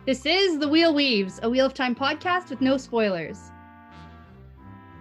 This is The Wheel Weaves, a Wheel of Time podcast with no spoilers.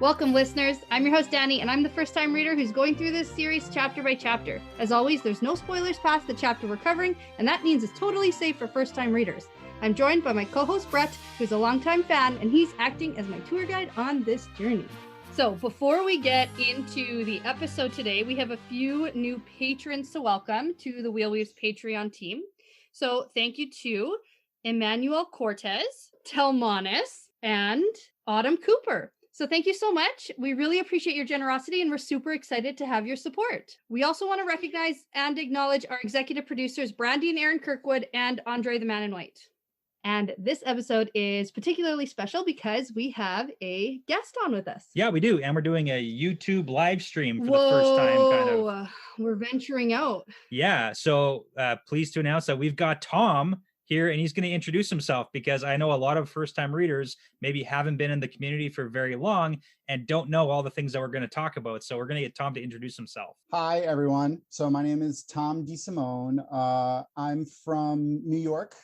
Welcome, listeners. I'm your host, Dani, and I'm the first-time reader who's going through this series chapter by chapter. As always, there's no spoilers past the chapter we're covering, and that means it's totally safe for first-time readers. I'm joined by my co-host, Brett, who's a longtime fan, and he's acting as my tour guide on this journey. So before we get into the episode today, we have a few new patrons to welcome to the Wheel Weaves Patreon team. So thank you to Emanuel Cortez, Talmanes, and Autumn Cooper. So thank you so much. We really appreciate your generosity, and we're super excited to have your support. We also want to recognize and acknowledge our executive producers, Brandy and Aaron Kirkwood, and Andre the Man in White. And this episode is particularly special because we have a guest on with us. Yeah, we do. And we're doing a YouTube live stream for the first time, kind of. We're venturing out. Yeah. So pleased to announce that we've got Thom here, and he's going to introduce himself, because I know a lot of first-time readers maybe haven't been in the community for very long and don't know all the things that we're going to talk about. So we're going to get Thom to introduce himself. Hi, everyone. So my name is Thom DeSimone. I'm from New York.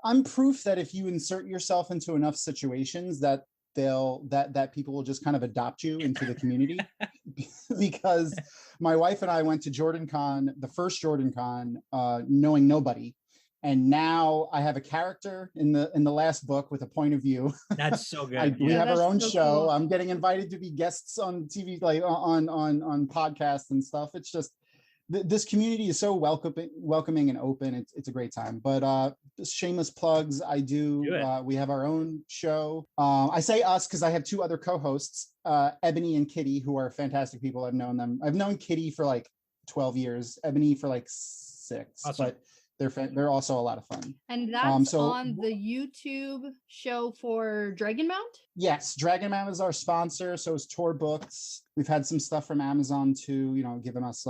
I'm proof that if you insert yourself into enough situations that people will just kind of adopt you into the community. Because my wife and I went to JordanCon, the first JordanCon, knowing nobody. And now I have a character in the last book with a point of view. That's so good. We have our own so show. Cool. I'm getting invited to be guests on TV, like on podcasts and stuff. It's just this community is so welcoming and open. It's a great time. But shameless plugs. We have our own show. I say us because I have two other co-hosts, Ebony and Kitty, who are fantastic people. I've known them. I've known Kitty for like 12 years. Ebony for like 6. Awesome. But they're also a lot of fun. And that's on the YouTube show for Dragonmount? Yes, Dragonmount is our sponsor. So is Tour Books. We've had some stuff from Amazon too, giving us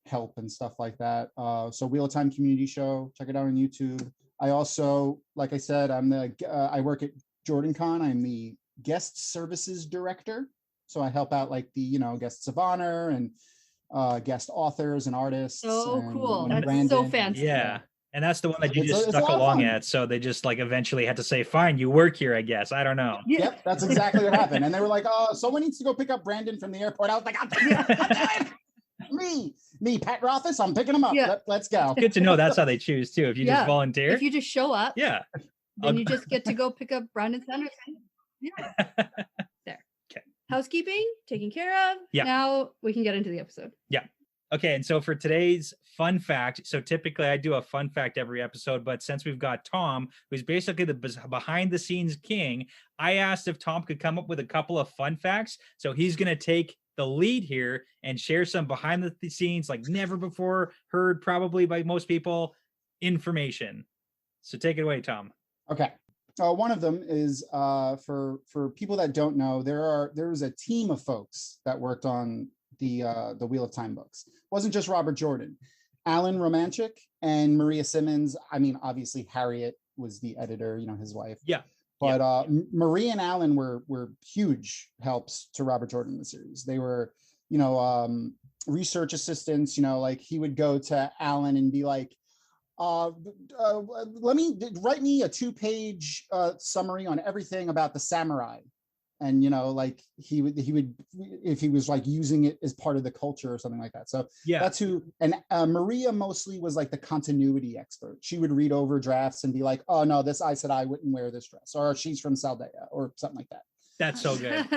help and stuff like that. So Wheel of Time community show, check it out on YouTube. I also, like I said, I work at JordanCon. I'm the guest services director. So I help out like the, guests of honor and guest authors and artists. Oh, cool. That's Brandon. So fancy. Yeah. And that's the one that you just it's stuck a lot of along fun. at. So they just eventually had to say, fine, you work here, I guess. I don't know. Yep, that's exactly what happened. And they were like, oh, someone needs to go pick up Brandon from the airport. I was like, I'm me, Pat Rothfuss, I'm picking him up. Yeah. Let's go. Good to know that's how they choose too. If you just volunteer. If you just show up, yeah. then you just get to go pick up Brandon Sanderson. Yeah. There. Okay. Housekeeping, taken care of. Yeah. Now we can get into the episode. Yeah. Okay, and so for today's fun fact, so typically I do a fun fact every episode, but since we've got Thom, who's basically the behind-the-scenes king, I asked if Thom could come up with a couple of fun facts. So he's going to take the lead here and share some behind-the-scenes, like never before heard probably by most people, information. So take it away, Thom. Okay. One of them is for people that don't know, there's a team of folks that worked on the Wheel of Time books. It wasn't just Robert Jordan. Alan Romanchik and Maria Simmons. I mean, obviously Harriet was the editor, his wife. Yeah. But Maria and Alan were huge helps to Robert Jordan in the series. They were, research assistants. Like he would go to Alan and be like, write me a 2-page summary on everything about the samurai. And like he would if he was like using it as part of the culture or something like that. So yeah, that's who. And Maria mostly was like the continuity expert. She would read over drafts and be like, oh no, I said I wouldn't wear this dress, or she's from Saldea or something like that. That's so good.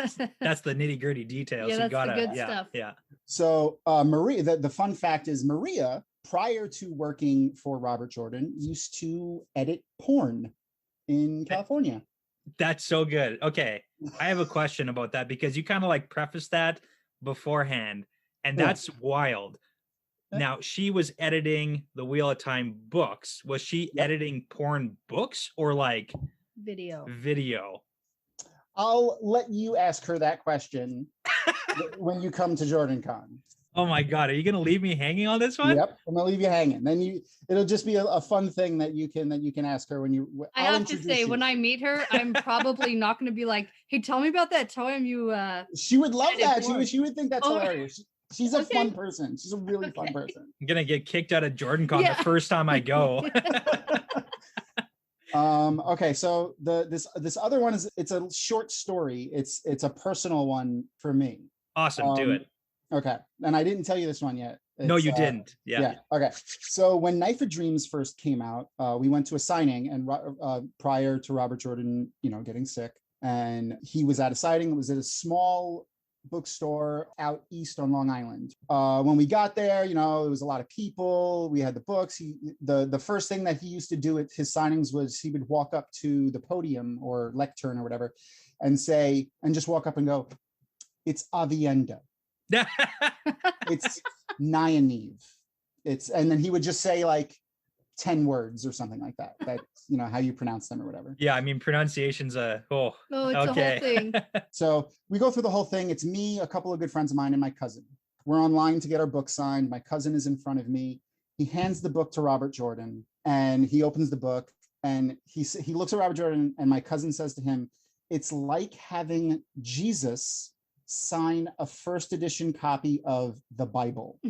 That's the nitty gritty details. Yeah, that's the good stuff. Yeah. So Maria, the fun fact is Maria, prior to working for Robert Jordan, used to edit porn in California. That's so good. Okay. I have a question about that, because you kind of like preface that beforehand, and that's wild. Now, she was editing the Wheel of Time books. Was she editing porn books or like video? I'll let you ask her that question when you come to JordanCon. Oh my God, are you going to leave me hanging on this one? Yep, I'm going to leave you hanging. Then it'll just be a fun thing that you can ask her when you. I have to say, when I meet her, I'm probably not going to be like, "Hey, tell me about that time you." She would love that. She would think that's hilarious. She's a fun person. She's a really fun person. I'm going to get kicked out of JordanCon the first time I go. Okay, so this other one it's a short story. It's a personal one for me. Awesome. Do it. Okay, and I didn't tell you this one yet. No, you didn't. Yeah. Okay. So when Knife of Dreams first came out, we went to a signing, and prior to Robert Jordan, getting sick, and he was at a signing. It was at a small bookstore out east on Long Island. When we got there, it was a lot of people. We had the books. The first thing that he used to do at his signings was he would walk up to the podium or lectern or whatever, and just walk up and go, "It's Avienda." It's Nynaeve. And then he would just say like 10 words or something like that. That's how you pronounce them or whatever. Yeah, I mean pronunciation's it's okay. a whole thing. So we go through the whole thing. It's me, a couple of good friends of mine, and my cousin. We're online to get our book signed. My cousin is in front of me. He hands the book to Robert Jordan, and he opens the book, and he looks at Robert Jordan, and my cousin says to him, "It's like having Jesus sign a first edition copy of the Bible."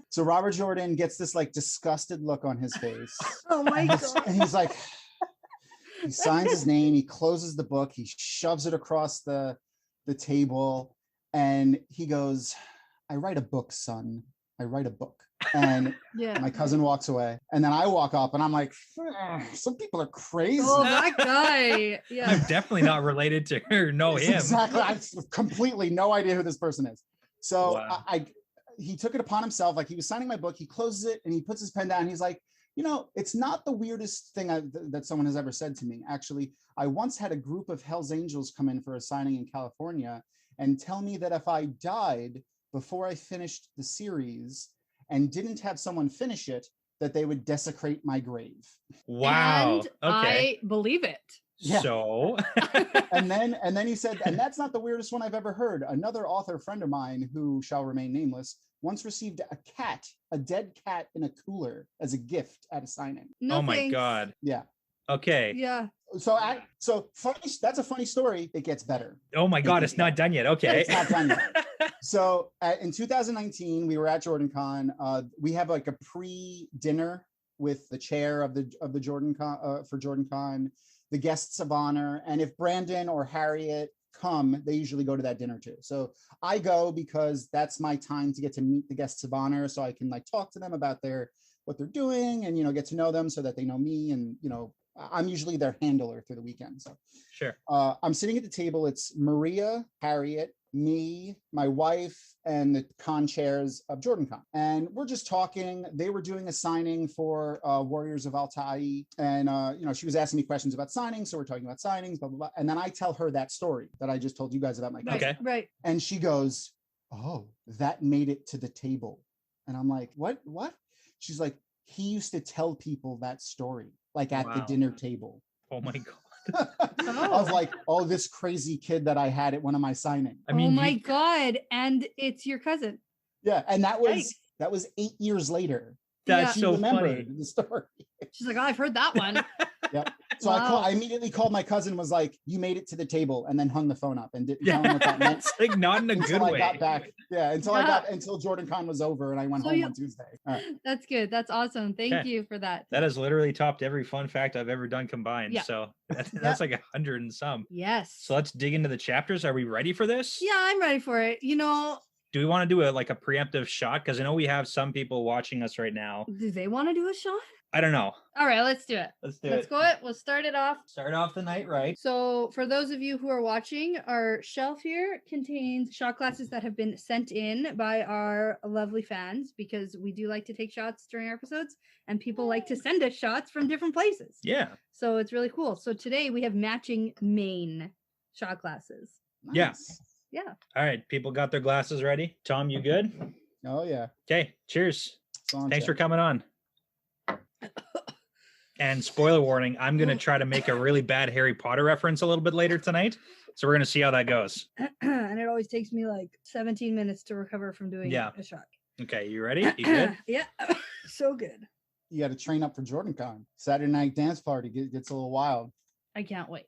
So Robert Jordan gets this like disgusted look on his face. Oh my God. And he's like, he signs his name, he closes the book, he shoves it across the table, and he goes, "I write a book, son. I write a book." And my cousin walks away, and then I walk up, and I'm like, some people are crazy. Oh, that guy. Yeah. I'm definitely not related to her. Know him. Exactly. I have completely no idea who this person is. So Wow. He took it upon himself. Like, he was signing my book. He closes it and he puts his pen down. He's like, it's not the weirdest thing that someone has ever said to me. Actually, I once had a group of Hell's Angels come in for a signing in California and tell me that if I died before I finished the series and didn't have someone finish it, that they would desecrate my grave. Wow. And okay. I believe it. Yeah. So and then he said, and that's not the weirdest one I've ever heard. Another author friend of mine, who shall remain nameless, once received a dead cat in a cooler as a gift at a signing. No, oh my thanks. God. Yeah. Okay. Yeah. So funny. That's a funny story. It gets better. Oh my God, it's not done yet. Okay. It's not done yet. So in 2019, we were at JordanCon. We have like a pre-dinner with the chair of the JordanCon for JordanCon, the guests of honor, and if Brandon or Harriet come, they usually go to that dinner too. So I go because that's my time to get to meet the guests of honor, so I can like talk to them about what they're doing, and get to know them so that they know me, and I'm usually their handler through the weekend. So Sure. I'm sitting at the table. It's Maria, Harriet, me, my wife, and the con chairs of JordanCon. And we're just talking. They were doing a signing for Warriors of Altai. And, she was asking me questions about signings. So we're talking about signings, blah, blah, blah. And then I tell her that story that I just told you guys about my cousin. Okay. Right. And she goes, "Oh, that made it to the table." And I'm like, what? She's like, "He used to tell people that story, like at the dinner table." Oh my God. Of like, oh, this crazy kid that I had at one of my signings. I mean, oh my God. And it's your cousin. Yeah. And that was 8 years later. That's She so remembered funny. the story. She's like, "Oh, I've heard that one." Yep. So Wow. I immediately called my cousin, was like, "You made it to the table," and then hung the phone up and didn't tell him what that meant. It's like not in a good Until I way. got back. Yeah, until JordanCon was over and I went home on Tuesday. All right. That's good. That's awesome. Thank Okay. you for that. That has literally topped every fun fact I've ever done combined. Yeah. So that's like 100 and some. Yes. So let's dig into the chapters. Are we ready for this? Yeah, I'm ready for it. Do we want to do a preemptive shot? Because I know we have some people watching us right now. Do they want to do a shot? I don't know. All right, let's do it. Let's do Let's it. go it. We'll start it off. Start off the night right. So for those of you who are watching, our shelf here contains shot glasses that have been sent in by our lovely fans, because we do like to take shots during our episodes, and people like to send us shots from different places. Yeah. So it's really cool. So today we have matching Maine shot glasses. Nice. Yeah. All right. People got their glasses ready. Tom, you good? Oh yeah. Okay. Cheers. It's Thanks for coming on. And spoiler warning, I'm going to try to make a really bad Harry Potter reference a little bit later tonight. So we're going to see how that goes. And it always takes me like 17 minutes to recover from doing a shot. Okay. You ready? You good? Yeah. So good. You got to train up for JordanCon. Saturday night dance party gets a little wild. I can't wait.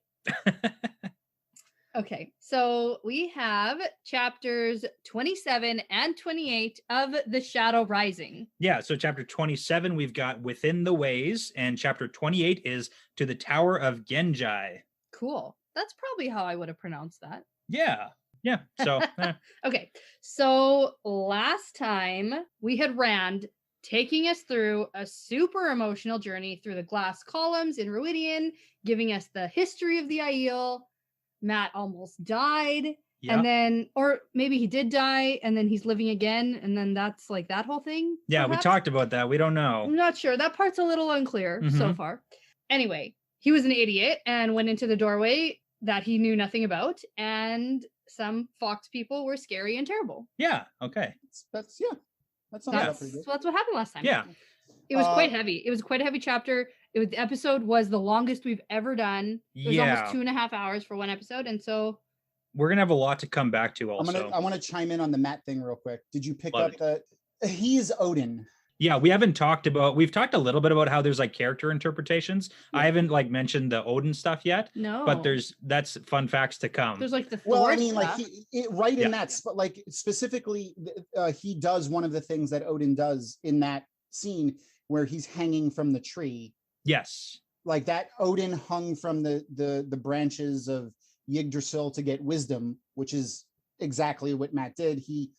Okay, so we have chapters 27 and 28 of The Shadow Rising. Yeah, so chapter 27, we've got Within the Ways, and chapter 28 is To the Tower of Ghenjei. Cool. That's probably how I would have pronounced that. Yeah. So, Okay, so last time we had Rand taking us through a super emotional journey through the glass columns in Ruidian, giving us the history of the Aiel. Matt almost died, yeah. and then, or maybe he did die, and then he's living again, and then that's like that whole thing. Yeah, perhaps? we talked about that. We don't know. I'm not sure. That part's a little unclear so far. Anyway, he was an idiot and went into the doorway that he knew nothing about, and some fox people were scary and terrible. Yeah, okay. That's what happened last time. Yeah. It was quite heavy. It was quite a heavy chapter. The episode was the longest we've ever done. It was almost 2.5 hours for one episode, and so we're gonna have a lot to come back to. Also, I want to chime in on the Matt thing real quick. Did you pick up that he's Odin? Yeah, we've talked a little bit about how there's like character interpretations. Yeah. I haven't like mentioned the Odin stuff yet. No, but that's fun facts to come. There's like the Thor I mean, stuff. like in that, like specifically, he does one of the things that Odin does in that scene where he's hanging from the tree. Yes, like that. Odin hung from the branches of Yggdrasil to get wisdom, which is exactly what Matt did. He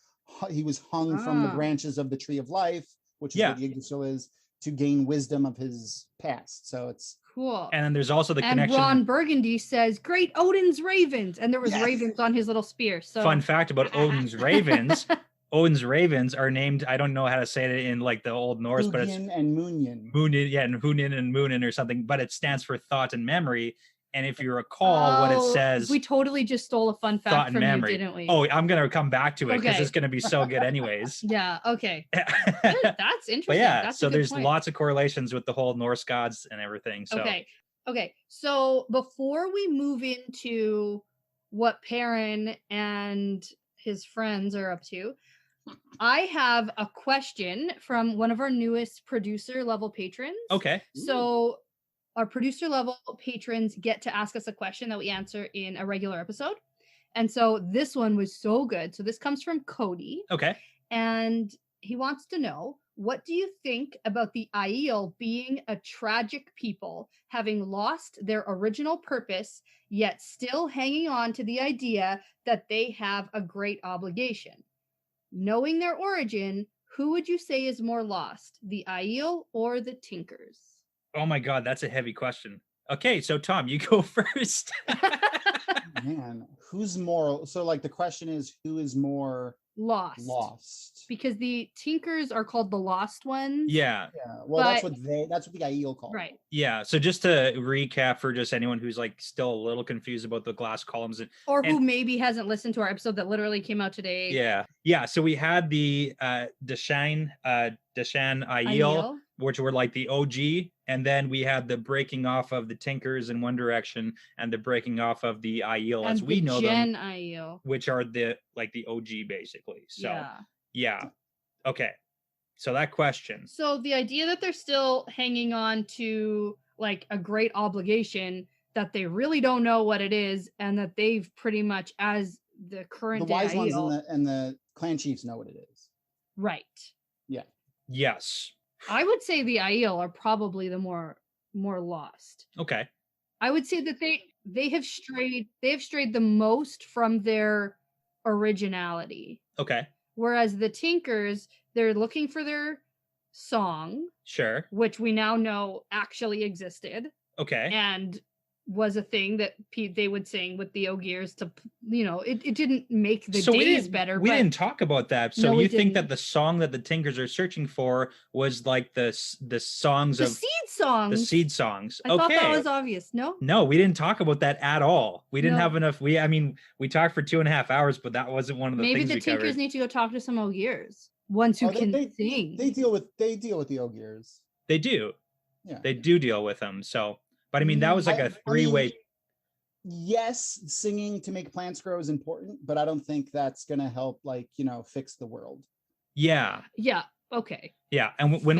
was hung from the branches of the tree of life, which is what Yggdrasil is, to gain wisdom of his past. So it's cool. And then there's also the connection. And Ron Burgundy says, "Great Odin's ravens," and there was ravens on his little spear. So fun fact about Odin's ravens. Odin's ravens are named, I don't know how to say it in like the Old Norse, but it's and Munyin. Munyin, yeah, and Hunin and Munin or something, but it stands for thought and memory. And if you recall what it says, we totally just stole a fun fact from you, didn't we? Oh, I'm going to come back to it because it's going to be so good anyways. Yeah. Okay. That's interesting. But yeah, that's so there's lots of correlations with the whole Norse gods and everything. So. Okay. So before we move into what Perrin and his friends are up to, I have a question from one of our newest producer level patrons. Okay. So our producer level patrons get to ask us a question that we answer in a regular episode. And so this one was so good. So this comes from Cody. Okay. And he wants to know, what do you think about the Aiel being a tragic people, having lost their original purpose, yet still hanging on to the idea that they have a great obligation? Knowing their origin, who would you say is more lost, the Aiel or the Tinkers? Oh my God, that's a heavy question. Okay, so Thom, you go first. Man, who's more? So like the question is, who is more lost? Because the Tinkers are called the Lost Ones. Yeah. Well, that's what the Aiel call. Right. Yeah. So just to recap for just anyone who's like still a little confused about the glass columns or who maybe hasn't listened to our episode that literally came out today. Yeah. So we had the DeSimone Aiel, which were like the OG, and then we had the breaking off of the Tinkers in one direction and the breaking off of the Aiel as we know them, Aiel, which are the OG basically. So yeah. Okay. So that question. So the idea that they're still hanging on to like a great obligation that they really don't know what it is, and that they've pretty much, as the current the wise Aiel, ones and the clan chiefs know what it is. Right. Yeah. Yes. I would say the Aiel are probably the more lost. Okay. I would say that they have strayed the most from their originality. Okay. Whereas the Tinkers, they're looking for their song. Sure. Which we now know actually existed. Okay. And was a thing that they would sing with the Ogiers to, it didn't make the days better. We didn't talk about that. So you think that the song that the Tinkers are searching for was like the songs of the seed songs. I thought that was obvious. No, we didn't talk about that at all. We didn't have enough. We talked for 2.5 hours, but that wasn't one of the things we covered. Maybe the Tinkers need to go talk to some Ogiers. Ones who can sing. They deal with the Ogiers. They do. Yeah. They do deal with them. So, but I mean, that was like a three-way. Yes, singing to make plants grow is important, but I don't think that's going to help, fix the world. Yeah. Yeah. Okay. Yeah. And when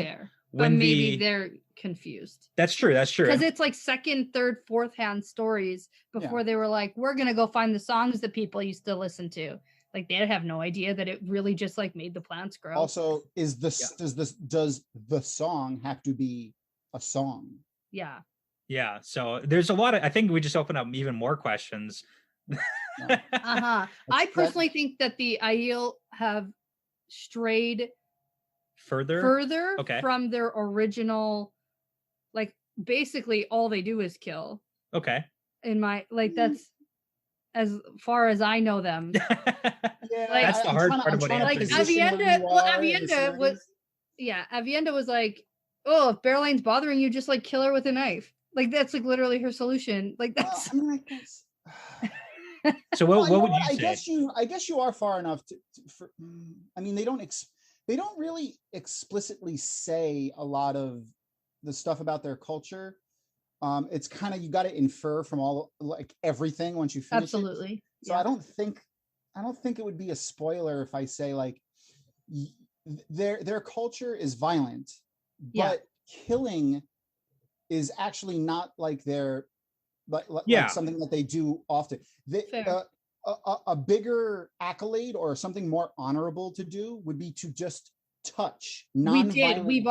maybe they're confused. That's true. Because it's like second, third, fourth hand stories before they were like, we're going to go find the songs that people used to listen to. Like, they'd have no idea that it really just like made the plants grow. Also, does the song have to be a song? Yeah. Yeah. So there's a lot of, I think we just open up even more questions. I personally think that the Aiel have strayed further from their original, like, basically all they do is kill. Okay. In my, like, that's as far as I know them. Yeah, like, that's the hard part about it. Like, Avienda was like, oh, if Bereline's bothering you, just like kill her with a knife. Like, that's like literally her solution. Like, that's. So what would you say? I guess you are far enough for. I mean, they don't really explicitly say a lot of the stuff about their culture. It's kind of, you got to infer from all, like, everything once you finish Absolutely. it. So I don't think it would be a spoiler if I say, like, their culture is violent, but killing is actually not like their like something that they do often. A bigger accolade or something more honorable to do would be to just touch. We did. We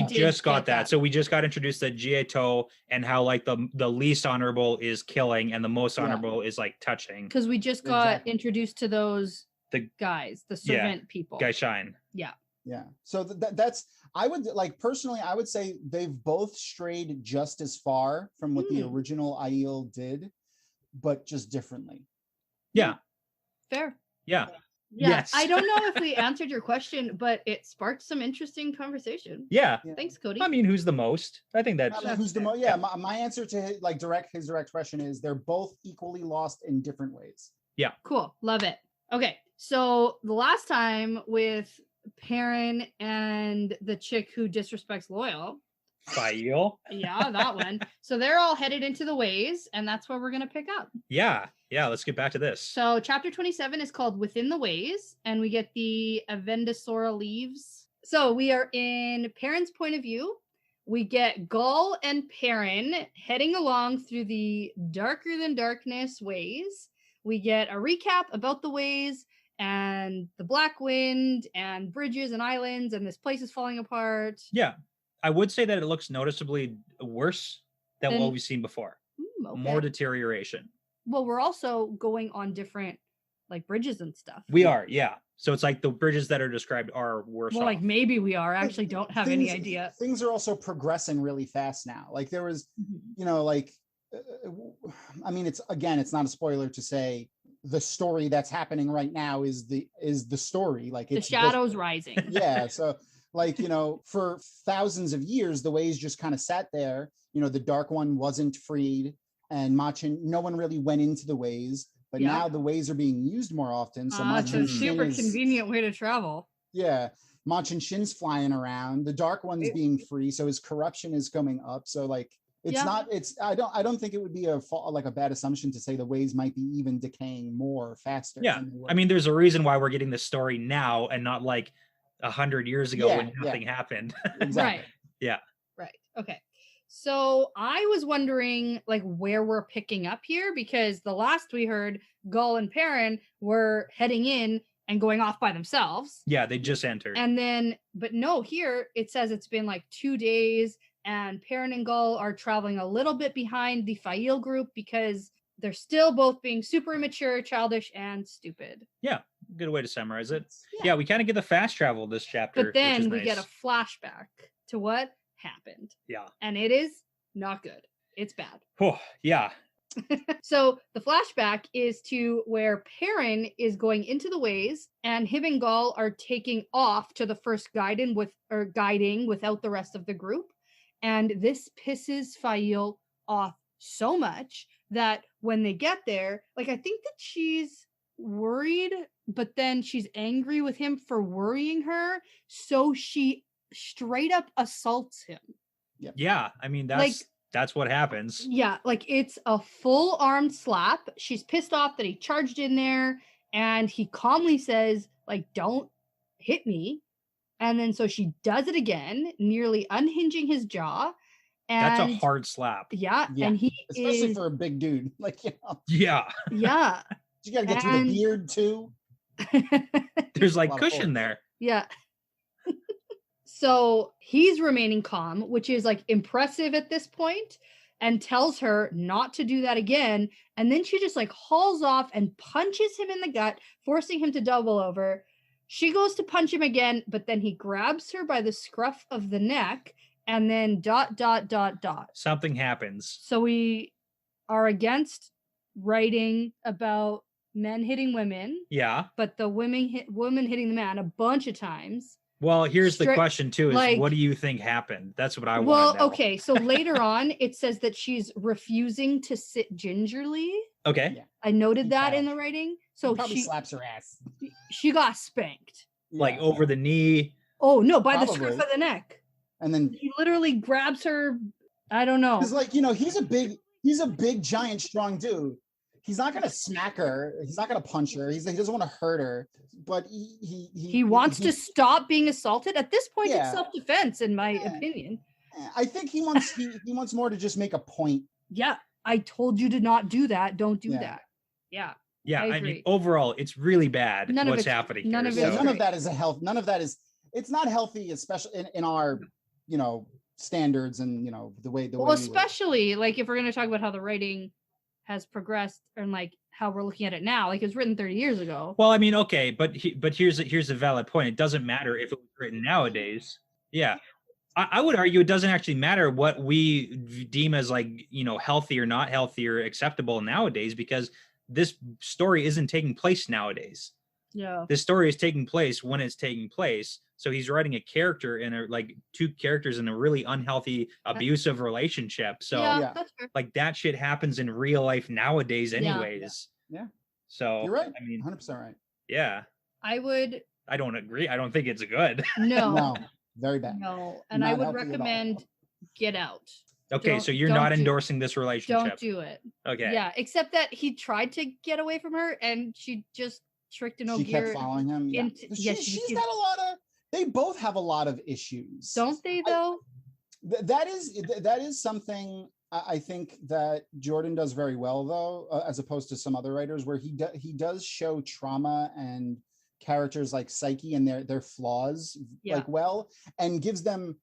just got that. So we just got introduced to Jieto and how, like, the least honorable is killing and the most honorable is like touching. Because we just got introduced to those guys, the servant people. Guy Shine. Yeah. Yeah. So that's, I would, like, personally, I would say they've both strayed just as far from what the original Aiel did, but just differently. Yeah. Fair. Yeah. Yeah. Yes. I don't know if we answered your question, but it sparked some interesting conversation. Yeah. Thanks, Cody. I mean, who's the most? I think that's who's the most. Yeah. My answer to his direct question is they're both equally lost in different ways. Yeah. Cool. Love it. Okay. So the last time with Perrin and the chick who disrespects Loyal. Fail. Yeah, that one. So they're all headed into the ways, and that's where we're going to pick up. Yeah. Let's get back to this. So chapter 27 is called Within the Ways, and we get the Avendasora leaves. So we are in Perrin's point of view. We get Gull and Perrin heading along through the darker than darkness ways. We get a recap about the ways and the black wind and bridges and islands, and this place is falling apart. Yeah. I would say that it looks noticeably worse than what we've seen before. Okay. More deterioration. Well, we're also going on different, like, bridges and stuff. We are, yeah. So it's like the bridges that are described are worse off. Like, maybe we are. I actually don't have any idea. Things are also progressing really fast now. Like, there was, like, I mean, it's not a spoiler to say the story that's happening right now is the story. Like, it's the shadows rising. Yeah. So, like, for thousands of years, the ways just kind of sat there. The Dark One wasn't freed, and Machin, no one really went into the ways. But now the ways are being used more often. So it's a super convenient way to travel. Yeah. Machin Shin's flying around. The Dark One's being free, so his corruption is coming up. So, like, I don't think it would be a bad assumption to say the ways might be even decaying more faster. Yeah. I mean, there's a reason why we're getting this story now and not like 100 years ago when nothing happened. Exactly. Right. Yeah. Right. Okay. So I was wondering, like, where we're picking up here, because the last we heard, Gull and Perrin were heading in and going off by themselves. Yeah, they just entered. And then, but no, here it says it's been like 2 days, and Perrin and Gull are traveling a little bit behind the Fail group because they're still both being super immature, childish, and stupid. Yeah, good way to summarize it. Yeah, we kind of get the fast travel this chapter. But then we get a flashback to what happened. Yeah. And it is not good. It's bad. Oh, yeah. So the flashback is to where Perrin is going into the ways, and him and Gull are taking off to the first guiding without the rest of the group. And this pisses Fail off so much that when they get there, like, I think that she's worried, but then she's angry with him for worrying her. So she straight up assaults him. Yeah. I mean, that's what happens. Yeah. Like, it's a full armed slap. She's pissed off that he charged in there, and he calmly says, like, don't hit me. And then so she does it again, nearly unhinging his jaw. And That's a hard slap. Yeah, Yeah, and he especially is, for a big dude. Like, Yeah. yeah. you got to get through the And- beard too. There's A like lot of cushion force. there. Yeah. So he's remaining calm, which is like impressive at this point, and tells her not to do that again. And then she just like hauls off and punches him in the gut, forcing him to double over. She goes to punch him again, but then he grabs her by the scruff of the neck and then ... Something happens. So we are against writing about men hitting women, Yeah. but the women hitting the man a bunch of times. Well, here's the Strict- question too: is like- what do you think happened? That's what I want Well, to know. okay, so later on it says that she's refusing to sit gingerly. Okay. Yeah. I noted He that in couch. the writing. He So probably she slaps her ass. she got spanked. Like Yeah. over the knee. Oh no, by the Probably. scruff of the neck. And then He literally grabs her. I don't know. because, like, he's a big, giant, strong dude. He's not gonna smack her. He's not gonna punch her. He doesn't want to hurt her. But He wants to stop being assaulted. At this point, Yeah. it's self-defense, in my Yeah. opinion. I think he wants he wants more to just make a point. Yeah, I told you to not do that. Don't do Yeah. that. Yeah. Yeah. I I mean, agree. overall, it's really bad None of what's it's- happening none here. of Yeah, it's so- none of that is a health. None of that is. It's not healthy, especially in our standards and the way Well, we live. especially like if we're going to talk about how the writing has progressed and like how we're looking at it now, like it was written 30 years ago. Well, I mean, okay, but here's a valid point. It doesn't matter if it was written nowadays. Yeah. I would argue it doesn't actually matter what we deem as like, healthy or not healthy or acceptable nowadays, because this story isn't taking place nowadays. Yeah. This story is taking place when it's taking place. So he's writing a character two characters in a really unhealthy, abusive relationship. So yeah, that's fair. like that shit happens in real life nowadays Yeah. anyways. Yeah. So You're right. I mean, 100% right. yeah, I would I don't agree. I don't think it's good. no, No, very bad. no, and I Not would healthy at all. recommend Get Out. Okay, Don't- so you're don't not do- endorsing this relationship. Don't do it. Okay. Yeah, except that he tried to get away from her and she just tricked an She Ogier. kept following him. Yeah. into- But yeah, she's she- got a lot of. They both have a lot of issues. Don't they though? That is something I think that Jordan does very well, though, as opposed to some other writers, where he does show trauma and characters like psyche and their flaws Yeah. like well, and gives them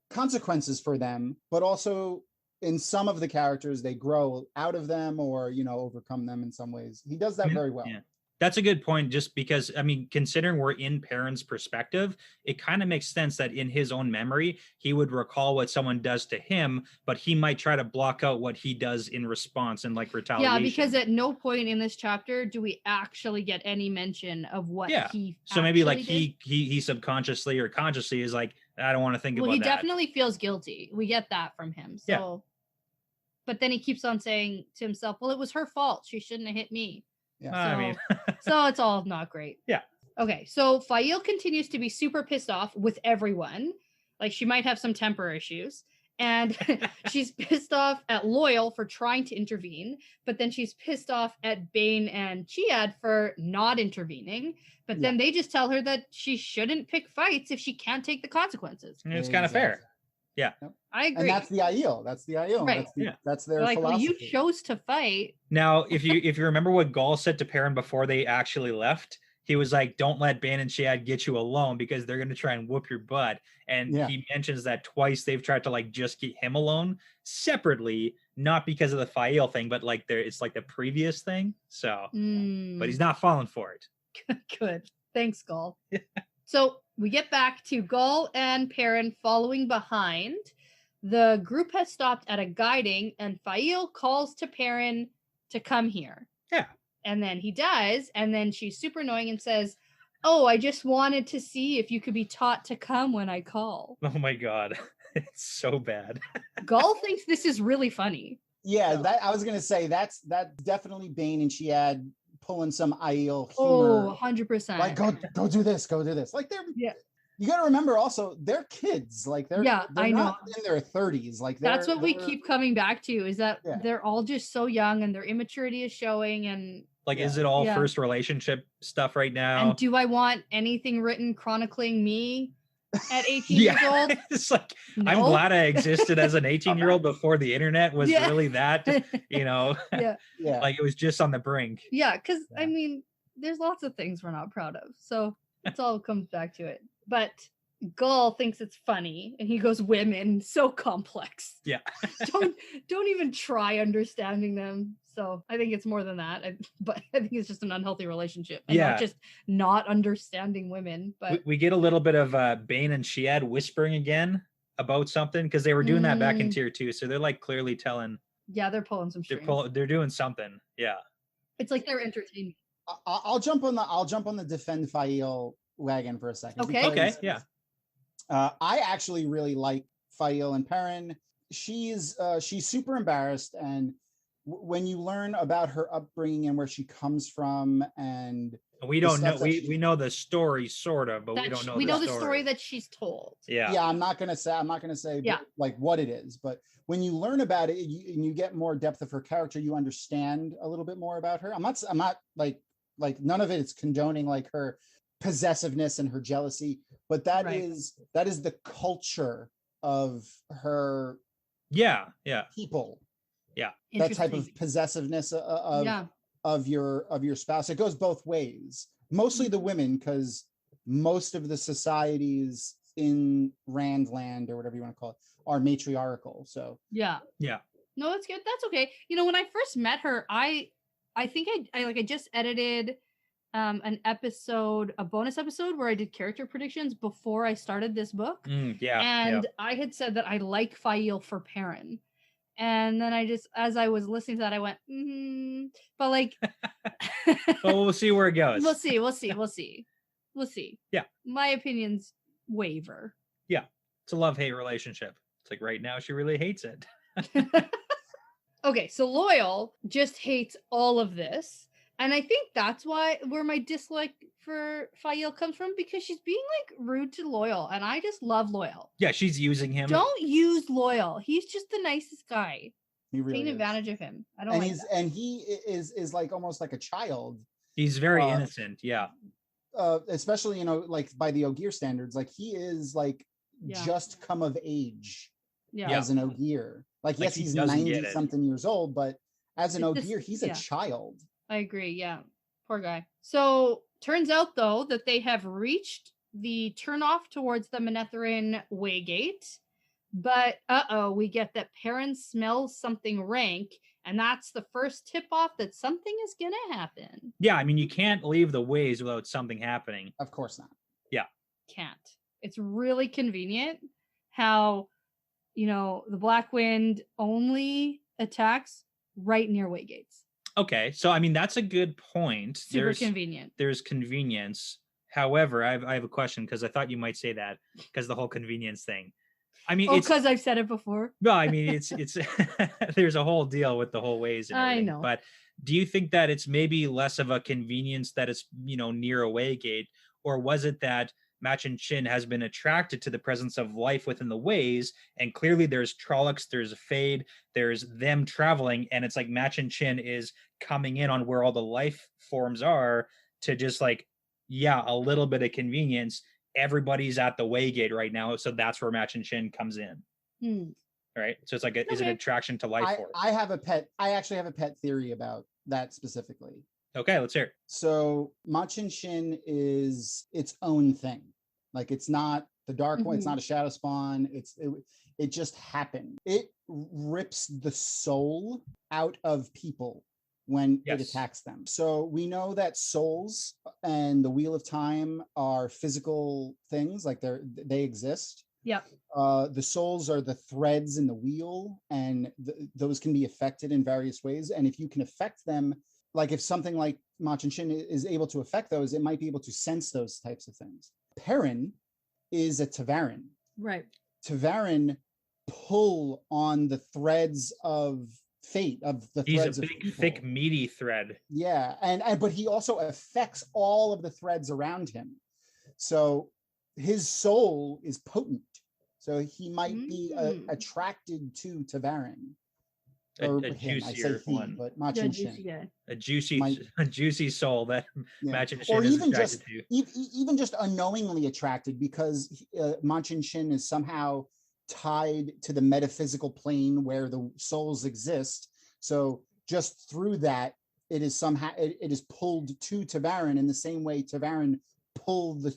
consequences for them, but also in some of the characters they grow out of them or overcome them in some ways. He does that very well. Yeah. That's a good point, just because, I mean, considering we're in Perrin's perspective, it kind of makes sense that in his own memory, he would recall what someone does to him, but he might try to block out what he does in response and like retaliation. Yeah, because at no point in this chapter do we actually get any mention of what Yeah. he So maybe like actually did. he subconsciously or consciously is like, I don't want to think Well, about he that. definitely feels guilty. We get that from him. So Yeah. but then he keeps on saying to himself, well, it was her fault. She shouldn't have hit me. Yeah. I mean, So it's all not great. Yeah. Okay. So Fail continues to be super pissed off with everyone. Like she might have some temper issues. And she's pissed off at Loyal for trying to intervene, but then she's pissed off at Bane and Chiad for not intervening. But then they just tell her that she shouldn't pick fights if she can't take the consequences. it's kind of fair. Exactly. Yeah. Yep. I agree. And that's the ideal. Right. That's their They're like, well, philosophy. you chose to fight. Now, if you remember what Gaul said to Perrin before they actually left, he was like, "Don't let Ban and Chiad get you alone because they're going to try and whoop your butt." And Yeah. he mentions that twice they've tried to like just get him alone separately, not because of the Fael thing, but like it's like the previous thing. So, but he's not falling for it. Good. Thanks, Gull. So we get back to Gull and Perrin following behind. The group has stopped at a guiding, and Fael calls to Perrin to come here. Yeah. And then he does, and then she's super annoying and says, "Oh, I just wanted to see if you could be taught to come when I call." Oh my god, it's so bad. Gull thinks this is really funny. Yeah, So- that I was gonna say that's definitely Bane and Chiad pulling some Aiel Oh, humor. 100%. Like go do this, go do this. Like they're Yeah. You got to remember also they're kids. Like they're Yeah, they're I not in their 30s. Like That's what we they're- keep coming back to, is that Yeah. they're all just so young and their immaturity is showing. And Like, is Yeah. it all Yeah. first relationship stuff right now? do I want anything written chronicling me at 18 years old? It's like, No. I'm glad I existed as an 18-year-old before the internet was Yeah. really that, Yeah. like it was just on the brink. Yeah, because Yeah. I mean, there's lots of things we're not proud of. So it's all comes back to it. But Gull thinks it's funny and he goes, women, so complex. Yeah. don't even try understanding them. So I think it's more than that. But I think it's just an unhealthy relationship. And Yeah. not just not understanding women. But we get a little bit of Bane and Shiad whispering again about something, because they were doing that back in tier 2. So they're like clearly telling. Yeah, they're pulling some strings. They're doing something. Yeah. It's like they're entertaining. I'll jump on the defend Fael wagon for a second. Okay. Yeah. I actually really like Fael and Perrin. She's super embarrassed, and when you learn about her upbringing and where she comes from, and we don't know, we know the story sort of, but we don't know. We know the story that she's told. Yeah. I'm not gonna say like what it is, but when you learn about it and you get more depth of her character, you understand a little bit more about her. I'm not like none of it is condoning like her possessiveness and her jealousy, but that is the culture of her people. Yeah, that type of possessiveness of your spouse. It goes both ways, mostly the women, because most of the societies in Randland, or whatever you want to call it, are matriarchal. So yeah no, that's good. That's okay. When I first met her, I think I just edited a bonus episode where I did character predictions before I started this book. I had said that I like Fael for Perrin. And then as I was listening to that, I went, but like, well, we'll see where it goes. We'll see. Yeah. My opinions waver. Yeah. It's a love-hate relationship. It's like right now she really hates it. Okay. So Loyal just hates all of this. And I think that's where my dislike for Fael comes from, because she's being like rude to Loyal, and I just love Loyal. Yeah, she's using him. Don't use Loyal. He's just the nicest guy. He really taking advantage of him. I don't and like he's that. And he is like almost like a child. He's very innocent. Yeah. Especially like by the Ogier standards, like he is like just come of age as an Ogier. Like yes, he's 90 something years old, but as an Ogier, he's a child. I agree. Yeah. Poor guy. So turns out though that they have reached the turnoff towards the Manetheren Waygate, but we get that Perrin smells something rank, and that's the first tip off that something is gonna happen. Yeah, I mean, you can't leave the ways without something happening. Of course not. Yeah. Can't. It's really convenient how the Black Wind only attacks right near Waygates. Okay, so I mean that's a good point. Super convenient. There's convenience. However, I have a question, because I thought you might say that, because the whole convenience thing. I mean, because I've said it before. No, I mean it's there's a whole deal with the whole ways and everything. I know. But do you think that it's maybe less of a convenience that it's near a Waygate, or was it that Machen Chin has been attracted to the presence of life within the ways, and clearly there's Trollocs, there's Fade, there's them traveling, and it's like Machen Chin is coming in on where all the life forms are to just like, a little bit of convenience. Everybody's at the Waygate right now, so that's where Machen Chin comes in. Right? So it's like is an attraction to life force. I actually have a pet theory about that specifically. Okay, let's hear it. So Machen Chin is its own thing. Like it's not the Dark One, it's not a shadow spawn. It just happened. It rips the soul out of people when it attacks them. So we know that souls and the Wheel of Time are physical things, like they exist. Yeah. The souls are the threads in the wheel, and those can be affected in various ways. And if you can affect them, like if something like Machen Chin is able to affect those, it might be able to sense those types of things. Perrin is a Ta'veren. Right. Ta'veren pull on the threads of fate, He's a big, thick, meaty thread. Yeah, but he also affects all of the threads around him. So his soul is potent. So he might be attracted to Ta'veren. Or a him. I say juicier he, one. but Yeah, Machin juicy Shin. guy. A juicy soul that Yeah. Machin Or Shin is even attracted just to. even just unknowingly attracted, because Machin Shin is somehow tied to the metaphysical plane where the souls exist. So just through that, it is somehow it is pulled to Tavarin in the same way Tavarin pulled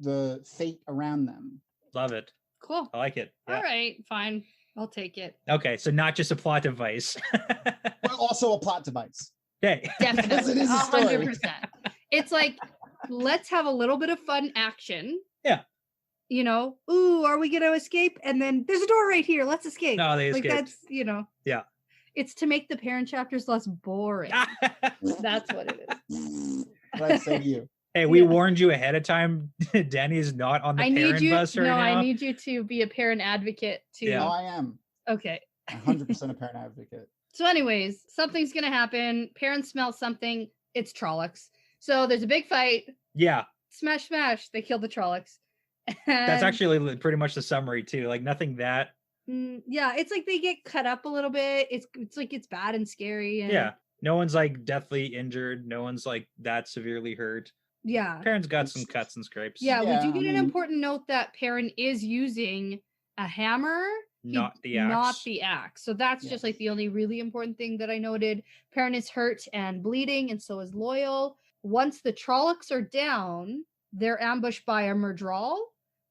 the fate around them. Love it. Cool. I like it. Yeah. All right, fine. I'll take it. Okay, so not just a plot device. But also a plot device. Okay. Definitely. Because it is a story. 100%. It's like, let's have a little bit of fun action. Yeah. You know, ooh, are we going to escape? And then there's a door right here. Let's escape. No, they like escaped. that's, you know. Yeah. It's to make the parent chapters less boring. That's what it is. What I say to you. Hey, we Yeah. warned you ahead of time. Danny is not on the I need parent you. bus right No, now. I need you to be a parent advocate too. Yeah. No, I am Okay. 100% a parent advocate. So, anyways, something's gonna happen. Parents smell something. It's Trollocs. So there's a big fight. Yeah, Smash, smash. They kill the Trollocs. that's And, actually pretty much the summary too. Like nothing that. yeah. It's like they get cut up a little bit. It's like it's bad and scary. And, Yeah, no one's like deathly injured. No one's like that severely hurt. Yeah. Parent's got some cuts and scrapes. Yeah. Yeah, We do I get an mean- important note that Perrin is using a hammer. Not the axe. Not the axe. So that's Yes. just like the only really important thing that I noted. Perrin is hurt and bleeding, and so is Loyal. Once the Trollocs are down, they're ambushed by a Murdral,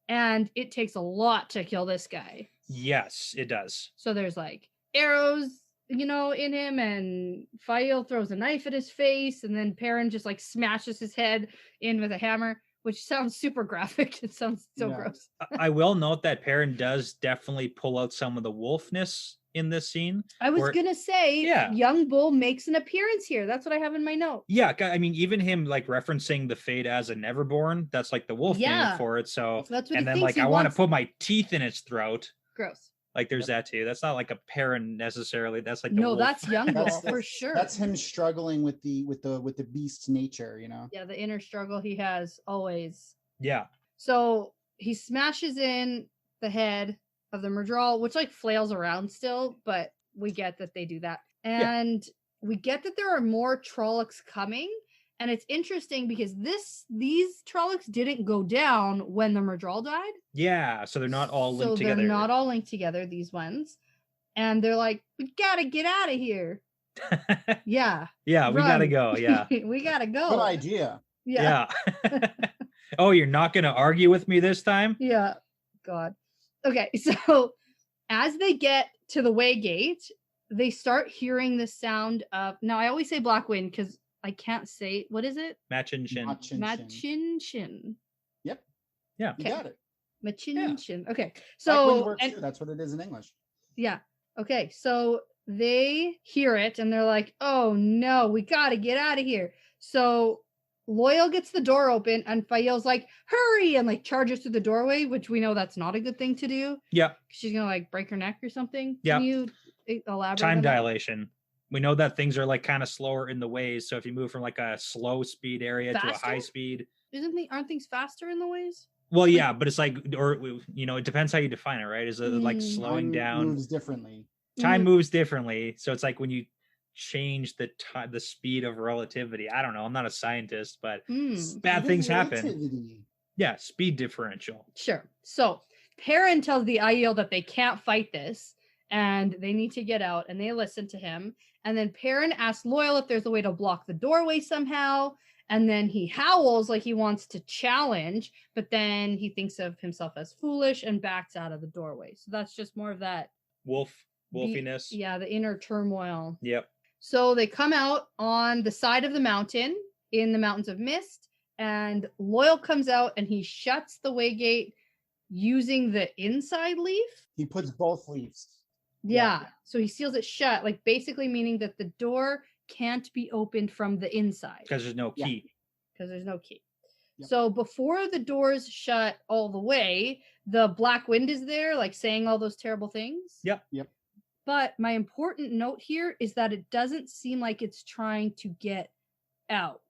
and it takes a lot to kill this guy. Yes, it does. So there's like arrows, you know, in him, and Fael throws a knife at his face, and then Perrin just like smashes his head in with a hammer, which sounds super graphic. It sounds so Yeah. gross. I will note that Perrin does definitely pull out some of the wolfness in this scene. I was Or- gonna say, Yeah. young Bull makes an appearance here. That's what I have in my note. Yeah, I mean, even him like referencing the fate as a Neverborn, that's like the wolf Yeah. name for it. So, That's what and he then thinks like he I want to wants. put my teeth in its throat. Gross. Like there's that too. That's not like a Perrin necessarily. That's like the No, wolf. that's young Bull That's- for sure. That's him struggling with the beast nature, you know. Yeah, the inner struggle he has always. Yeah. So he smashes in the head of the Murdral, which like flails around still, but we get that they do that. Yeah. And we get that there are more Trollocs coming. And it's interesting because these Trollocs didn't go down when the Murdral died. Yeah. So they're not all linked together. They're not all linked together, these ones. And they're like, we gotta get out of here. Yeah. Yeah, we gotta run. go. Yeah. We gotta go. Good idea. Yeah. Yeah. Oh, you're not gonna argue with me this time? Yeah. God. Okay. So as they get to the way gate, they start hearing the sound of, now I always say black wind because I can't say, what is it? Machin Shin. Machin Shin. Machin Shin. Yep. Yeah. You Okay. got it. Machin Yeah. Shin. Okay. Black wind So, works and, too. That's what it is in English. yeah. Okay. So they hear it and they're like, oh no, we got to get out of here. So Loyal gets the door open and Fael's like, hurry, and like charges through the doorway, which we know that's not a good thing to do. Yeah. She's going to like break her neck or something. Yeah. Can you elaborate? Time on that? dilation. We know that things are like kind of slower in the ways. So if you move from like a slow speed area to a high Faster? speed, Aren't things faster in the ways? well, yeah, but it's like, or you know, it depends how you define it, right? Is it like slowing Time down? moves differently. Time Mhm. moves differently, so it's like when you change the speed of relativity. I don't know. I'm not a scientist, but bad things happen. Relativity. Yeah, speed differential. Sure. So Perrin tells the Aiel that they can't fight this and they need to get out, and they listen to him. And then Perrin asks Loyal if there's a way to block the doorway somehow. And then he howls like he wants to challenge, but then he thinks of himself as foolish and backs out of the doorway. So that's just more of that Wolfiness. yeah, the inner turmoil. Yep. So they come out on the side of the mountain in the Mountains of Mist, and Loyal comes out and he shuts the way gate using the inside leaf. He puts both leaves. Yeah. Yeah. So he seals it shut, like basically meaning that the door can't be opened from the inside Because there's no Yeah. key. because there's no key. Yep. So before the doors shut all the way, the black wind is there, like saying all those terrible things. Yep. Yep. But my important note here is that it doesn't seem like it's trying to get out.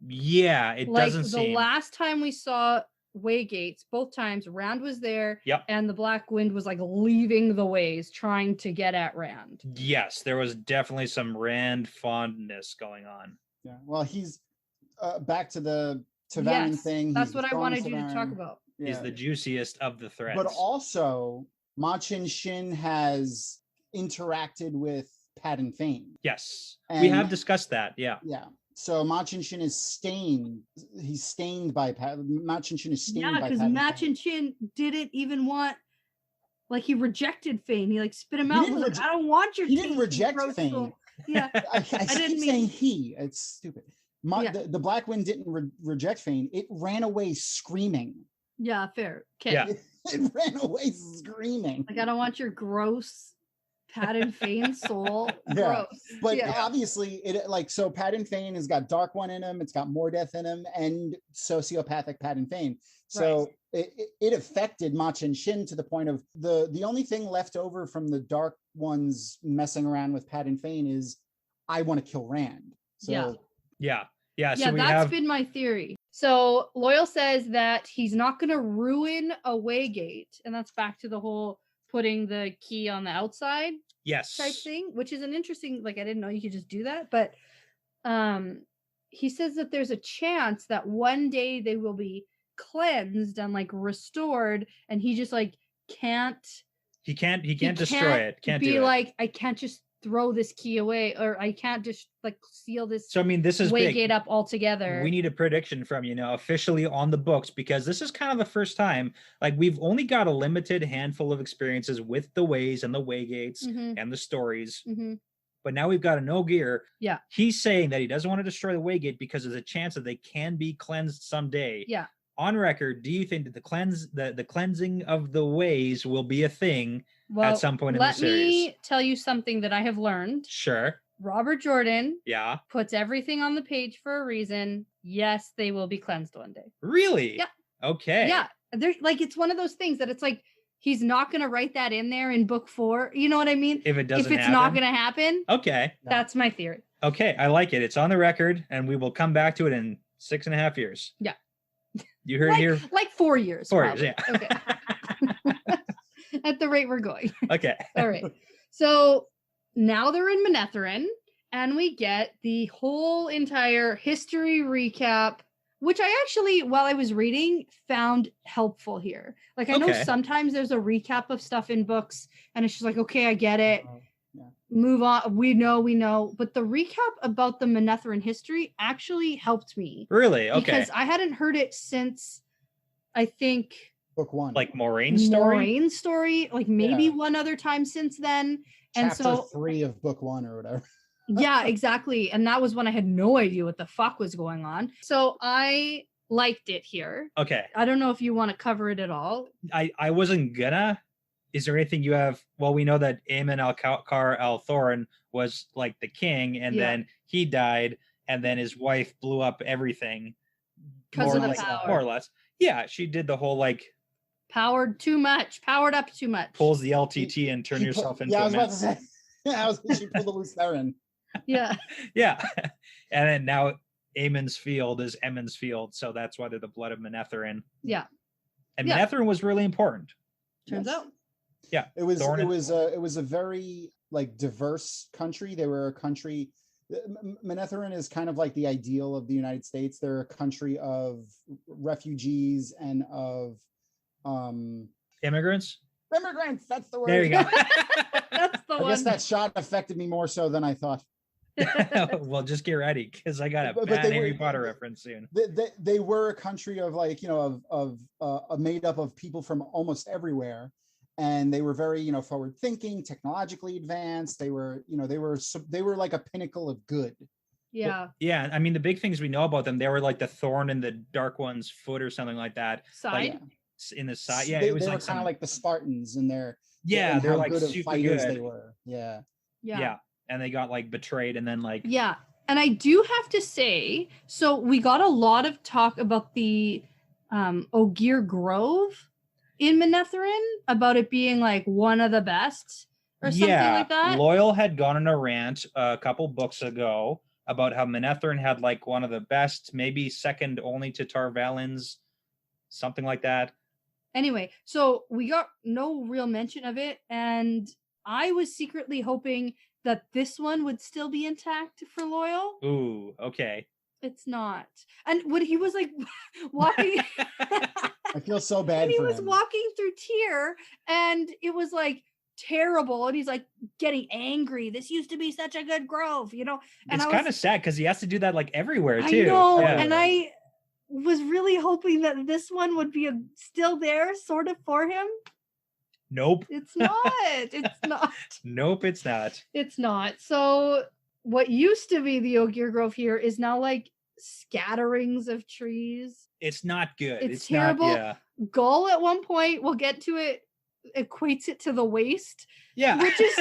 Yeah, it Like doesn't the seem. last time we saw way gates both times. Rand was there. Yep. And the Black Wind was like leaving the ways, trying to get at Rand. Yes, there was definitely some Rand fondness going on. Yeah. Well, he's back to the Tavarin thing. That's He's what I going wanted you to Tavarin. talk about. Yeah. He's the juiciest of the threats. But also, Machin Shin has interacted with Padden Fane. Yes, And we have discussed that. Yeah. Yeah. So Machin Shin is stained. He's stained by Machin Shin is stained by because Padden Machin Fane. Shin didn't even want, like, he rejected Fane. He like spit him out. didn't Was like, I don't want your He didn't tasty, reject gross Fane. soul. Yeah. I didn't keep mean- saying he. It's stupid. The Black Wind didn't reject Fane. It ran away screaming. Yeah, fair. Okay. Yeah. It ran away screaming. Like, I don't want your gross Padden Fane soul. Yeah. Gross. But yeah. obviously, it like, so Padden Fane has got Dark One in him, it's got More Death in him, and sociopathic Padden Fane. So it affected Machin Shin to the point of the only thing left over from the Dark Ones messing around with Padden Fane is, I want to kill Rand. So Yeah. Yeah, So that's been my theory. So Loyal says that he's not going to ruin a Waygate, and that's back to the whole putting the key on the outside yes. type thing, which is an interesting, like, I didn't know you could just do that, but he says that there's a chance that one day they will be cleansed and like restored, and he just like can't destroy it. Can't be do it. like, I can't just throw this key away, or I can't just like seal this So I mean, this is big. Waygate up altogether. We need a prediction from officially on the books, because this is kind of the first time, like, we've only got a limited handful of experiences with the ways and the Waygates and the stories. But now we've got an Ogier. Yeah. He's saying that he doesn't want to destroy the Waygate because there's a chance that they can be cleansed someday. Yeah. On record, do you think that the cleansing of the ways will be a thing at some point in the series? Let me tell you something that I have learned. Sure. Robert Jordan puts everything on the page for a reason. Yes, they will be cleansed one day. Really? Yeah. Okay. Yeah. They're like, it's one of those things that it's like, he's not going to write that in there in book 4. You know what I mean? If it's happen, not going to happen. Okay. That's my theory. Okay. I like it. It's on the record, and we will come back to it in 6.5 years. Yeah. You heard like, it here? Like 4 years. 4 probably. years, yeah. Okay. At the rate we're going. Okay. All right. So now they're in Manetheren, and we get the whole entire history recap, which I actually, while I was reading, found helpful here. Like, I know sometimes there's a recap of stuff in books, and it's just like, okay, I get it. Move on. We know. But the recap about the Manetheren history actually helped me. Really? Okay. Because I hadn't heard it since, I think, book 1. Like Moiraine's story? Like maybe one other time since then. And Chapter so 3 of book 1 or whatever. Yeah, exactly. And that was when I had no idea what the fuck was going on. So I liked it here. Okay. I don't know if you want to cover it at all. I wasn't gonna. Is there anything you have? Well, we know that Aemon Alcar Thorin was like the king, and then he died, and then his wife blew up everything. Because of the power. More or less. Yeah, she did the whole like powered up too much. Pulls the LTT and turn yourself into a man. I was about to say. She pulled the loose Theron. Yeah. Yeah. And then now Aemon's field is Emond's field, so that's why they're the blood of Manetheren. Yeah. And Manetheren was really important. Turns out. Yeah. It was a very like diverse country. They were a country. Manetheren is kind of like the ideal of the United States. They're a country of refugees and of immigrants. That's the word. There you go. That's the one. I guess that shot affected me more so than I thought. Well, just get ready because I got a bad Harry Potter reference soon. They were a country of like, made up of people from almost everywhere, and they were very, forward thinking, technologically advanced. They were like a pinnacle of good. Yeah. Yeah. I mean, the big things we know about them, they were like the thorn in the Dark One's foot or something like that. Side. Like, in the side. Yeah. They it was were like kind of like the Spartans in their. Yeah. They're like good of super fighters good. They were. Yeah. Yeah. And they got like betrayed and then like. Yeah. And I do have to say, so we got a lot of talk about the Ogier Grove in Manetheren, about it being like one of the best or something like that. Loyal had gone on a rant a couple books ago about how Manetheren had like one of the best, maybe second only to Tar Valen's something like that. Anyway, so we got no real mention of it, and I was secretly hoping that this one would still be intact for Loyal. Ooh, okay. It's not. And when he was like walking, I feel so bad and he for was him. walking through Tyr, and it was like terrible, and he's like getting angry. This used to be such a good grove, you know. And It's I kind was, of sad because he has to do that like everywhere I too. know, Yeah. and I was really hoping that this one would be still there, sort of for him. Nope. It's not. It's not. Nope, it's not. It's not. So what used to be the Ogier Grove here is now like scatterings of trees. It's not good. It's terrible. Not, yeah. Gull at one point, we'll get to it, equates it to the waste. Yeah. Which is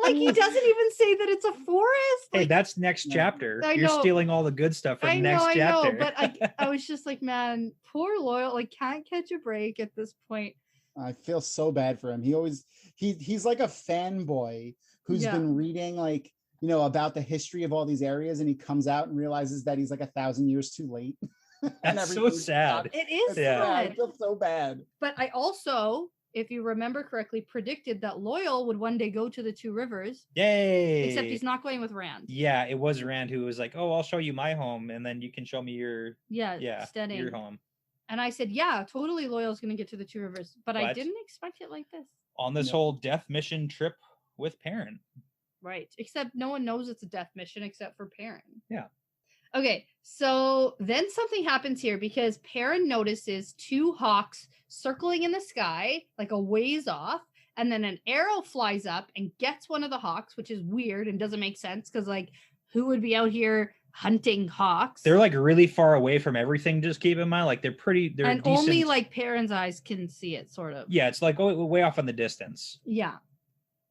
like he doesn't even say that it's a forest. Hey, Like, that's next chapter. I You're know. stealing all the good stuff from I next know, chapter. but I was just like, man, poor Loyal, like can't catch a break at this point. I feel so bad for him. He's like a fanboy who's been reading like, you know, about the history of all these areas, and he comes out and realizes that he's like 1,000 years too late. That's so sad. It is Yeah. sad. I feel so bad. But I also, if you remember correctly, predicted that Loyal would one day go to the Two Rivers. Yay. Except he's not going with Rand. Yeah, it was Rand who was like, "Oh, I'll show you my home, and then you can show me your Steading. your home." And I said, yeah, totally Loyal's going to get to the Two Rivers. But I What? didn't expect it like this. On this Yep. whole death mission trip with Perrin. Right. Except no one knows it's a death mission except for Perrin. Yeah. Okay, so then something happens here because Perrin notices two hawks circling in the sky, like a ways off, and then an arrow flies up and gets one of the hawks, which is weird and doesn't make sense because, like, who would be out here hunting hawks? They're like really far away from everything. Just keep in mind, like they're and decent. only like Perrin's eyes can see it, sort of. Yeah, it's like way off in the distance. Yeah.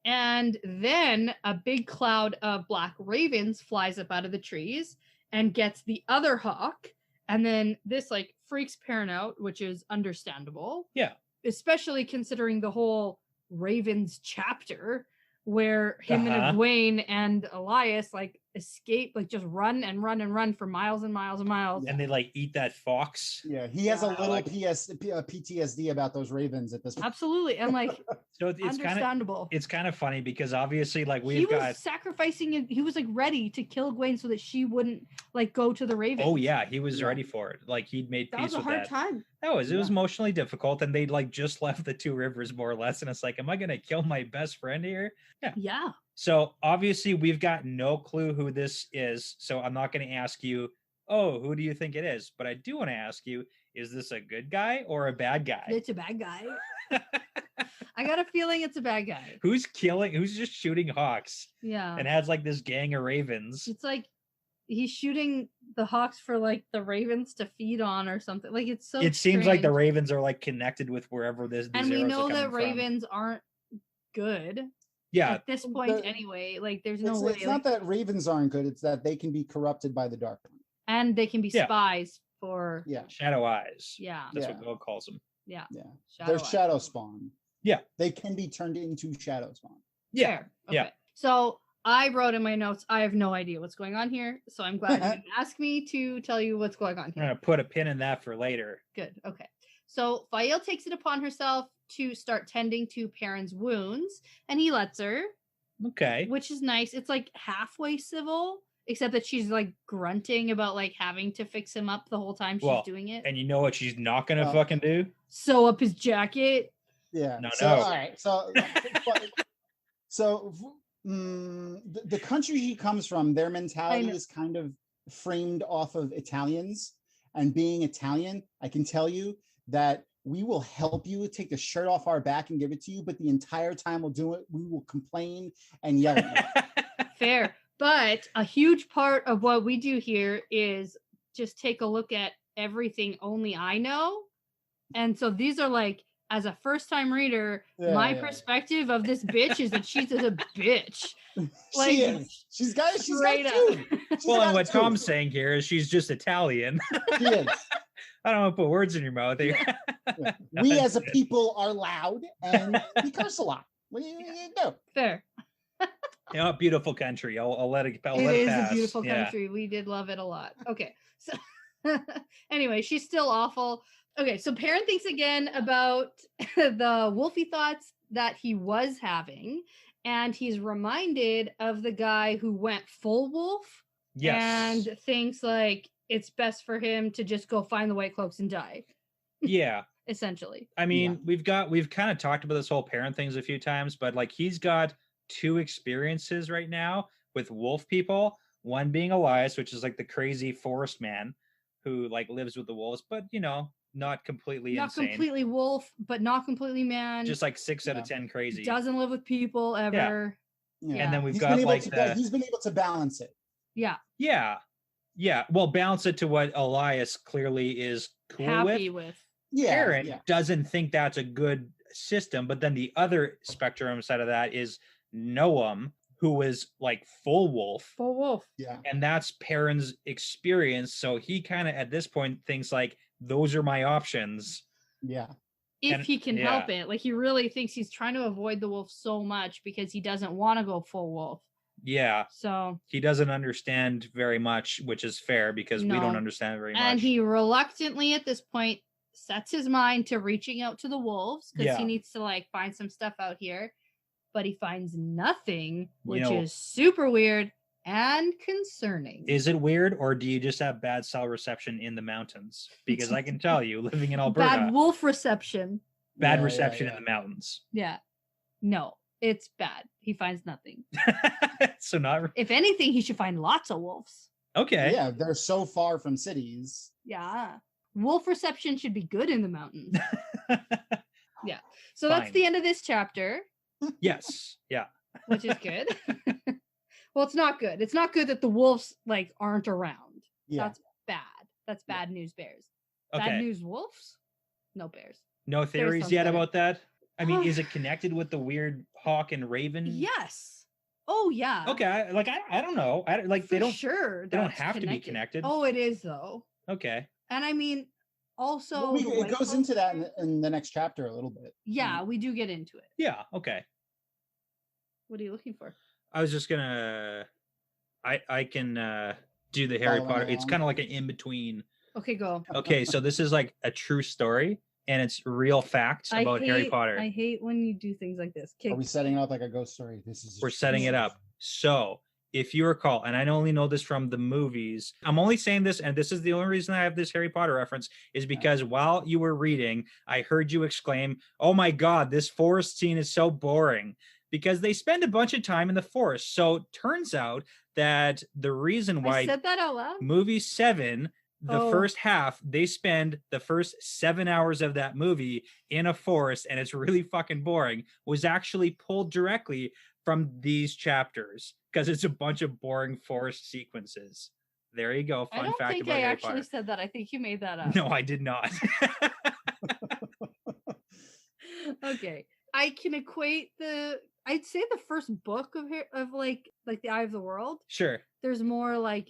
And then a big cloud of black ravens flies up out of the trees and gets the other hawk. And then this like freaks Perrin out, which is understandable. Yeah. Especially considering the whole ravens chapter where him and Uh-huh. Egwene and Elias like escape, like just run and run and run for miles and miles and miles. And they like eat that fox. Yeah, he has a little like- PTSD about those ravens at this point. Absolutely. And like So it's understandable. kind of funny because obviously like He we've was got sacrificing it. He was like ready to kill Egwene so that she wouldn't like go to the ravens. oh yeah, he was Yeah. ready for it. Like he'd made That peace was a with hard that. time. It was Yeah. emotionally difficult, and they'd like just left the Two Rivers more or less, and it's like, am I gonna kill my best friend here? Yeah. So obviously we've got no clue who this is, so I'm not gonna ask you, oh, who do you think it is? But I do want to ask you, is this a good guy or a bad guy? It's a bad guy. I got a feeling it's a bad guy. Who's just shooting hawks Yeah. and has like this gang of ravens? It's like he's shooting the hawks for like the ravens to feed on or something. Like it's so It seems like the strange. ravens are like connected with wherever these And we arrows are know that coming from. ravens aren't good Yeah, at this point The- anyway. Like there's no It's, way. it's not that ravens aren't good, it's that they can be corrupted by the dark one. And they can be Yeah. spies for Yeah, shadow eyes. yeah. That's Yeah. what God calls them. yeah. Shadow They're eyes. shadow spawn. Yeah. They can be turned into shadow spawn. Yeah, Fair. yeah. Okay. So I wrote in my notes, I have no idea what's going on here. So I'm glad you didn't ask me to tell you what's going on I'm here. gonna put a pin in that for later. Good. Okay. So Fael takes it upon herself to start tending to Perrin's wounds, and he lets her, Okay. which is nice. It's like halfway civil, except that she's like grunting about like having to fix him up the whole time she's Well, doing it. And you know what she's not gonna Oh. fucking do? Sew up his jacket. Yeah. No, so no. all right. So the country he comes from, their mentality know. is kind of framed off of Italians. And being Italian, I can tell you that we will help you take the shirt off our back and give it to you, but the entire time we'll do it, we will complain and yell at you. Fair. But a huge part of what we do here is just take a look at everything only I know. And so these are like, as a first time reader, my Yeah. perspective of this bitch is that she's a bitch. Like, She is. She's got straight up. two. She's Well, got and what two. Tom's saying here is she's just Italian. She is. I don't want to put words in your mouth here. Yeah. We as a people are loud and we curse a lot. What do you do? Fair. You know, beautiful country. I'll let it. I'll It let it is pass. a beautiful Yeah. country. We did love it a lot. Okay. So anyway, she's still awful. Okay, so Perrin thinks again about the wolfy thoughts that he was having, and he's reminded of the guy who went full wolf Yes. and thinks like it's best for him to just go find the White Cloaks and die, Yeah. essentially. I mean, we've kind of talked about this whole parent things a few times, but like he's got 2 experiences right now with wolf people. One being Elias, which is like the crazy forest man who like lives with the wolves, but you know, not completely Not insane. completely wolf, but not completely man. Just like 6 out of 10 crazy. Doesn't live with people ever. Yeah. And then we've He's got been able like to, he's been able to balance it. Yeah. Yeah. Well, balance it to what Elias clearly is cool Happy with. Yeah. Perrin doesn't think that's a good system, but then the other spectrum side of that is Noam, who is like full wolf. Full wolf. Yeah. And that's Perrin's experience. So he kind of at this point thinks like those are my options. Yeah. If he can help it. Like he really thinks he's trying to avoid the wolf so much because he doesn't want to go full wolf. Yeah. So he doesn't understand very much, which is fair because we don't understand very much. And he reluctantly at this point sets his mind to reaching out to the wolves because he needs to like find some stuff out here. But he finds nothing, which is super weird and concerning. Is it weird, or do you just have bad cell reception in the mountains? Because I can tell you, living in Alberta, bad wolf reception. Bad reception in the mountains. Yeah. No, it's bad. He finds nothing. So not. If anything, he should find lots of wolves. Okay. Yeah, they're so far from cities. Yeah. Wolf reception should be good in the mountains. Yeah. So that's the end of this chapter. Yes. Yeah. Which is good. Well, it's not good. It's not good that the wolves like aren't around. Yeah. That's bad. That's bad news bears. Okay. Bad news wolves? No bears. No theories yet about that? I mean, is it connected with the weird hawk and raven? Yes. Oh yeah. Okay. I don't know. They don't have to be connected. Oh, it is though. Okay. And I mean, also it goes into that in the next chapter a little bit. Yeah, we do get into it. Yeah. Okay. What are you looking for? I was just gonna. I can do the Harry Potter. It's kind of like an in between. Okay, go. Okay, so this is like a true story, and it's real facts about Harry Potter. I hate when you do things like this. Are we setting it up like a ghost story? We're setting it up. So, if you recall, and I only know this from the movies, I'm only saying this, and this is the only reason I have this Harry Potter reference, is because while you were reading, I heard you exclaim, "Oh my God, this forest scene is so boring." Because they spend a bunch of time in the forest. So turns out that the reason why I said that out loud. Movie 7, the first half, they spend the first 7 hours of that movie in a forest, and it's really fucking boring, was actually pulled directly from these chapters because it's a bunch of boring forest sequences. There you go. Fun fact about Harry Potter. I actually said that. I think you made that up. No, I did not. Okay. I can equate I'd say the first book of like the Eye of the World. Sure. There's more like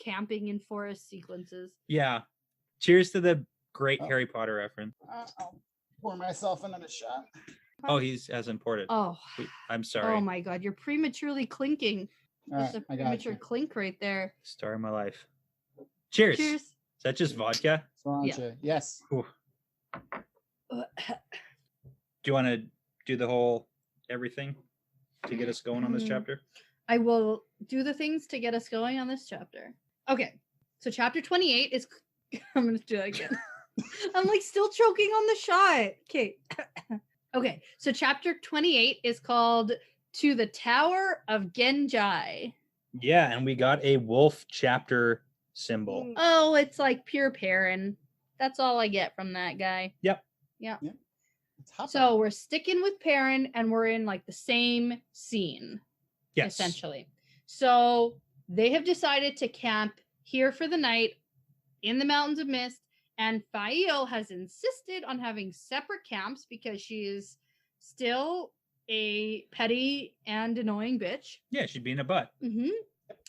camping in forest sequences. Yeah. Cheers to the great Harry Potter reference. I'll pour myself another shot. Oh, he's as imported. Oh, I'm sorry. Oh my God, you're prematurely clinking. There's a premature clink right there. Story of my life. Cheers. Cheers. Is that just vodka? Yeah. Yes. Do you want to do the whole everything to get us going on this chapter? I will do the things to get us going on this chapter. Okay. So chapter 28 is I'm going to do that again. I'm like still choking on the shot. Okay. Okay. So chapter 28 is called To the Tower of Ghenjei. Yeah, and we got a wolf chapter symbol. Oh, it's like pure Perrin. That's all I get from that guy. Yep. Yeah. Yep. So we're sticking with Perrin and we're in like the same scene. Yes. Essentially. So they have decided to camp here for the night in the Mountains of Mist, and Fail has insisted on having separate camps because she is still a petty and annoying bitch. Yeah, she's being a butt.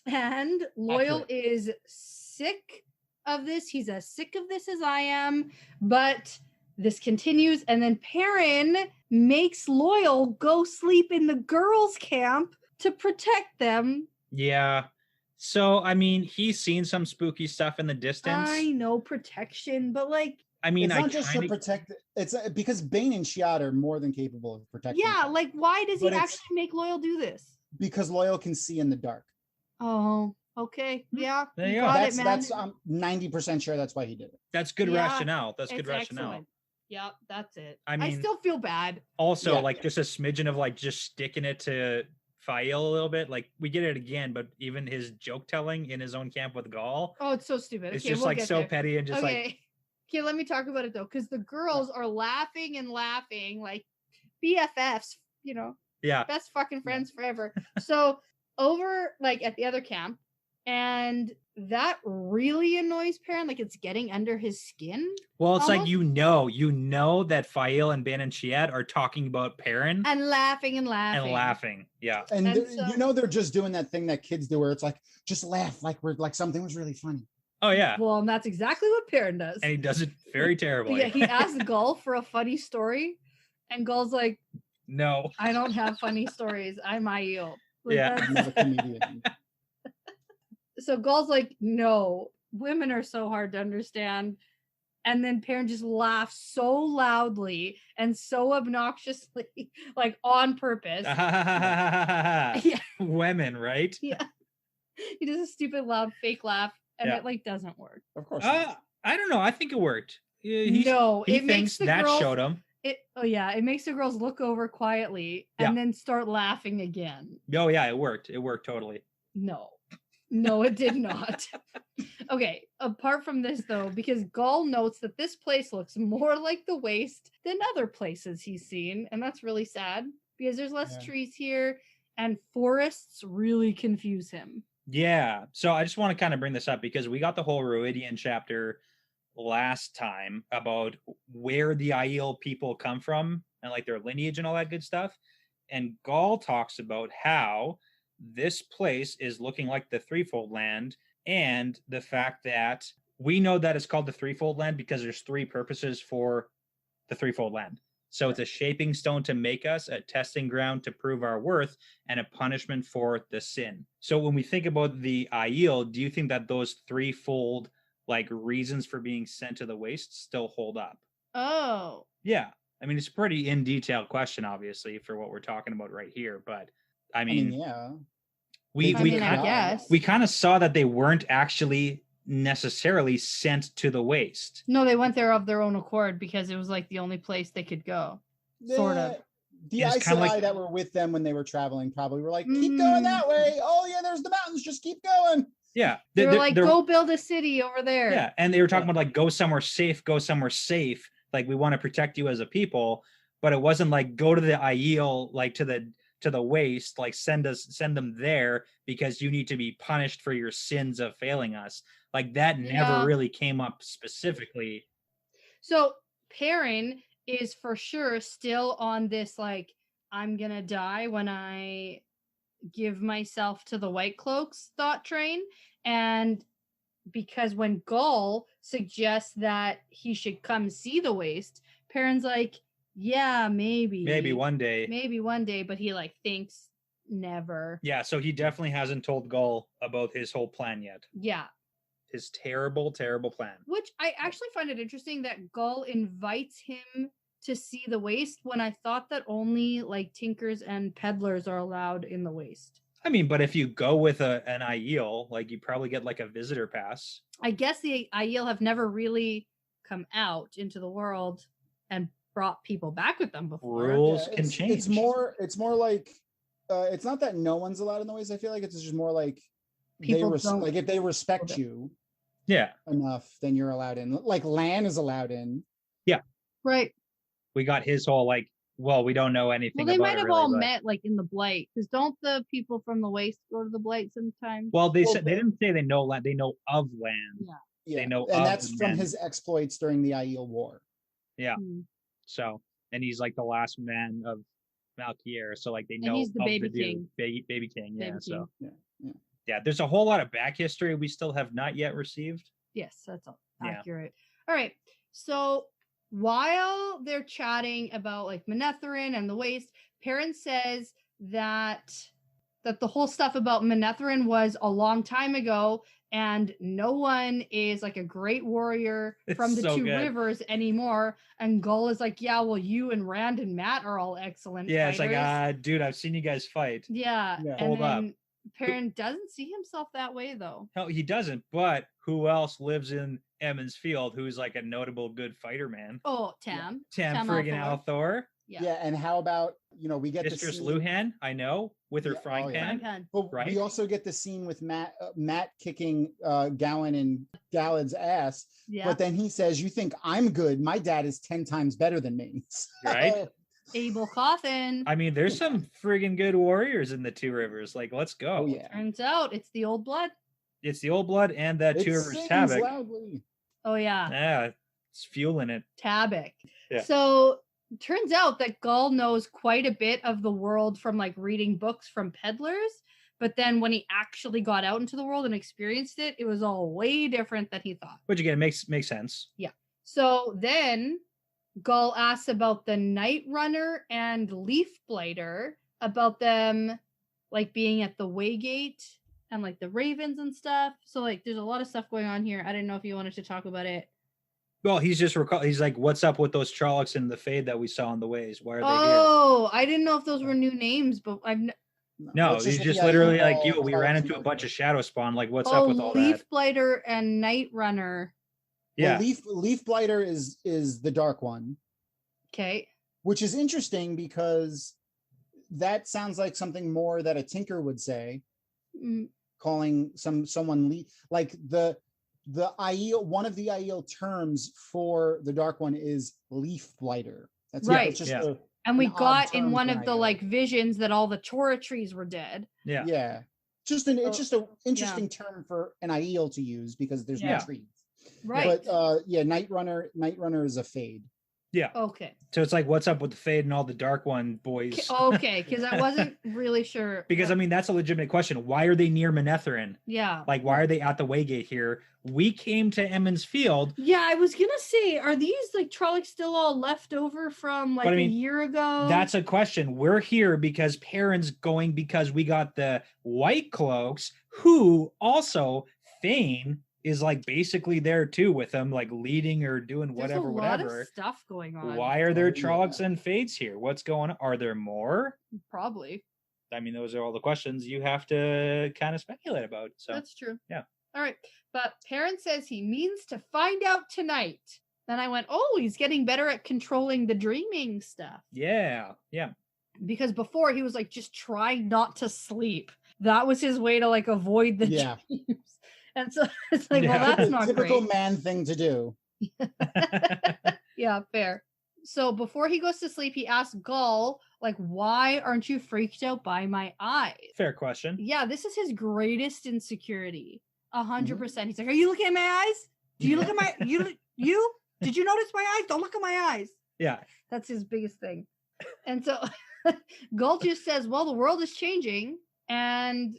And Loyal is sick of this. He's as sick of this as I am, but this continues, and then Perrin makes Loyal go sleep in the girls' camp to protect them. Yeah. So, I mean, he's seen some spooky stuff in the distance. I know protection, but like, I mean, It's not just to protect. It's because Bane and Shiat are more than capable of protecting. Yeah, them. like why does he But it's- actually make Loyal do this? Because Loyal can see in the dark. Oh, okay. Yeah. There you go. got it, man. That's I'm 90% sure that's why he did it. That's good Yeah, rationale. That's good It's rationale. excellent. Yeah, that's it. I I mean- still feel bad. Also, Yeah. like just a smidgen of like just sticking it to Fael a little bit. Like we get it again, but even his joke telling in his own camp with Gaul, Oh, it's so stupid. it's Okay, just we'll like get so there. petty and just Okay. like Okay, let me talk about it though, because the girls are laughing and laughing like BFFs, yeah. best fucking friends forever. So over like at the other camp, and that really annoys Perrin, like it's getting under his skin. Well, it's like Almost. you know that Fael and Ben and Chiet are talking about Perrin And laughing and and laughing. laughing. Yeah. And, And so- they're just doing that thing that kids do, where it's like just laugh like we're like something was really funny. Oh yeah. Well, and that's exactly what Perrin does. And he does it very terribly. Yeah, he asks Gull for a funny story, and Gull's like, No. I don't have funny stories. I'm Aiel. Like, Yeah. I'm not a comedian. So Gull's like, no, women are so hard to understand. And then Perrin just laughs so loudly and so obnoxiously, like on purpose. Yeah. Women, right? Yeah. He does a stupid, loud, fake laugh, and Yeah. it like doesn't work. Of course. not. I don't know. I think it worked. He It makes thinks the that girls. showed him. It makes the girls look over quietly and then start laughing again. Oh yeah, it worked. It worked totally. No, it did not. Okay, apart from this though, because Gull notes that this place looks more like the Waste than other places he's seen, and that's really sad because there's less Yeah. trees here and forests really confuse him. Yeah. So I just want to kind of bring this up because we got the whole Ruidian chapter last time about where the Aiel people come from and like their lineage and all that good stuff. And Gaul talks about how this place is looking like the Threefold Land, and the fact that we know that it's called the Threefold Land because there's three purposes for the Threefold Land. So it's a shaping stone to make us, a testing ground to prove our worth, and a punishment for the sin. So when we think about the Aiel, do you think that those threefold like reasons for being sent to the Waste still hold up? Oh. Yeah. I mean, it's a pretty in detail question, obviously, for what we're talking about right here. But I mean, yeah. we I we mean, kind I guess. we kind of saw that they weren't actually necessarily sent to the Waste. No, they went there of their own accord because it was like the only place they could go. Sort of. The It's Aes kinda Sedai like- that were with them when they were traveling probably were like, keep going that way. Oh yeah, there's the mountains. Just keep going. Yeah. They were like, they're- go build a city over there. Yeah, and they were talking Yeah. about like go somewhere safe. Like we want to protect you as a people, but it wasn't like go to the Aiel, like to the Waste, like send them there because you need to be punished for your sins of failing us. Like that Yeah. never really came up specifically. So Perrin is for sure still on this like I'm gonna die when I give myself to the White Cloaks thought train, and because when Gull suggests that he should come see the Waste, Perrin's like, yeah, maybe One day. maybe one day, but he like thinks never. Yeah, so he definitely hasn't told Gull about his whole plan yet. Yeah. His terrible, terrible plan. Which I actually find it interesting that Gull invites him to see the Waste when I thought that only like tinkers and peddlers are allowed in the Waste. I mean, but if you go with an Aiel, like you probably get like a visitor pass. I guess the Aiel have never really come out into the world and brought people back with them before. Rules can it's- change. It's more like it's not that no one's allowed in the Waste. I feel like it's just more like People don't- like if they respect Okay. you Yeah. enough, then you're allowed in. Like Lan is allowed in. Right. We got his whole like, well, we don't know anything Well, they about might it have really, all but- met like in the Blight, because don't the people from the Waste go to the Blight sometimes? Well, they Well, said they didn't say they know land. They know of land. Yeah. Yeah, They know and of that's the from men. Hmm. his exploits during the Aiel War. So, and he's like the last man of Malkier. So, like they And know he's the of baby the dude. king. Baby king. Yeah. Baby So, king. yeah, there's a whole lot of back history we still have not yet received. Yes, that's all Yeah. accurate. All right. So while they're chatting about like Manetherin and the Waste, Perrin says that that the whole stuff about Manetheren was a long time ago, and no one is like a great warrior from the so two good. rivers anymore. And Gull is like, yeah, well, you and Rand and Matt are all excellent Yeah, fighters. it's like, dude, I've seen you guys fight. Yeah. Yeah. And Hold up. then Perrin doesn't see himself that way, though. No, he doesn't. But who else lives in Emmons Field who's like a notable good fighter, man? Oh, Tam. Tam friggin' Althor. Yeah. And how about, we get Mistress the scene, Luhan, I know, with her Yeah, frying oh, yeah. pan. Pan. but right? we also get the scene with Matt kicking Gowan and Galad's ass. Yeah. But then he says, "You think I'm good? My dad is 10 times better than me." Right? Abel Coffin. I mean, there's some friggin' good warriors in the Two Rivers. Like, let's go. Oh yeah. Turns out it's the old blood. It's the Old Blood and the It Two Rivers sings Tabak. loudly. Oh, yeah. Yeah, it's fueling it. Tabak. Yeah. So turns out that Gull knows quite a bit of the world from like reading books from peddlers. But then when he actually got out into the world and experienced it, it was all way different than he thought. Which again makes sense. So then Gull asks about the Night Runner and Leaf Blighter, about them like being at the Waygate and like the Ravens and stuff. So like there's a lot of stuff going on here. I didn't know if you wanted to talk about it. Well, he's like, what's up with those Trollocs in the Fade that we saw on the ways? Why are they here? Oh, I didn't know if those were new names, but No, It's he's just yeah, literally you like, all yo, we ran into a Trollocs bunch of Shadow Spawn. Like, what's oh, up with all Leaf that? Blighter and Night Runner. Yeah. Well, Leaf Blighter is the dark one, Okay. which is interesting because that sounds like something more that a tinker would say, Mm, calling someone like the Aiel. One of the Aiel terms for the dark one is Leaf Blighter. That's Right. It's just Yeah. And we an odd got in term one for of the Aiel. like visions that all the Torah trees were dead. Yeah. Yeah. It's just an yeah. interesting term for an Aiel to use because there's Yeah. no trees. Right. But Night Runner is a fade. Yeah. Okay. So it's like, what's up with the Fade and all the Dark One boys? Okay, because I wasn't really sure. Because I mean, that's a legitimate question. Why are they near Manetheren? Yeah. Like, why are they at the Waygate here? We came to Emmons Field. Yeah, I was gonna say, are these like Trollocs still all left over from like But I mean, a year ago? That's a question. We're here because Perrin's going because we got the White Cloaks, who also Thane is like basically there too with them, like leading or doing There's whatever, a lot whatever. of stuff going on. Why are there Oh, yeah. Trollocs and Fades here? What's going on? Are there more? Probably. I mean, those are all the questions you have to kind of speculate about. So That's true. yeah. All right. But Perrin says he means to find out tonight. Then I went, oh, he's getting better at controlling the dreaming stuff. yeah. Because before he was like, just try not to sleep. That was his way to like avoid the Yeah. dreams. And so it's like, Yeah. well, that's not Typical great. man thing to do. Yeah, fair. So before he goes to sleep, he asks Gull, like, why aren't you freaked out by my eyes? Fair question. Yeah, this is his greatest insecurity. 100%. Mm-hmm. He's like, are you looking at my eyes? Do you look at my you? Did you notice my eyes? Don't look at my eyes. Yeah. That's his biggest thing. And so Gull just says, well, the world is changing. And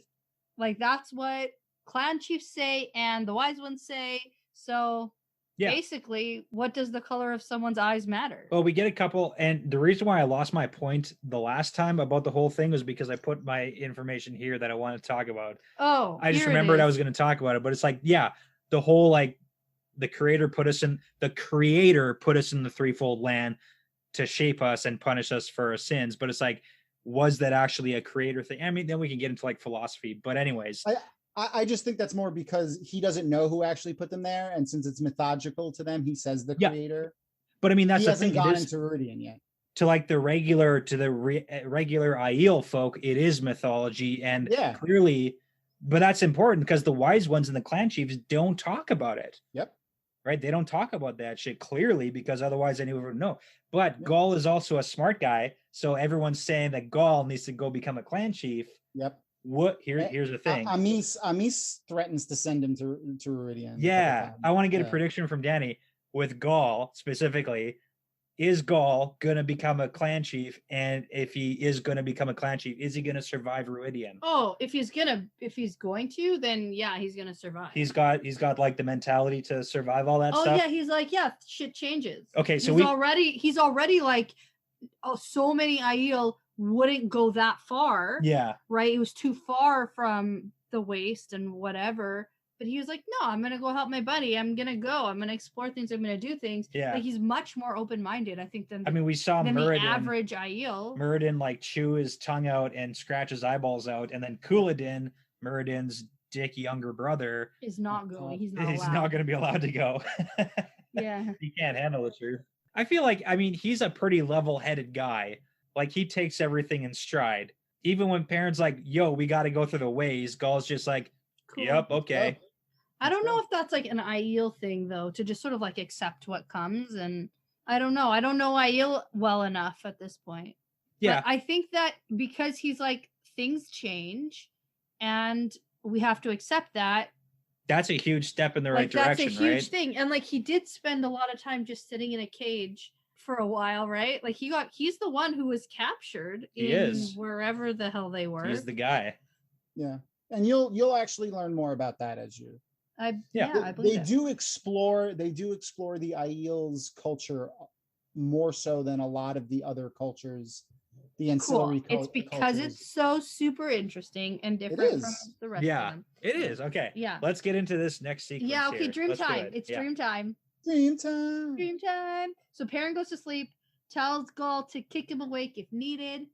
like that's what clan chiefs say and the wise ones say. So Yeah. basically, what does the color of someone's eyes matter? Well, we get a couple, and the reason why I lost my point the last time about the whole thing was because I put my information here that I want to talk about. Oh, I just here it remembered I is. was going to talk about it, but it's like, yeah, the whole like the creator put us in the threefold land to shape us and punish us for our sins. But it's like, was that actually a creator thing? I mean, then we can get into like philosophy, but anyways. I just think that's more because he doesn't know who actually put them there, and since it's mythological to them, he says the Yeah. creator. But I mean, that's He the hasn't thing. gone It is, into Viridian yet. to like the regular Aiel folk, it is mythology, and Yeah. clearly, but that's important because the wise ones and the clan chiefs don't talk about it. Yep. Right? They don't talk about that shit clearly because otherwise anyone would know. But Yep. Gaul is also a smart guy, so everyone's saying that Gaul needs to go become a clan chief. Yep. Here's the thing. Amis threatens to send him to Viridian. Yeah, I want to get a Yeah. prediction from Danny with Gaul specifically. Is Gaul gonna become a clan chief? And if he is gonna become a clan chief, is he gonna survive Ruidian? Oh, if he's going to, then yeah, he's gonna survive. He's got like the mentality to survive all that oh stuff. yeah, he's like, yeah, shit changes. Okay, so he's already like, oh, so many Aiel wouldn't go that far. Yeah. Right? It was too far from the waist and whatever. But he was like, no, I'm going to go help my buddy. I'm going to go. I'm going to explore things. I'm going to do things. Yeah. Like, he's much more open-minded, I think, than we saw the Muradin, average Aiel. Muradin like chew his tongue out and scratch his eyeballs out. And then Couladin, Muradin's dick younger brother, is not going. He's not going to be allowed to go. Yeah. He can't handle the truth. I feel like, he's a pretty level-headed guy. Like, he takes everything in stride. Even when parents like, yo, we got to go through the ways, Gaul's just like, cool. Yep, okay. I don't know if that's like an Aiel thing, though, to just sort of like accept what comes. And I don't know. I don't know Aiel well enough at this point. Yeah. But I think that because he's like, things change and we have to accept that. That's a huge step in the right direction, right? That's a huge thing. And like, he did spend a lot of time just sitting in a cage for a while, right? Like, he's the one who was captured wherever the hell they were. He's the guy. Yeah. And you'll actually learn more about that as you. I believe they do explore the Aiel's culture more so than a lot of the other cultures. The ancillary It's because it's so super interesting and different from the rest of them. It is. Okay. Yeah. Let's get into this next sequence. Yeah, okay, dream time. It's dream time. Dream time. Dream time. So Perrin goes to sleep, tells Gaul to kick him awake if needed,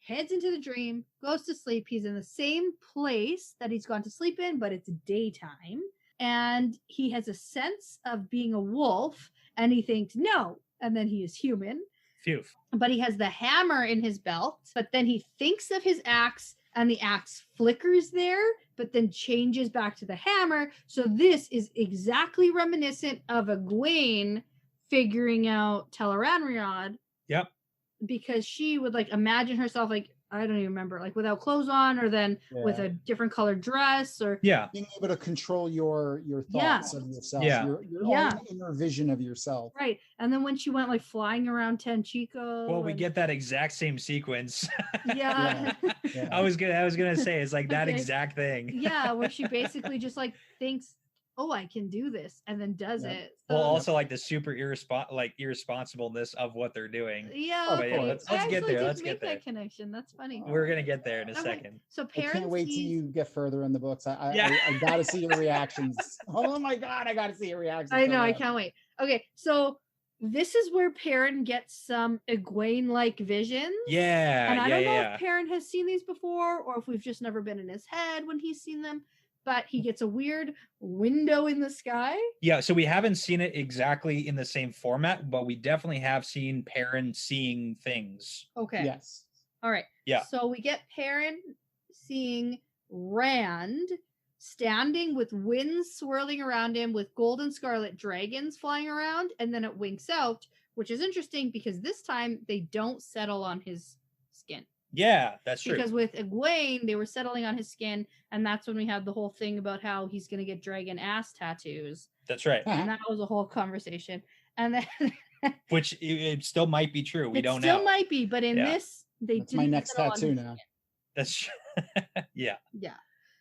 heads into the dream, goes to sleep. He's in the same place that he's gone to sleep in, but it's daytime. And he has a sense of being a wolf, and he thinks, no. And then he is human. Phew. But he has the hammer in his belt, but then he thinks of his axe, and the axe flickers there, but then changes back to the hammer. So this is exactly reminiscent of Egwene figuring out Tel'aran'rhiod. Yep. Because she would like imagine herself like, I don't even remember, like without clothes on, or then with a different colored dress, or being able to control your thoughts of yourself, your own inner vision of yourself. Right. And then when she went like flying around Tenchico. Well, we get that exact same sequence. Yeah. I was gonna say it's like that exact thing. Yeah, where she basically just like thinks, oh, I can do this, and then does it. So, well, also like the super irresponsibleness of what they're doing. Yeah, let's get there. Let's get there. That connection. That's funny. We're gonna get there in a second. So I can't wait till you get further in the books. I gotta see your reactions. Oh my god, I gotta see your reactions. I know, I can't wait. Okay, so this is where Perrin gets some Egwene-like visions. Yeah, and I don't know if Perrin has seen these before, or if we've just never been in his head when he's seen them. But he gets a weird window in the sky. Yeah, so we haven't seen it exactly in the same format, but we definitely have seen Perrin seeing things. Okay. Yes. All right. Yeah. So we get Perrin seeing Rand standing with winds swirling around him with gold and scarlet dragons flying around, and then it winks out, which is interesting because this time they don't settle on his skin. Yeah, that's true. Because with Egwene, they were settling on his skin, and that's when we had the whole thing about how he's going to get dragon ass tattoos. That's right. And that was a whole conversation. And then which it still might be true. We don't know. It still might be, but in this, that's my next tattoo now. That's yeah. Yeah.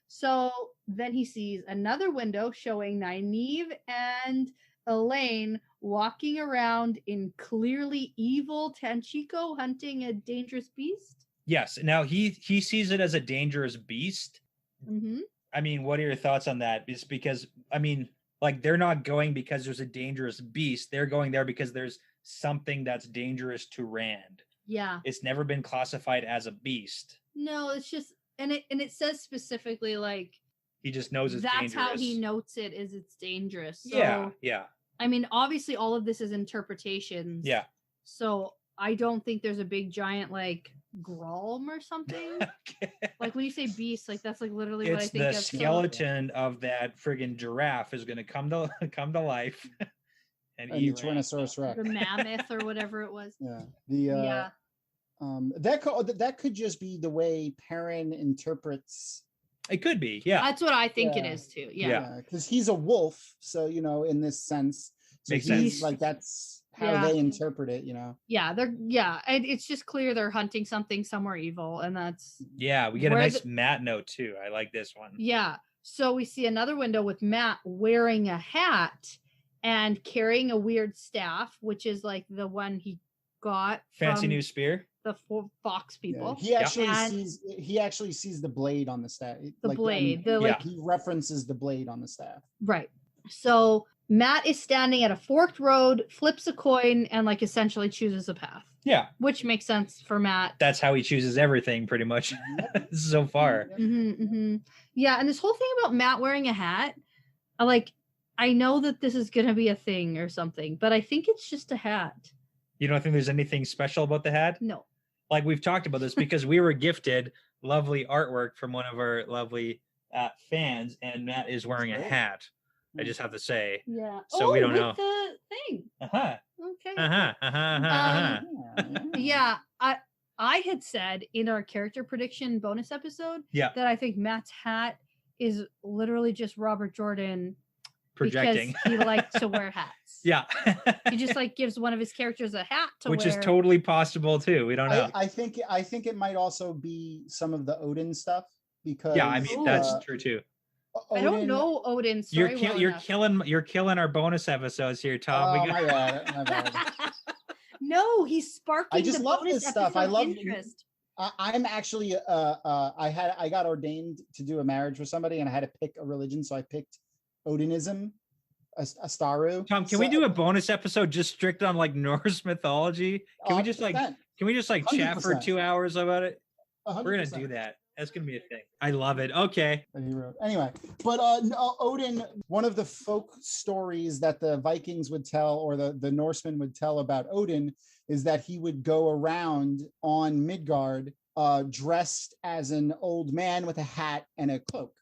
So then he sees another window showing Nynaeve and Elaine walking around in clearly evil Tenchico hunting a dangerous beast. Yes. Now he sees it as a dangerous beast. Mm-hmm. I mean, what are your thoughts on that? It's because, I mean, like they're not going because there's a dangerous beast. They're going there because there's something that's dangerous to Rand. Yeah. It's never been classified as a beast. No, it's just, and it says specifically like he just knows it's dangerous. That's how he notes it, is it's dangerous. So, yeah. I mean, obviously all of this is interpretations. Yeah. So I don't think there's a big giant like Grolm or something. Okay. Like when you say beast, like that's like literally what I think of. It's the skeleton of that friggin' giraffe is going to come to life and eat the Tyrannosaurus Rex, the mammoth or whatever it was. Yeah. That could just be the way Perrin interprets. It could be, yeah. That's what I think it is too. Yeah, because he's a wolf, so in this sense, so makes sense. Like that's how they interpret it, Yeah, it's just clear they're hunting something somewhere evil, and that's we get a nice Matt note too. I like this one. Yeah, so we see another window with Matt wearing a hat and carrying a weird staff, which is like the one he got fancy new spear. the fox people. He actually And sees the blade on the staff. the blade, the like he references the blade on the staff. right. So Matt is standing at a forked road, flips a coin, and like essentially chooses a path. Yeah. Which makes sense for Matt. That's how he chooses everything pretty much so far. Yeah, and this whole thing about Matt wearing a hat, I know that this is gonna be a thing or something, but I think it's just a hat. You don't think there's anything special about the hat? No. Like we've talked about this because we were gifted lovely artwork from one of our lovely fans, and Matt is wearing a hat. I just have to say. Yeah. So we don't with know. The thing. Okay. Yeah. I had said in our character prediction bonus episode that I think Matt's hat is literally just Robert Jordan projecting. Because he likes to wear hats. Yeah. He just like gives one of his characters a hat to Which wear. is totally possible too. We don't know. I think it might also be some of the Odin stuff because I mean that's true too. I don't know Odin's story. You're killing our bonus episodes here, Tom. My bad. No, he's sparking. I just love this stuff. I love interest. I'm actually I got ordained to do a marriage with somebody, and I had to pick a religion, so I picked Odinism, Astaru. Tom, can we do a bonus episode just strict on like Norse mythology? Can we just chat for 2 hours about it? 100%. We're gonna do that. That's gonna be a thing. I love it. Okay. Anyway, but Odin, one of the folk stories that the Vikings would tell, or the Norsemen would tell about Odin, is that he would go around on Midgard dressed as an old man with a hat and a cloak.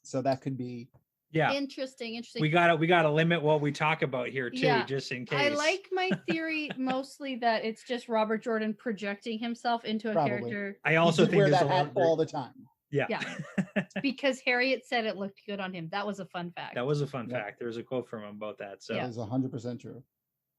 So that could be interesting. We gotta limit what we talk about here too, just in case. I like my theory mostly that it's just Robert Jordan projecting himself into a character. I also think wear that hat all the time. Yeah. Because Harriet said it looked good on him. That was a fun fact. That was a fun fact. There was a quote from him about that. So that is 100% true.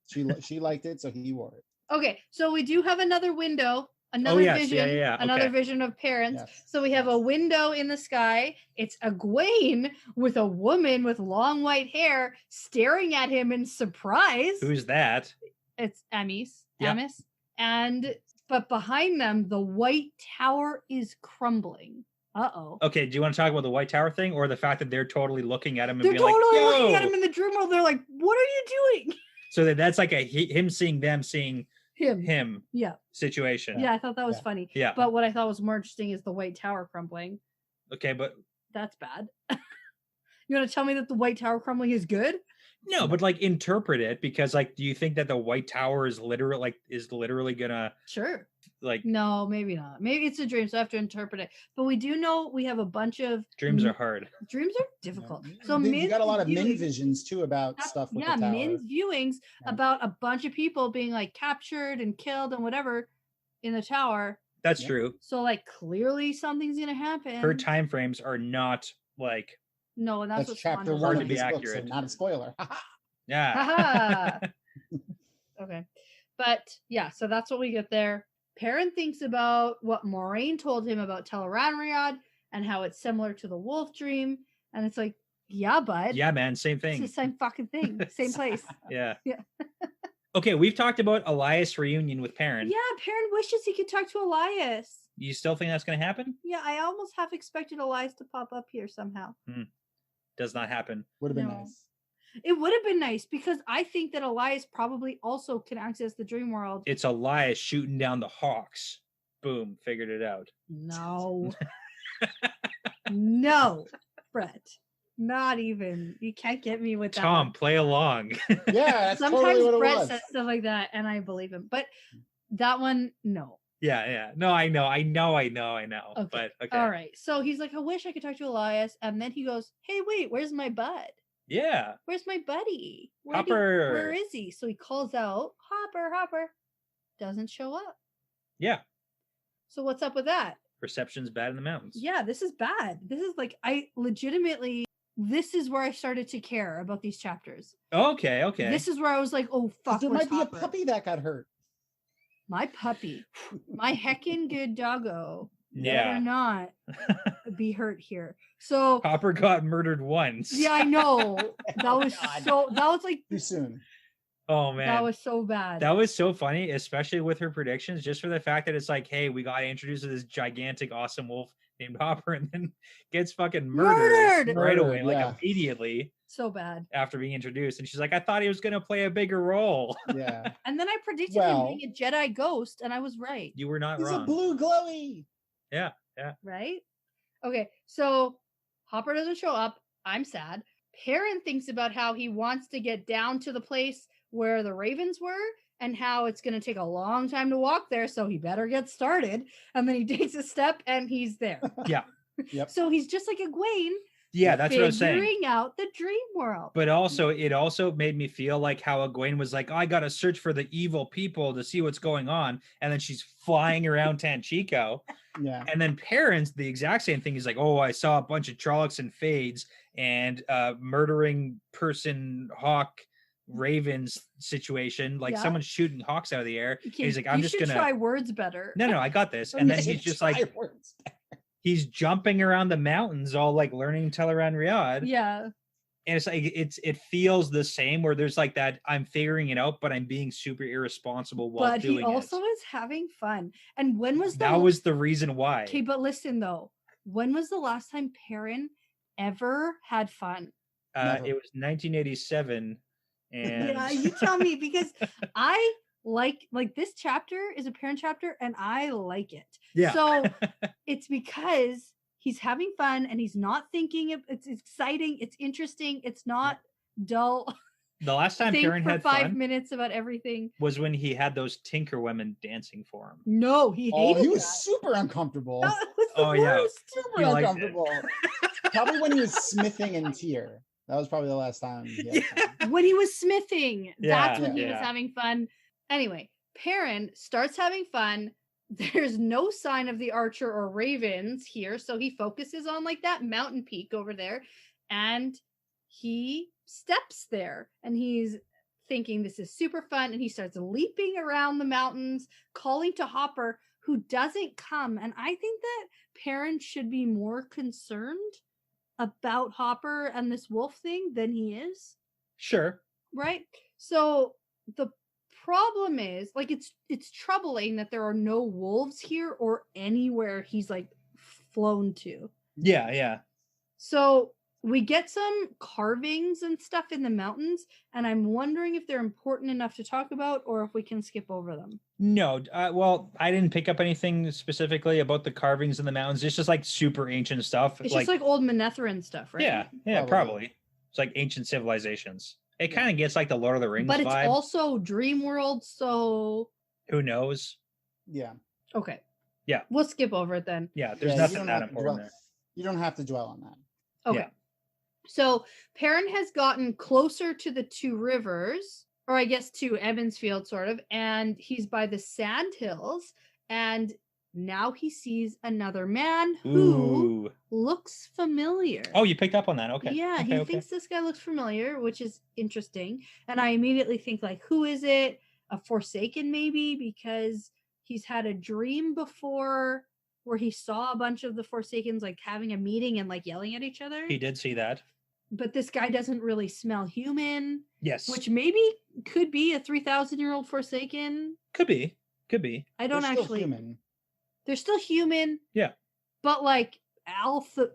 She liked it, so he wore it. Okay, so we do have another window. Another vision, another vision of parents. Yes. So we have a window in the sky. It's Egwene with a woman with long white hair staring at him in surprise. Who's that? It's Amis. But behind them, the White Tower is crumbling. Uh-oh. Okay, do you want to talk about the White Tower thing, or the fact that they're totally looking at him and they're being totally looking at him in the dream world? They're like, "What are you doing?" So that's like him seeing them seeing him situation. Yeah, I thought that was funny. Yeah. But what I thought was more interesting is the White Tower crumbling. Okay, but that's bad. You want to tell me that the White Tower crumbling is good? No, but like interpret it, because like, do you think that the White Tower is literally gonna no, maybe not. Maybe it's a dream, so I have to interpret it. But we do know we have a bunch of dreams are hard. Dreams are difficult. Yeah. So you got a lot of min visions too about stuff with the tower. Min's viewings about a bunch of people being like captured and killed and whatever in the tower. That's true. So like clearly something's gonna happen. Her time frames are not like no, and that's what's chapter one to be accurate. Not a spoiler. Yeah. Okay. But yeah, so that's what we get there. Perrin thinks about what Moraine told him about Tel'aran'rhiod and how it's similar to the wolf dream. And it's like, yeah, bud. Yeah, man, same thing. It's the same fucking thing. Same place. Yeah. Okay, we've talked about Elias' reunion with Perrin. Yeah, Perrin wishes he could talk to Elias. You still think that's going to happen? Yeah, I almost half expected Elias to pop up here somehow. Does not happen. Would have been nice. It would have been nice, because I think that Elias probably also can access the dream world. It's Elias shooting down the hawks. Boom, figured it out. No. No, Brett. Not even. You can't get me with that. Tom, play along. Yeah, sometimes totally what Brett says stuff like that, and I believe him. But that one, no. Yeah. No, I know. Okay. But okay. All right. So he's like, I wish I could talk to Elias. And then he goes, hey, wait, where's my bud? Yeah. Where's my buddy? Hopper. Where is he? So he calls out, Hopper. Doesn't show up. Yeah. So what's up with that? Reception's bad in the mountains. Yeah, this is bad. This is like, this is where I started to care about these chapters. Okay. This is where I was like, oh, fuck. There might be a puppy that got hurt. My puppy. My heckin' good doggo. Yeah. Better not be hurt here. So Hopper got murdered once. Yeah, I know. That was that was like too soon. Oh man, That was so bad. that was so funny, especially with her predictions, just for the fact that it's like, hey, we got introduced to this gigantic, awesome wolf named Hopper, and then gets fucking murdered right away, like yeah. immediately So bad. after being introduced. And she's like, I thought he was gonna play a bigger role. Yeah. And then I predicted Well- him being a Jedi ghost, and I was right. You were not He's wrong. a blue glowy. Yeah. Right? Okay, so Hopper doesn't show up. I'm sad. Perrin thinks about how he wants to get down to the place where the ravens were and how it's going to take a long time to walk there, so he better get started. And then he takes a step and he's there. Yeah. Yep. So he's just like Egwene, Yeah, that's what I was saying. figuring out the dream world. But also, it also made me feel like how Egwene was like, oh, I got to search for the evil people to see what's going on. And then she's flying around Tanchico. Yeah. And then Perrin's the exact same thing. He's like, oh, I saw a bunch of Trollocs and Fades and murdering person hawk ravens situation. Like Yeah. someone's shooting hawks out of the air. Okay, And he's like, I'm you just should going to. try words better. No, I got this. And then Okay. he's just like, he's jumping around the mountains, all like learning Teleran Riyadh. Yeah. And it's like it feels the same where there's like that I'm figuring it out, but I'm being super irresponsible while But doing he also it. is having fun. And when was the That was the reason why. Okay, but listen though. When was the last time Perrin ever had fun? Never. It was 1987, and Yeah, you tell me, because I like this chapter is a Perrin chapter and I like it. yeah, So it's because he's having fun and he's not thinking it's exciting, it's interesting, it's not dull. the last time Think Perrin for had 5 fun minutes about everything. was when he had those Tinker women dancing for him. No, he Oh, hated he was that. super uncomfortable. That was the Oh, yeah. worst. Super He liked it. uncomfortable. Probably when he was smithing in Tyr. That was probably the last time. He had fun. When he was smithing, that's Yeah, when he was yeah. having fun. Anyway, Perrin starts having fun. There's no sign of the archer or ravens here, so he focuses on like that mountain peak over there, and he steps there, and he's thinking this is super fun, and he starts leaping around the mountains, calling to Hopper, who doesn't come. And I think that Perrin should be more concerned about Hopper and this wolf thing than he is. Sure. Right? So the problem is, like, it's troubling that there are no wolves here or anywhere he's like flown to. Yeah. So we get some carvings and stuff in the mountains, and I'm wondering if they're important enough to talk about or if we can skip over them. No, well, I didn't pick up anything specifically about the carvings in the mountains. It's just like super ancient stuff. It's just like old Manetheren stuff, right? Yeah, Probably. probably. It's like ancient civilizations. It kind of gets like the Lord of the Rings But it's vibe. also Dream World, so Who knows? Yeah. okay. Yeah. We'll skip over it then. Yeah, there's Yeah, you nothing don't that have to important dwell- there. You don't have to dwell on that. Okay. Yeah. So Perrin has gotten closer to the two rivers, or I guess to Evansfield, sort of, and he's by the sand hills, and now he sees another man who Ooh. looks familiar. Oh, you picked up on that. Okay. Yeah, okay, he thinks this guy looks familiar, which is interesting. And I immediately think, like, who is it? A Forsaken, maybe, because he's had a dream before where he saw a bunch of the Forsakens like having a meeting and like yelling at each other. He did see that. But this guy doesn't really smell human, Yes. which maybe could be a 3,000-year-old Forsaken. could be. I don't They're still actually. human. They're still human. Yeah. But like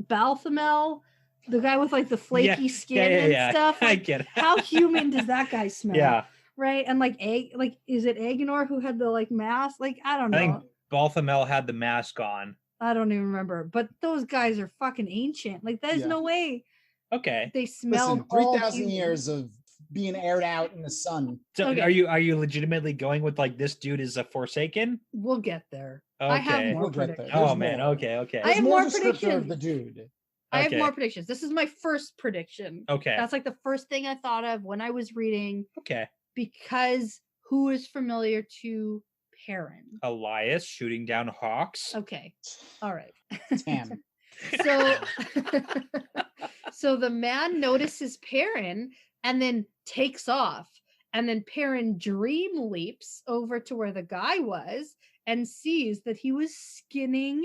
Balthamel, the guy with like the flaky skin and stuff. I Like, get it. how human does that guy smell? Yeah. Right. And like is it Agenor who had the like mask? Like, I don't know. I think Balthamel had the mask on. I don't even remember. But those guys are fucking ancient. Like, there's Yeah. no way Okay. they smell. Listen, 3,000 years of being aired out in the sun. So Okay. are you legitimately going with like this dude is a Forsaken? We'll get there. Okay. I have more We'll get there. predictions. Oh There's man. more. Okay. I There's have more more descriptor predictions. of the dude. I have Okay. more predictions. This is my first prediction. Okay. That's like the first thing I thought of when I was reading, Okay. because who is familiar to Perrin? Elias shooting down hawks. Okay. All right. Tam. So so the man notices Perrin and then takes off, and then Perrin dream leaps over to where the guy was and sees that he was skinning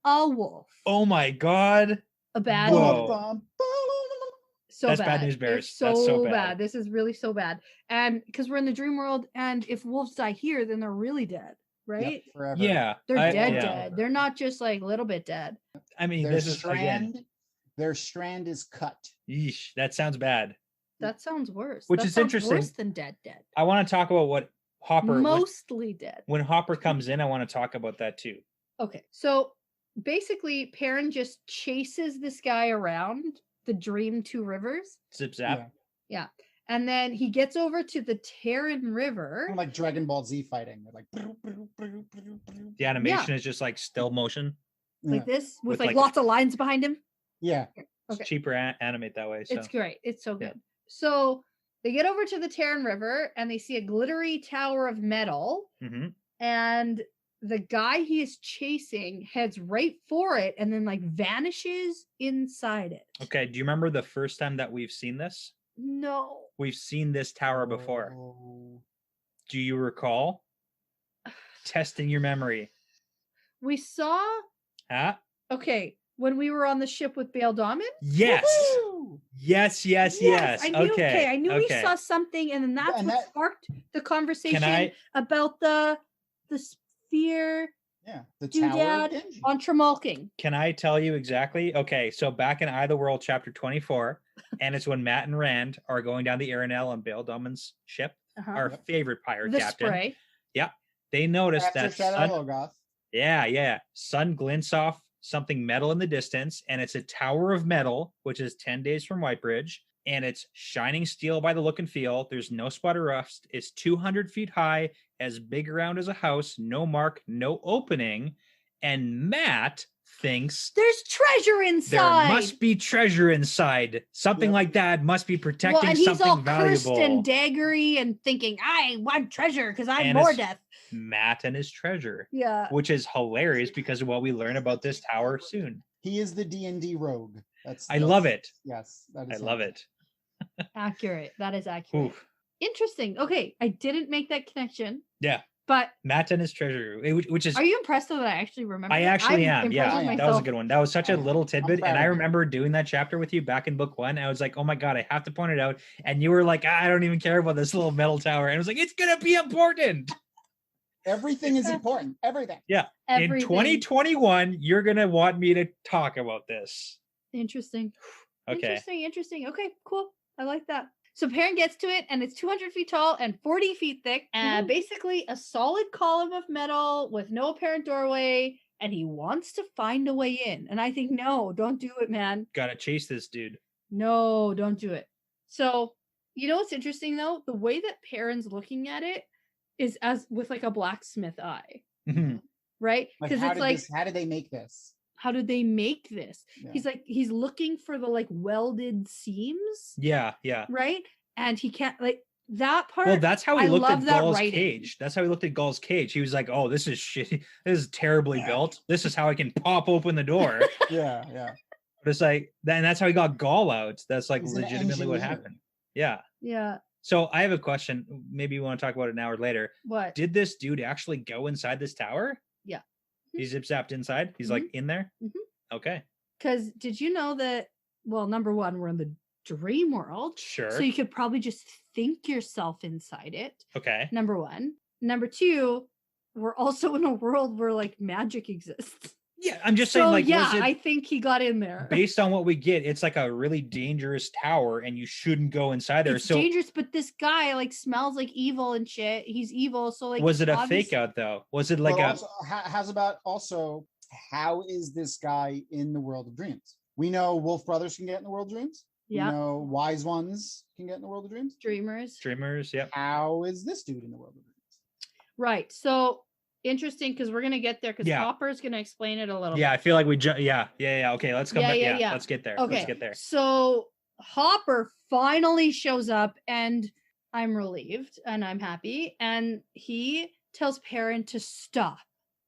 a wolf. Oh my god. A bad Whoa. wolf. Bum, bum, bum. so That's bad. bad news bears. It's That's so bad. This is really so bad. And because we're in the dream world, and if wolves die here, then they're really dead, right? Yep, forever. Yeah. They're dead, yeah. dead. They're not just like a little bit dead. I mean, Their this is again. Their strand is cut. Yeesh, that sounds bad. That sounds worse. Which That is sounds interesting. Worse than dead. I want to talk about what Hopper. Mostly dead. When Hopper comes in, I want to talk about that too. Okay, so basically, Perrin just chases this guy around the Dream Two Rivers. Zip zap. Yeah. And then he gets over to the Terran River. Kind of like Dragon Ball Z fighting. They're like The animation is just like still motion. Like this, with With, like like- lots of lines behind him. Yeah. It's Okay. cheaper animate that way. So. It's great. It's so Yeah. good. So they get over to the Terran River and they see a glittery tower of metal. Mm-hmm. And the guy he is chasing heads right for it and then like vanishes inside it. Okay. Do you remember the first time that we've seen this? No. We've seen this tower before. Oh. Do you recall? Testing your memory. We saw, Huh? okay, when we were on the ship with Bail Daman. Yes. Woohoo! Yes. I knew, Okay. I knew we saw something, and then that's and what that- sparked the conversation Can I? about the sphere Yeah. The Doodad Tower of Ghenjei. on Tremalking. Can I tell you exactly? Okay, so back in Eye of the World, chapter 24, and it's when Matt and Rand are going down the Arenal on Bail Daman's ship, Uh-huh. our favorite pirate The captain. spray. They notice After that Shadow sun, Logoth. sun glints off something metal in the distance, and it's a tower of metal, which is 10 days from Whitebridge, and it's shining steel by the look and feel. There's no spot of rust. It's 200 feet high, as big around as a house, no mark, no opening, and Matt thinks There's treasure inside. there must be treasure inside. Something Yep. like that must be protecting and he's something all valuable. cursed and daggery and thinking, I want treasure because I'm And more it's- death. Matt and his treasure, Yeah. which is hilarious because of what we learn about this tower soon. He is the D&D rogue. I love it. Yes. That I is love him. it. Accurate. That is accurate. Oof. Interesting. Okay. I didn't make that connection. Yeah. But Matt and his treasure, which is are you impressed though that I actually remember? I that? actually I'm am. impressed Yeah, with that that was a myself. good one. That was such a I'm little tidbit, proud and I of you. remember doing that chapter with you back in book 1. I was like, "Oh my god, I have to point it out." And you were like, "I don't even care about this little metal tower," and I was like, "It's gonna be important." Everything is important. Everything. In Everything. 2021, you're gonna want me to talk about this. Interesting. Okay. Interesting. Okay, cool. I like that. So Perrin gets to it, and it's 200 feet tall and 40 feet thick, and basically a solid column of metal with no apparent doorway. And he wants to find a way in. And I think, no, don't do it, man. Gotta chase this dude. No, don't do it. So, you know what's interesting though? The way that Perrin's looking at it is as with like a blacksmith eye, right? Like, Because how it's did like, how did they make this? how did they make this? Yeah. He's like, he's looking for the like welded seams, Yeah. right? And he can't like that part. Well, that's how he I looked love at that Gull's writing. cage. That's how he looked at Gull's cage. He was like, "Oh, this is shitty. This is terribly built. This is how I can pop open the door." Yeah. But it's like, then that's how he got Gall out. That's like He's an legitimately what engineer. happened. Yeah. yeah. So I have a question. Maybe you want to talk about it now or later. What? Did this dude actually go inside this tower? Yeah. He zip zapped inside. He's like in there. Mhm. Okay. Because did you know that? Well, number one, we're in the dream world, Sure. so you could probably just think yourself inside it. Okay. Number one. Number two, we're also in a world where like magic exists. Yeah, I'm just So saying, like, yeah, was it I think he got in there. based on what we get? It's like a really dangerous tower, and you shouldn't go inside there. It's So dangerous, but this guy like smells like evil and shit. He's evil, so like was it a obvious- fake out though? Was it like But a? also, how's about also, how is this guy in the world of dreams? We know Wolf Brothers can get in the world of dreams. Yeah, We know Wise Ones can get in the world of dreams. dreamers. Streamers? Yep. How is this dude in the world of dreams? Right. So interesting because we're gonna get there because Yeah. Hopper's gonna explain it a little. Yeah, I bit. feel like we. Yeah. Okay, let's come Yeah, back. yeah, Yeah, yeah. let's get there. Okay. Let's get there. So Hopper finally shows up, and I'm relieved and I'm happy. And he tells Perrin to stop.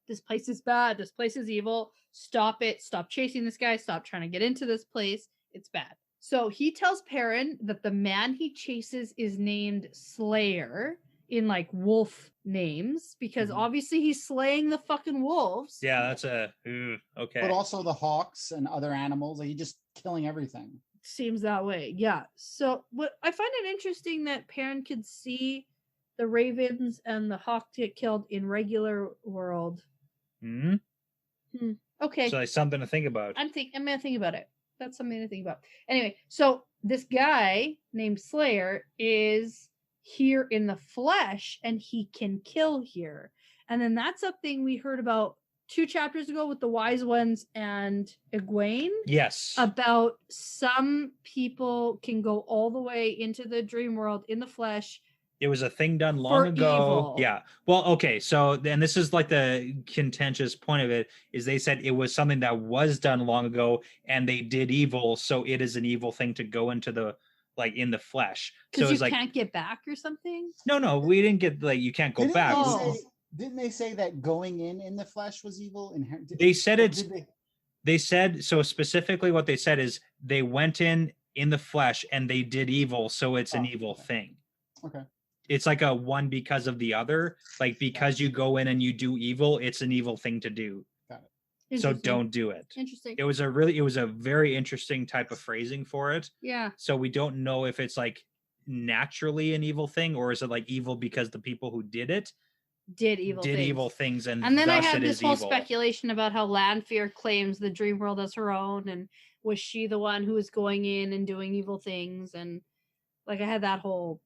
This place is bad. This place is evil. Stop it. Stop chasing this guy. Stop trying to get into this place. It's bad. So he tells Perrin that the man he chases is named Slayer in like wolf names because Mhm. obviously he's slaying the fucking wolves. Yeah, that's a. Okay. But also the hawks and other animals. Like, he's just killing everything. Seems that way. Yeah. So what I find it interesting that Perrin could see the ravens and the hawk get killed in regular world. Hmm? Okay. So that's something to think about. I'm gonna think about it. That's something to think about. Anyway, so this guy named Slayer is here in the flesh and he can kill here. And then that's something we heard about 2 chapters ago with the wise ones and Egwene. Yes. About some people can go all the way into the dream world in the flesh. It was a thing done long ago. Evil. Yeah. Well, okay. So then this is like the contentious point of it is they said it was something that was done long ago and they did evil. So it is an evil thing to go into the like in the flesh. Because so you it's like can't get back or something? No, we didn't get like you can't go back. Didn't they say that going in the flesh was evil? They said it's they said so specifically what they said is they went in the flesh and they did evil. So it's an evil thing. Okay. It's like a one because of the other. Like because you go in and you do evil, it's an evil thing to do. Got it. So don't do it. Interesting. It was a very interesting type of phrasing for it. Yeah. So we don't know if it's like naturally an evil thing or is it like evil because the people who did it did evil things and then I had it this whole evil. speculation about how Lanfear claims the dream world as her own and was she the one who was going in and doing evil things and like I had that whole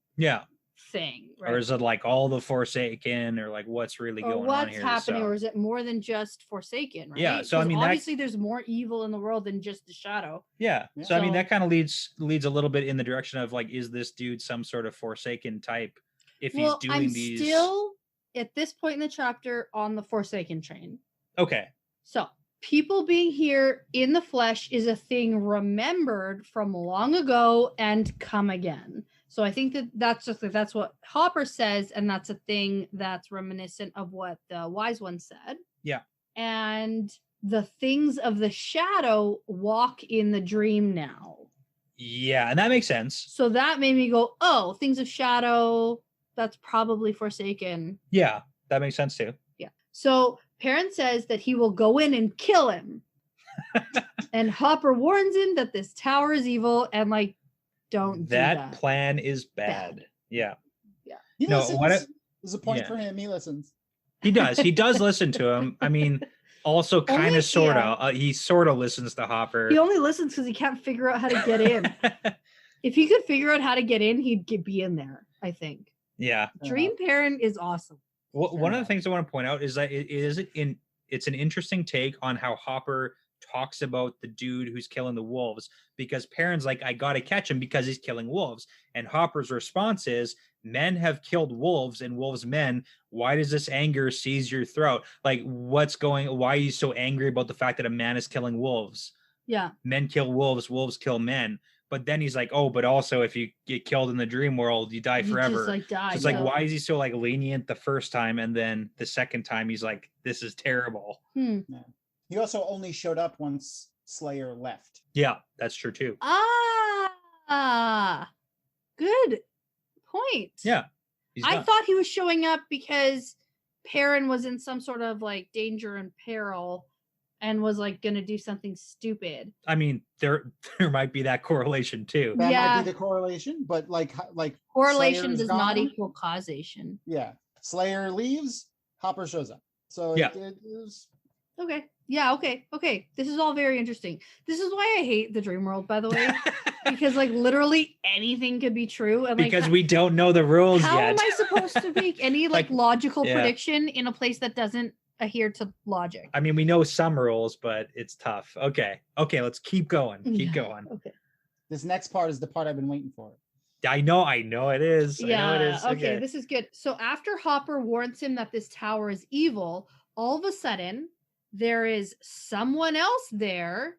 thing, right? Or is it like all the Forsaken or like what's really going on here? What's happening, or is it more than just Forsaken, right? Yeah, so I mean obviously there's more evil in the world than just the shadow. Yeah. So I mean that kind of leads a little bit in the direction of like, is this dude some sort of Forsaken type if he's doing these still at this point in the chapter on the Forsaken train. Okay. So people being here in the flesh is a thing remembered from long ago and come again. So I think that's what Hopper says, and that's a thing that's reminiscent of what the wise one said. Yeah. And the things of the shadow walk in the dream now. Yeah, and that makes sense. So that made me go, oh, things of shadow, that's probably Forsaken. Yeah, that makes sense too. Yeah. So Perrin says that he will go in and kill him. And Hopper warns him that this tower is evil and like, don't do that. Plan is bad. Yeah. Yeah. He listens. There's a point for him. He listens. He does. He does listen to him. I mean, also kind of sort of. He sort of listens to Hopper. He only listens because he can't figure out how to get in. If he could figure out how to get in, he'd be in there, I think. Yeah. Dream Perrin is awesome. Well, one of the things I want to point out is that it's an interesting take on how Hopper talks about the dude who's killing the wolves, because Perrin's like, I gotta catch him because he's killing wolves, and Hopper's response is, men have killed wolves and wolves men. Why does this anger seize your throat? Like, why are you so angry about the fact that a man is killing wolves? Yeah. Men kill wolves, wolves kill men. But then he's like, oh, but also if you get killed in the dream world, you die forever. Just, die, so it's like, why is he so like lenient the first time, and then the second time he's like, this is terrible. Yeah. He also only showed up once Slayer left. Yeah, that's true too. Good point. Yeah. I thought he was showing up because Perrin was in some sort of like danger and peril and was like going to do something stupid. I mean, there might be that correlation too. That might be the correlation, but like correlation does not equal causation. Yeah. Slayer leaves, Hopper shows up. So it was... Okay. Yeah, okay. This is all very interesting. This is why I hate the dream world, by the way. Because like literally anything could be true. And because we don't know the rules yet. How am I supposed to make any like logical prediction in a place that doesn't adhere to logic? I mean, we know some rules, but it's tough. Okay, let's keep going. Keep going. Okay. This next part is the part I've been waiting for. I know it is. Yeah, I know it is. Okay, this is good. So after Hopper warns him that this tower is evil, all of a sudden there is someone else there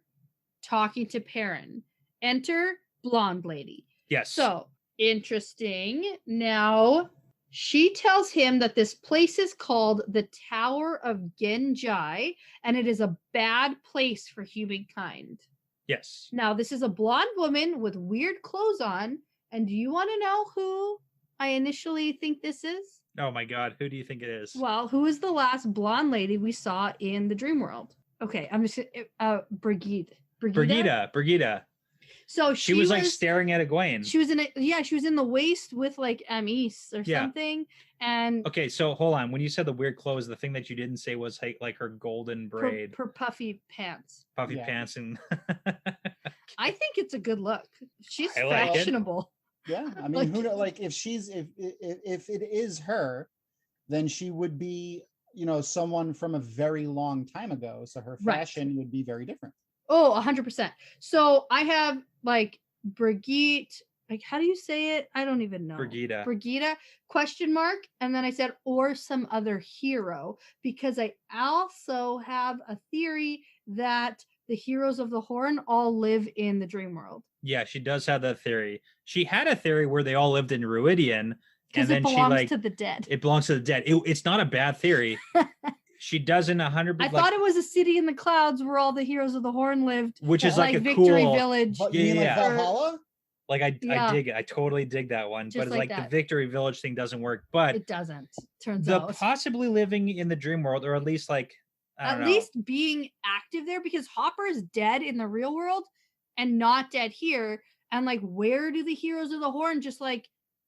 talking to Perrin. Enter blonde lady. Yes. So interesting. Now she tells him that this place is called the Tower of Ghenjei, and it is a bad place for humankind. Yes. Now this is a blonde woman with weird clothes on, and do you want to know who I initially think this is? Oh my God, who do you think it is? Well, who is the last blonde lady we saw in the dream world? Okay, I'm just Brigitte. Brigitte. So she was like staring at Egwene. She was in the waist with like Amis or something. And okay, so hold on. When you said the weird clothes, the thing that you didn't say was like her golden braid, her puffy pants. Puffy pants, and I think it's a good look. She's like fashionable. Yeah, I mean, who know? Like, if it is her, then she would be, someone from a very long time ago. So her fashion would be very different. Oh, 100%. So I have like Brigitte. Like, how do you say it? I don't even know. Brigitte, question mark. And then I said, or some other hero, because I also have a theory that the heroes of the Horn all live in the dream world. Yeah, she does have that theory. She had a theory where they all lived in Ruidian. Because it belongs to the dead. It belongs to the dead. It's not a bad theory. She doesn't 100%. I thought it was a city in the clouds where all the heroes of the Horn lived. Which is like a Victory cool Village. Like Valhalla? Like I dig it. I totally dig that one. Just but it's like that. the Victory Village thing doesn't work. But it doesn't. Turns out. Possibly living in the dream world, or at least like at least being active there, because Hopper is dead in the real world and not dead here. And like, where do the heroes of the Horn just like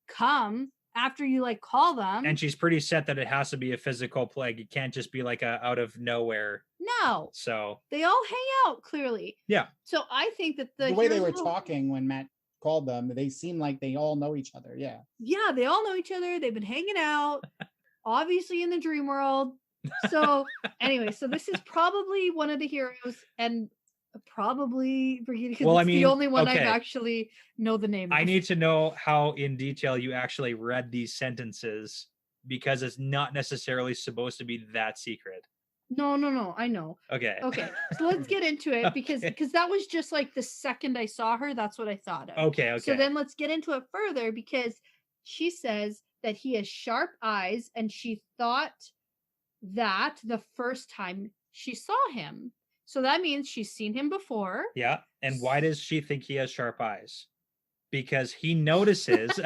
come after you like call them? And she's pretty set that it has to be a physical plague. It can't just be like a out of nowhere. No. So they all hang out clearly. Yeah. So I think that the way they were talking when Matt called them, they seem like they all know each other. Yeah. Yeah, they all know each other. They've been hanging out, obviously in the dream world. So anyway, so this is probably one of the heroes, and probably Brigitte, because it's the only one I actually know the name of. I need to know how in detail you actually read these sentences, because it's not necessarily supposed to be that secret. No, I know. Okay. So let's get into it, because that was just like the second I saw her, that's what I thought of. Okay. So then let's get into it further, because she says that he has sharp eyes, and she thought that the first time she saw him. So that means she's seen him before. Yeah. And why does she think he has sharp eyes? Because he notices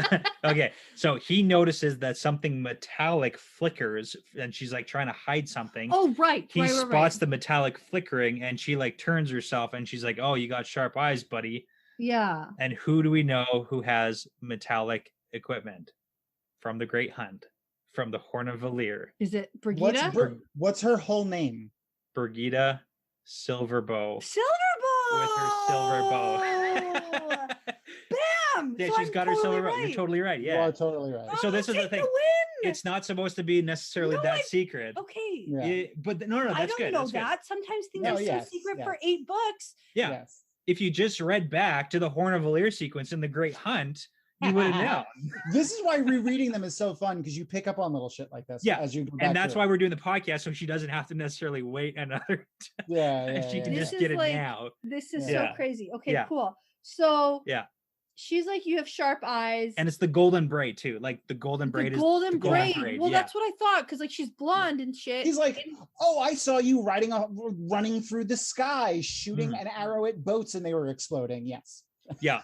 so he notices that something metallic flickers, and she's like trying to hide something. Oh, right. He spots the metallic flickering, and she like turns herself, and she's like, oh, you got sharp eyes, buddy. Yeah. And who do we know who has metallic equipment from the Great Hunt, from the Horn of Valir? Is it Brigitte? What's her whole name? Brigitte Silverbow. Silverbow! With her silver bow. Bam! Yeah, so she's got her silver bow. You're totally right. Yeah. You are totally right. So this is the thing. It's not supposed to be necessarily secret. Okay. Yeah. But no, that's good. I don't know that. Sometimes things are so secret for 8 books. Yeah. Yes. If you just read back to the Horn of Valir sequence in the Great Hunt, you would have known. This is why rereading them is so fun, because you pick up on little shit like this. Yeah. As you go back, and that's why we're doing the podcast, so she doesn't have to necessarily wait another time. Yeah. She can just get it now. This is so crazy. Okay, cool. So yeah. She's like, you have sharp eyes. And it's the golden braid too. Like the golden braid is golden braid. Well, that's what I thought, because like she's blonde and shit. He's like, oh, I saw you running through the sky, shooting an arrow at boats, and they were exploding. Yes. Yeah.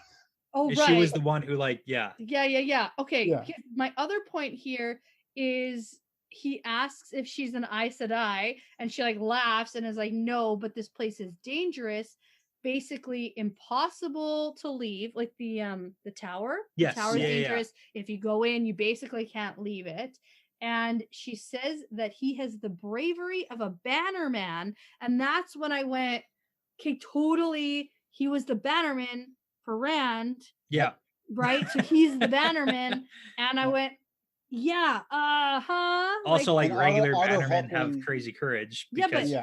Oh, right. She was the one who Yeah. Okay. Yeah. My other point here is he asks if she's an Aes Sedai, and she like laughs and is like, no, but this place is dangerous. Basically impossible to leave, like the tower. Yes. The tower is dangerous. If you go in, you basically can't leave it. And she says that he has the bravery of a bannerman, and that's when I went, okay, totally. He was the bannerman for Rand. Yeah. Right. So he's the bannerman, and I went, yeah. Also, like regular bannermen have crazy courage. Because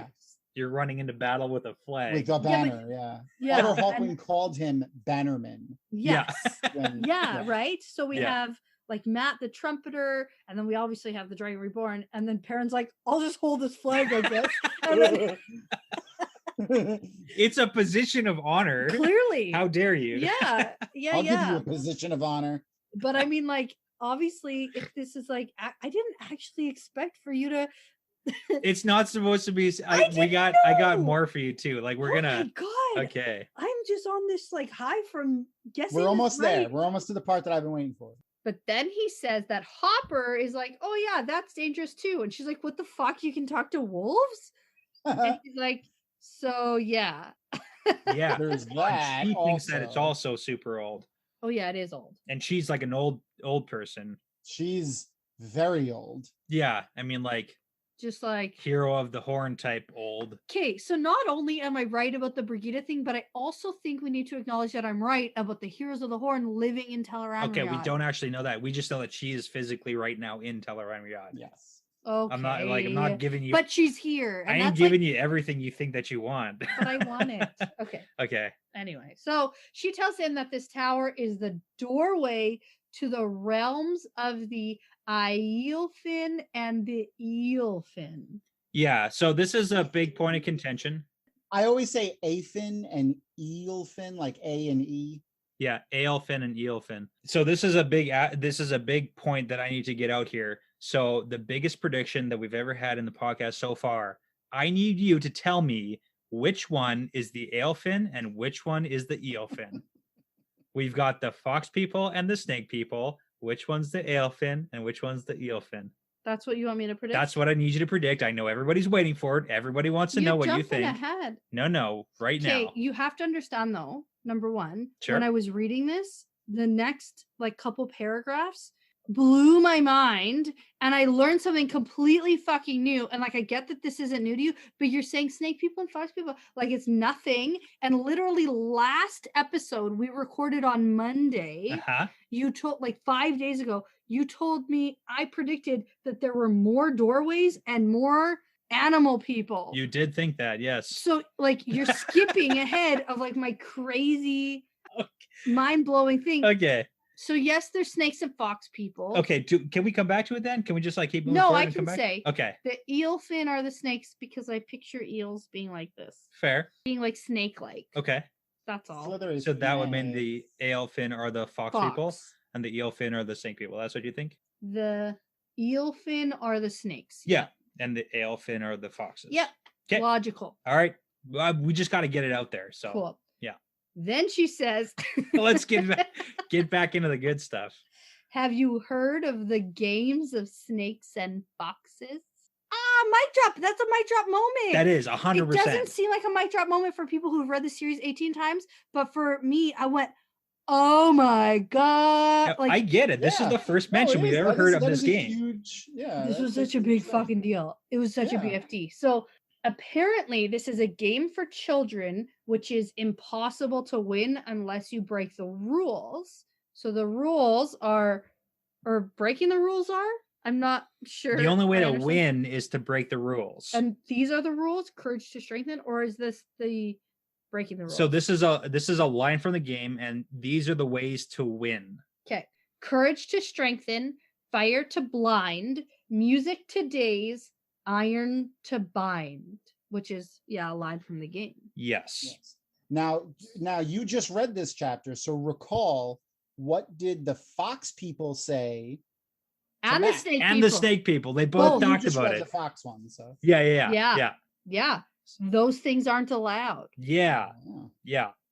you're running into battle with a flag. With a banner, yeah. Otto Hawkwind called him Bannerman. Yes. Right? So we have like Matt the trumpeter, and then we obviously have the Dragon Reborn, and then Perrin's like, I'll just hold this flag like this. And then... It's a position of honor. Clearly. How dare you? Yeah. I'll give you a position of honor. But I mean, like, obviously, if this is like, I didn't actually expect for you to... It's not supposed to be. I got more for you too. Like we're gonna. My God. Okay. I'm just on this like high from guessing. We're almost there. We're almost to the part that I've been waiting for. But then he says that Hopper is like, oh yeah, that's dangerous too. And she's like, what the fuck? You can talk to wolves? And he's like, so yeah. Yeah. There's And that. she thinks that it's also. also super old. Oh yeah, it is old. And she's like an old person. She's very old. Yeah. I mean, like Just like, hero of the horn type old. okay, so not only am I right about the Brigida thing, but I also think we need to acknowledge that I'm right about the Heroes of the Horn living in Tel Aramyad. Okay, we don't actually know that. We just know that she is physically right now in Tel Aramyad. Yes. Okay. I'm not giving you, but she's here. I And ain't that's giving like, you everything you think that you want. but I want it. Okay. Okay. Anyway, so she tells him that this tower is the doorway to the realms of the Eilfin and the Eilfin. Yeah. So this is a big point of contention. I always say Afin and Eelfin, like A and E. Yeah, Aelfin and Eelfin. So this is a big point that I need to get out here. So the biggest prediction that we've ever had in the podcast so far, I need you to tell me which one is the Aelfin and which one is the Eelfin. We've got the fox people and the snake people. Which one's the Aelfin and which one's the Eelfin? That's what you want me to predict? That's what I need you to predict. I know everybody's waiting for it. Everybody wants to know what you think. Ahead. No, right now. Okay, you have to understand though, number one, Sure. when I was reading this, the next like couple paragraphs blew my mind and I learned something completely fucking new. And like, I get that this isn't new to you, but you're saying snake people and fox people like it's nothing. And literally last episode we recorded on Monday, you told like 5 days ago, you told me I predicted that there were more doorways and more animal people. You did think that, yes. So like you're skipping ahead of like my crazy mind-blowing thing. Okay. So yes, there's snakes and fox people. Okay, can we come back to it then? Can we just like keep moving forward? No, I and can come back? say Okay. the eelfin are the snakes because I picture eels being like this. Fair. Being like snake-like. Okay. That's all. So that would mean the Aelfin are the fox people and the Eelfin are the snake people. That's what you think? The eelfin are the snakes. Yeah. And the Aelfin are the foxes. Yep. Okay. Logical. All right. Well, we just got to get it out there. So Cool. Yeah. Then she says, let's get back into the good stuff. Have you heard of the games of snakes and foxes? Mic drop. That's a mic drop moment. That is 100%. It doesn't seem like a mic drop moment for people who've read the series 18 times, but for me, I went, oh my God. Like, I get it. This is the first mention we've ever heard of this game. This was such a big fucking deal. It was such a BFD. So apparently this is a game for children, which is impossible to win unless you break the rules. So the rules are, or breaking the rules are? I'm not sure. The only way to win is to break the rules. And these are the rules, courage to strengthen, or is this the breaking the rules? So this is a line from the game, and these are the ways to win. Okay. Courage to strengthen, fire to blind, music to daze, iron to bind, which is a line from the game. Yes. Now you just read this chapter, so recall, what did the fox people say? And the snake people. And the snake people. They both talked about it. The fox one, so. Yeah. Those things aren't allowed. Yeah.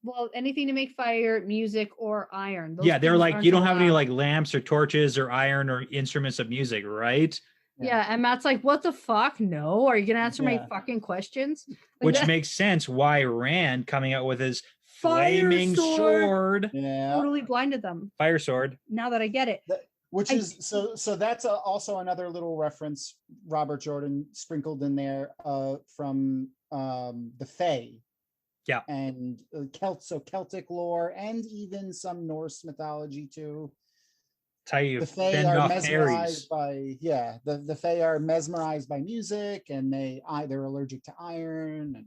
Well, anything to make fire, music, or iron. They're like, you don't have any like lamps or torches or iron or instruments of music, right? Yeah, and Matt's like, what the fuck? No, are you gonna answer my fucking questions? Which makes sense why Rand coming out with his flaming sword. Yeah. Totally blinded them. Fire sword. Now that I get it. Which is so that's also another little reference Robert Jordan sprinkled in there from the Fae. Yeah. And Celtic lore and even some Norse mythology too. The Fae are mesmerized by the Fae are mesmerized by music, and they're allergic to iron and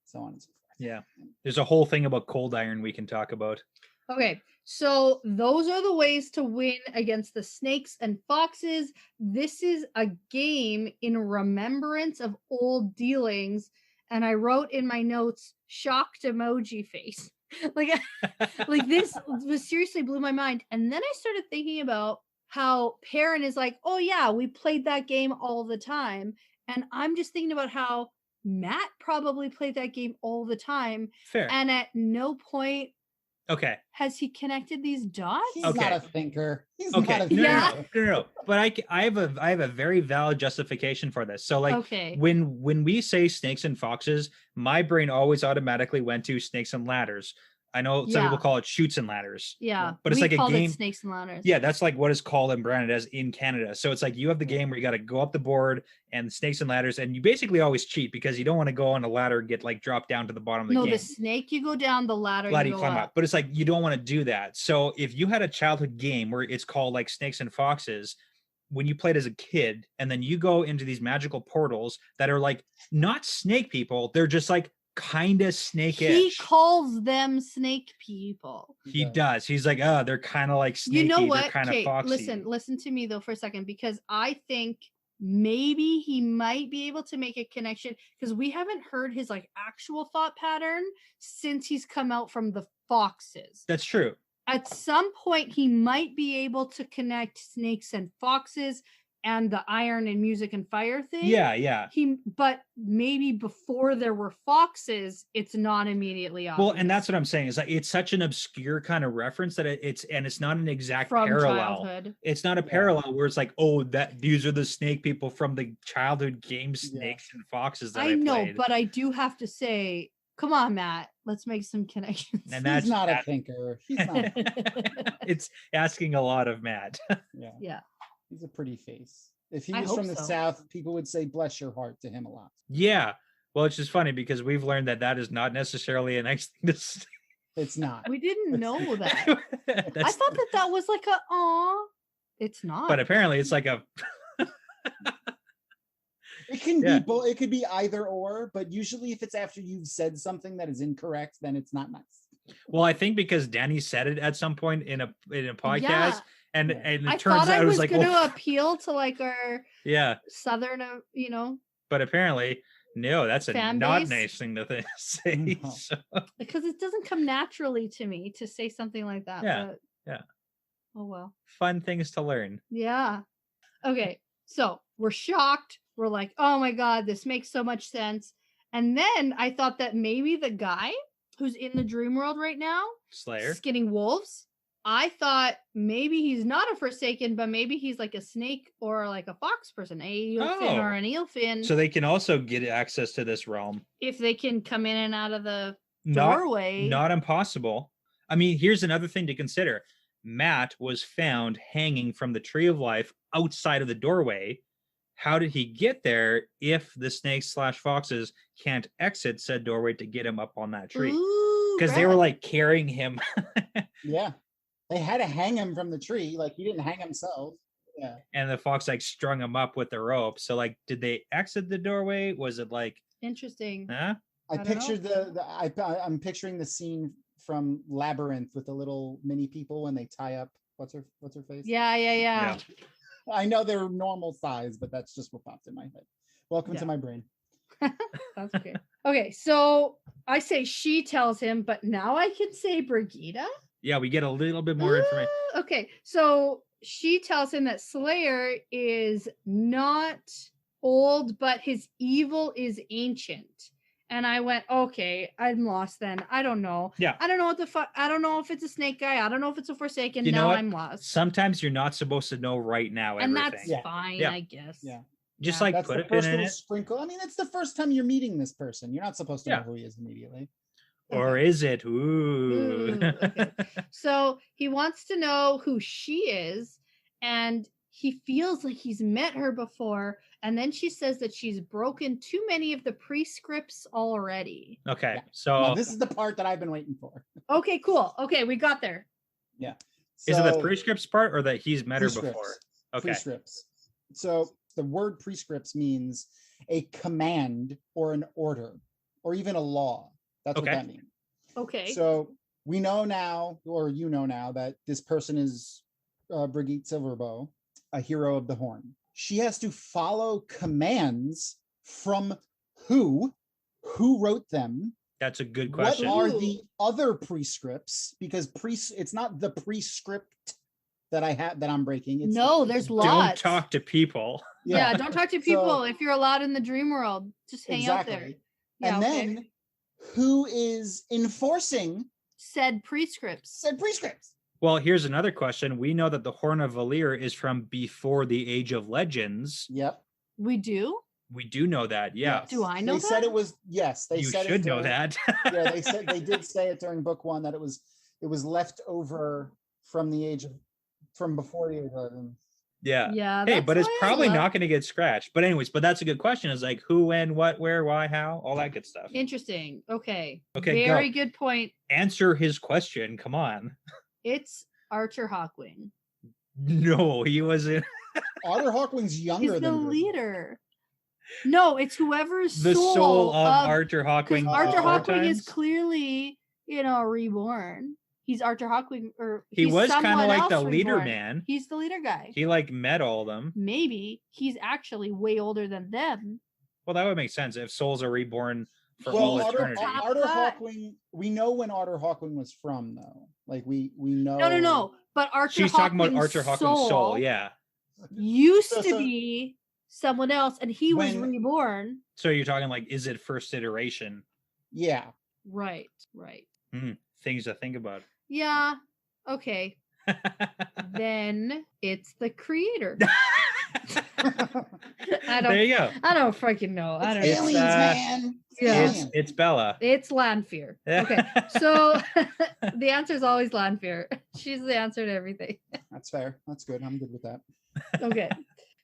so on and so forth. Yeah. There's a whole thing about cold iron we can talk about. Okay, so those are the ways to win against the snakes and foxes. This is a game in remembrance of old dealings. And I wrote in my notes, shocked emoji face. like this was seriously blew my mind. And then I started thinking about how Perrin is like, oh yeah, we played that game all the time. And I'm just thinking about how Matt probably played that game all the time. Fair. And at no point Okay. Has he connected these dots? He's Okay. not a thinker. He's Okay. not a No, thinker. no. But I have a very valid justification for this. So like Okay. when we say snakes and foxes, my brain always automatically went to snakes and ladders. I know some people Yeah. call it shoots and ladders. Yeah. But it's we like a called game. it Snakes and Ladders. Yeah, that's like what is called and branded as in Canada. So it's like you have the game where you got to go up the board and snakes and ladders, and you basically always cheat because you don't want to go on a ladder and get like dropped down to the bottom of the No, game. the snake you go down, the ladder Ladder you you go climb up. up. But it's like you don't want to do that. So if you had a childhood game where it's called like Snakes and Foxes, when you played as a kid, and then you go into these magical portals that are like not snake people, they're just like kind of snake-ish. He calls them snake people. He does. He's like, oh, they're kind of like snaky. You know They're what? kind of Okay, foxy. listen to me though for a second, because I think maybe he might be able to make a connection, because we haven't heard his like actual thought pattern since he's come out from the foxes. That's true. At some point he might be able to connect snakes and foxes and the iron and music and fire thing. Yeah. But maybe before there were foxes, it's not immediately obvious. Well, and that's what I'm saying is like it's such an obscure kind of reference that it's not an exact from parallel. childhood. It's not a parallel where it's like, oh, that these are the snake people from the childhood game Snakes and Foxes that I know, played. but I do have to say, come on, Matt, let's make some connections. And He's not a thinker. He's not. It's asking a lot of Matt. Yeah. He's a pretty face. If he I was hope from the so. South, people would say "bless your heart" to him a lot. Yeah. Well, it's just funny because we've learned that is not necessarily a nice thing to say. It's not. We didn't know that. I That's- thought that was like a aw. It's not. but apparently it's like a It can Yeah. be both. It could be either or, but usually if it's after you've said something that is incorrect, then it's not nice. well, I think because Danny said it at some point in a podcast, Yeah. and Yeah. and it I turns thought out I it was was like, going to well, appeal to like our yeah. southern, But apparently, no, that's a Fan not base? nice thing to say. No. So, because it doesn't come naturally to me to say something like that. Yeah, But, yeah. Oh well. fun things to learn. Yeah. Okay. So we're shocked. We're like, oh my God, this makes so much sense. And then I thought that maybe the guy who's in the dream world right now, Slayer. skinning wolves, I thought maybe he's not a Forsaken, but maybe he's like a snake or like a fox person, a eelfin or an eelfin. So they can also get access to this realm. If they can come in and out of the Not, doorway. not impossible. I mean, here's another thing to consider. Matt was found hanging from the tree of life outside of the doorway. How did he get there if the snakes/foxes can't exit said doorway to get him up on that tree? Ooh, Because they were Brett. like carrying him. Yeah, they had to hang him from the tree. Like he didn't hang himself. Yeah. And the fox like strung him up with the rope. So like, did they exit the doorway? Was it like, Interesting. huh? I don't know. pictured I'm picturing the scene from Labyrinth with the little mini people when they tie up what's her face. Yeah. I know they're normal size, but that's just what popped in my head. Welcome to my brain. That's okay. Okay, so I say she tells him, but now I can say Brigida. Yeah, we get a little bit more information. Okay, so she tells him that Slayer is not old, but his evil is ancient. And I went, okay, I'm lost then. I don't know. Yeah. I don't know what the fuck. I don't know if it's a snake guy. I don't know if it's a Forsaken. You know now what? I'm lost. Sometimes you're not supposed to know right now And everything. that's Yeah. fine, Yeah. I guess. Yeah. Just Yeah. like That's put the a pin first in little it. sprinkle. I mean, it's the first time you're meeting this person. You're not supposed to Yeah. know who he is immediately. Or is it? Ooh. Ooh, okay. So he wants to know who she is, and he feels like he's met her before. And then she says that she's broken too many of the prescripts already. Okay. Yeah. So Now, this is the part that I've been waiting for. Okay, cool. Okay, we got there. Yeah. is it the So, prescripts part or that he's met her before? prescripts. Okay. Prescripts. So the word prescripts means a command or an order or even a law. That's Okay. what that means. Okay. So we know now, or you know now, that this person is Brigitte Silverbow, a hero of the Horn. She has to follow commands from who wrote them. That's a good question. What are Ooh. the other prescripts? Because it's not the prescript that I'm breaking. It's No, there's Don't lots. talk to people. Yeah, don't talk to people So- if you're allowed in the dream world. Just hang out there. exactly. Yeah, And okay. then who is enforcing said prescripts. Well, here's another question. We know that the Horn of Valir is from before the Age of Legends. Yep. We do? We do know that, yeah. Yes. Do I know They that? said it was, yes. They You said should it know during, that. yeah, they did say it during book 1 that it was left over from before the Age of Legends. Yeah. Yeah. Hey, that's but it's why I probably love- not going to get scratched. But anyways, but that's a good question. Is like who, when, what, where, why, how, all that good stuff. Interesting. Okay. Okay, Very go. good point. Answer his question. Come on. It's Archer Hawkwing. No, he wasn't. Otter Hawkwing's younger He's the than Brigida. leader. No, it's whoever's The soul of Archer Because Hawkwing. Archer before Hawkwing is times. clearly, reborn. He's Archer Hawkwing, or He he's was kind of someone like the else leader reborn. man. He's the leader guy. He like met all of them. Maybe he's actually way older than them. Well, that would make sense if souls are reborn for Well, all Otter eternity. Hawkwing, we know when Otter Hawkwing was from, though. Like we know. No. But Archer She's talking about Hawkwing's Archer Hawkwing's soul. Yeah. used So- to be someone else, and he was When- reborn. So you're talking like, is it first iteration? Yeah. Right. Things to think about. Yeah. Okay. Then it's the creator. I There you go. don't fucking know. I don't It's know. aliens, man. Yeah. It's Bella. It's Lanfear. Okay. So the answer is always Lanfear. She's the answer to everything. That's fair. That's good. I'm good with that. Okay.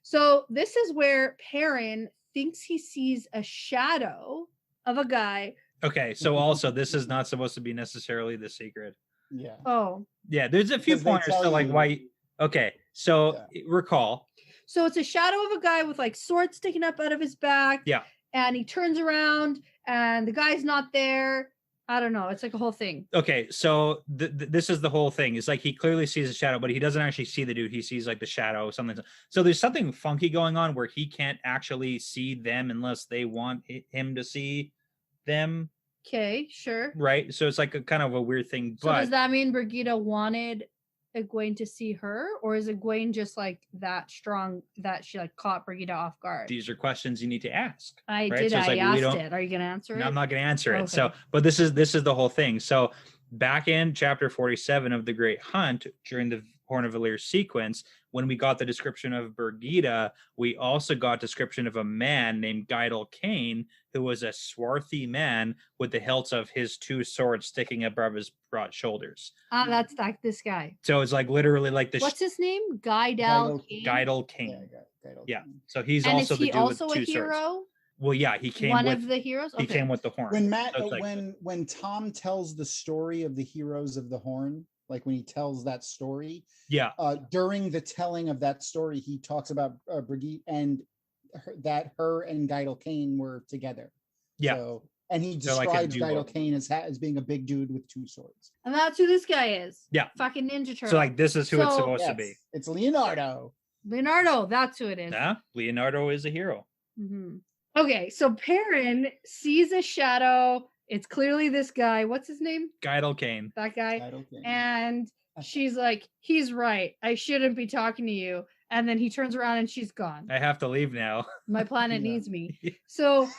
So this is where Perrin thinks he sees a shadow of a guy. Okay, so also this is not supposed to be necessarily the secret. Yeah. Oh. Yeah, there's a few Because they pointers tell to like you- why. Okay, so recall. So it's a shadow of a guy with like sword sticking up out of his back. Yeah. And he turns around and the guy's not there. I don't know. It's like a whole thing. Okay, so this is the whole thing. It's like he clearly sees a shadow, but he doesn't actually see the dude. He sees like the shadow, something. So there's something funky going on where he can't actually see them unless they want him to see them. Okay, sure. Right. So it's like a kind of a weird thing. So But does that mean Brigida wanted Egwene to see her, or is Egwene just like that strong that she like caught Brigida off guard? these are questions you need to ask. I right? did. So it's I like, we asked don't- it. Are you gonna answer it? No, I'm not going to answer it. Okay. So, but this is the whole thing. So back in chapter 47 of the Great Hunt, during the Horn of Valir sequence, when we got the description of Brigida, we also got description of a man named Gaidel Kane, who was a swarthy man with the hilts of his two swords sticking above his broad shoulders. That's like this guy. So it's like literally like the What's his name? Gaidel Kane? Gaidel Yeah. Kane. Gaidel Yeah. Kane. So he's And also is the he dude with also a two swords. hero? Well, yeah, he came One with of the heroes? he came with the horn. When Matt, So it's like- when Thom tells the story of the heroes of the Horn, like when he tells that story, yeah. during the telling of that story, he talks about Brigitte and her and Gaidel Kane were together. Yeah. So, and he They're like a describes duo. Gaidel Kane as being a big dude with two swords. And that's who this guy is. Yeah. Fucking Ninja Turtle. So like this is who it's So- supposed to Yes, be. it's Leonardo. Leonardo, that's who it is. Yeah, Leonardo is a hero. Mhm. Okay, so Perrin sees a shadow. It's clearly this guy. What's his name? Gaidel Kane. That guy. Gaidel Kane. And she's like, he's right. I shouldn't be talking to you. And then he turns around and she's gone. I have to leave now. My planet Yeah. needs me. So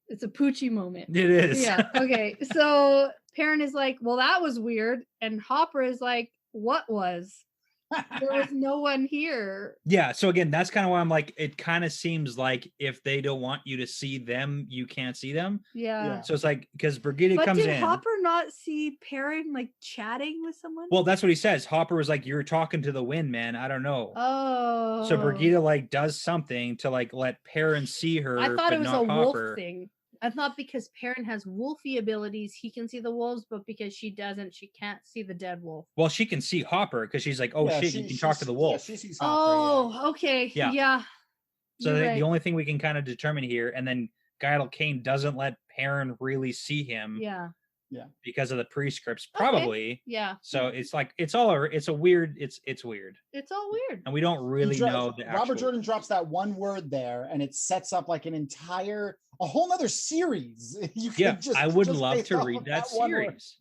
it's a Poochie moment. It is. Yeah. Okay. So Perrin is like, well, that was weird. And Hopper is like, what was? There was no one here. Yeah. So again, that's kind of why I'm like, it kind of seems like if they don't want you to see them, you can't see them. Yeah. Yeah. So it's like because Brigida But comes did in. Hopper not see Perrin like chatting with someone? Well, that's what he says. Hopper was like, "You're talking to the wind, man. I don't know." Oh. So Brigida like does something to like let Perrin see her. I thought but it was not a wolf Hopper. thing. I thought because Perrin has wolfy abilities, he can see the wolves, but because she doesn't, she can't see the dead wolf. Well, she can see Hopper because she's like, "Oh Yeah, shit, you can talk to the wolf." Yeah, she sees Hopper, Oh, okay. Yeah. Yeah. So You're the right. only thing we can kind of determine here, and then Gaidel Kane doesn't let Perrin really see him Yeah. because of the prescripts, Okay. probably. Yeah. So it's like it's weird. It's weird, It's all weird. and we don't really know the Robert actual. Jordan drops that one word there, and it sets up like a whole nother series. You Yeah, could I would just love based to off read of that one word. series.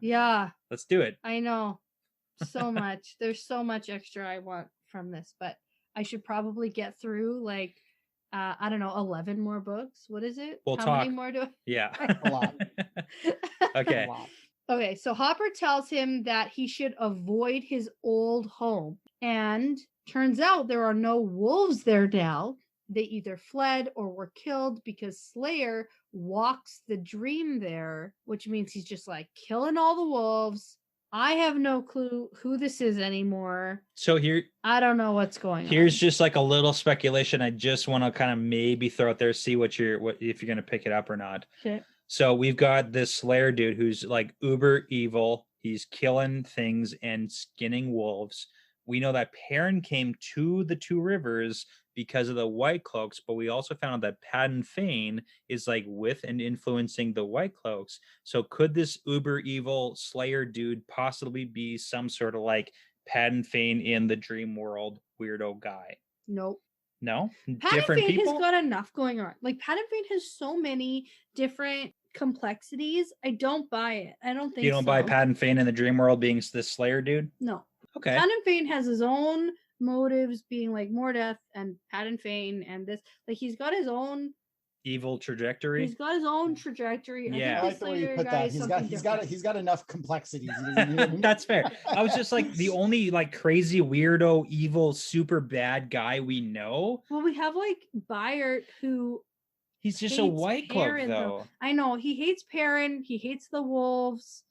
Yeah. Let's do it. I know. So much. There's so much extra I want from this, but I should probably get through like I don't know, 11 more books. What is it? We'll How talk. many more do Yeah. A lot. Okay. A lot. Okay, so Hopper tells him that he should avoid his old home. And turns out there are no wolves there now. They either fled or were killed because Slayer walks the dream there, which means he's just like killing all the wolves. I have no clue who this is anymore. So I don't know what's going here's on. just like a little speculation. I just want to kind of maybe throw out there, see what if you're gonna pick it up or not. Okay. So we've got this Slayer dude who's like uber evil. He's killing things and skinning wolves. We know that Perrin came to the Two Rivers because of the White Cloaks, but we also found out that Padden Fane is like with and influencing the White Cloaks. So could this uber evil Slayer dude possibly be some sort of like Padden Fane in the dream world weirdo guy? Nope. No? Padden Different Fane people? has got enough going on. Like Padden Fane has so many different complexities. I don't buy it. I don't think You don't so. buy Padden Fane in the dream world being this Slayer dude? No. Okay. Padden Fane has his own motives, being like Mordeth and Padden Fane and this. Like he's got his own Evil trajectory. He's got his own trajectory. Yeah. I like the way you put that. He's got enough complexities. That's fair. I was just like the only like crazy weirdo evil super bad guy we know. Well, we have like Bayard who he's just a White Cloak though. I know he hates Perrin. He hates the wolves.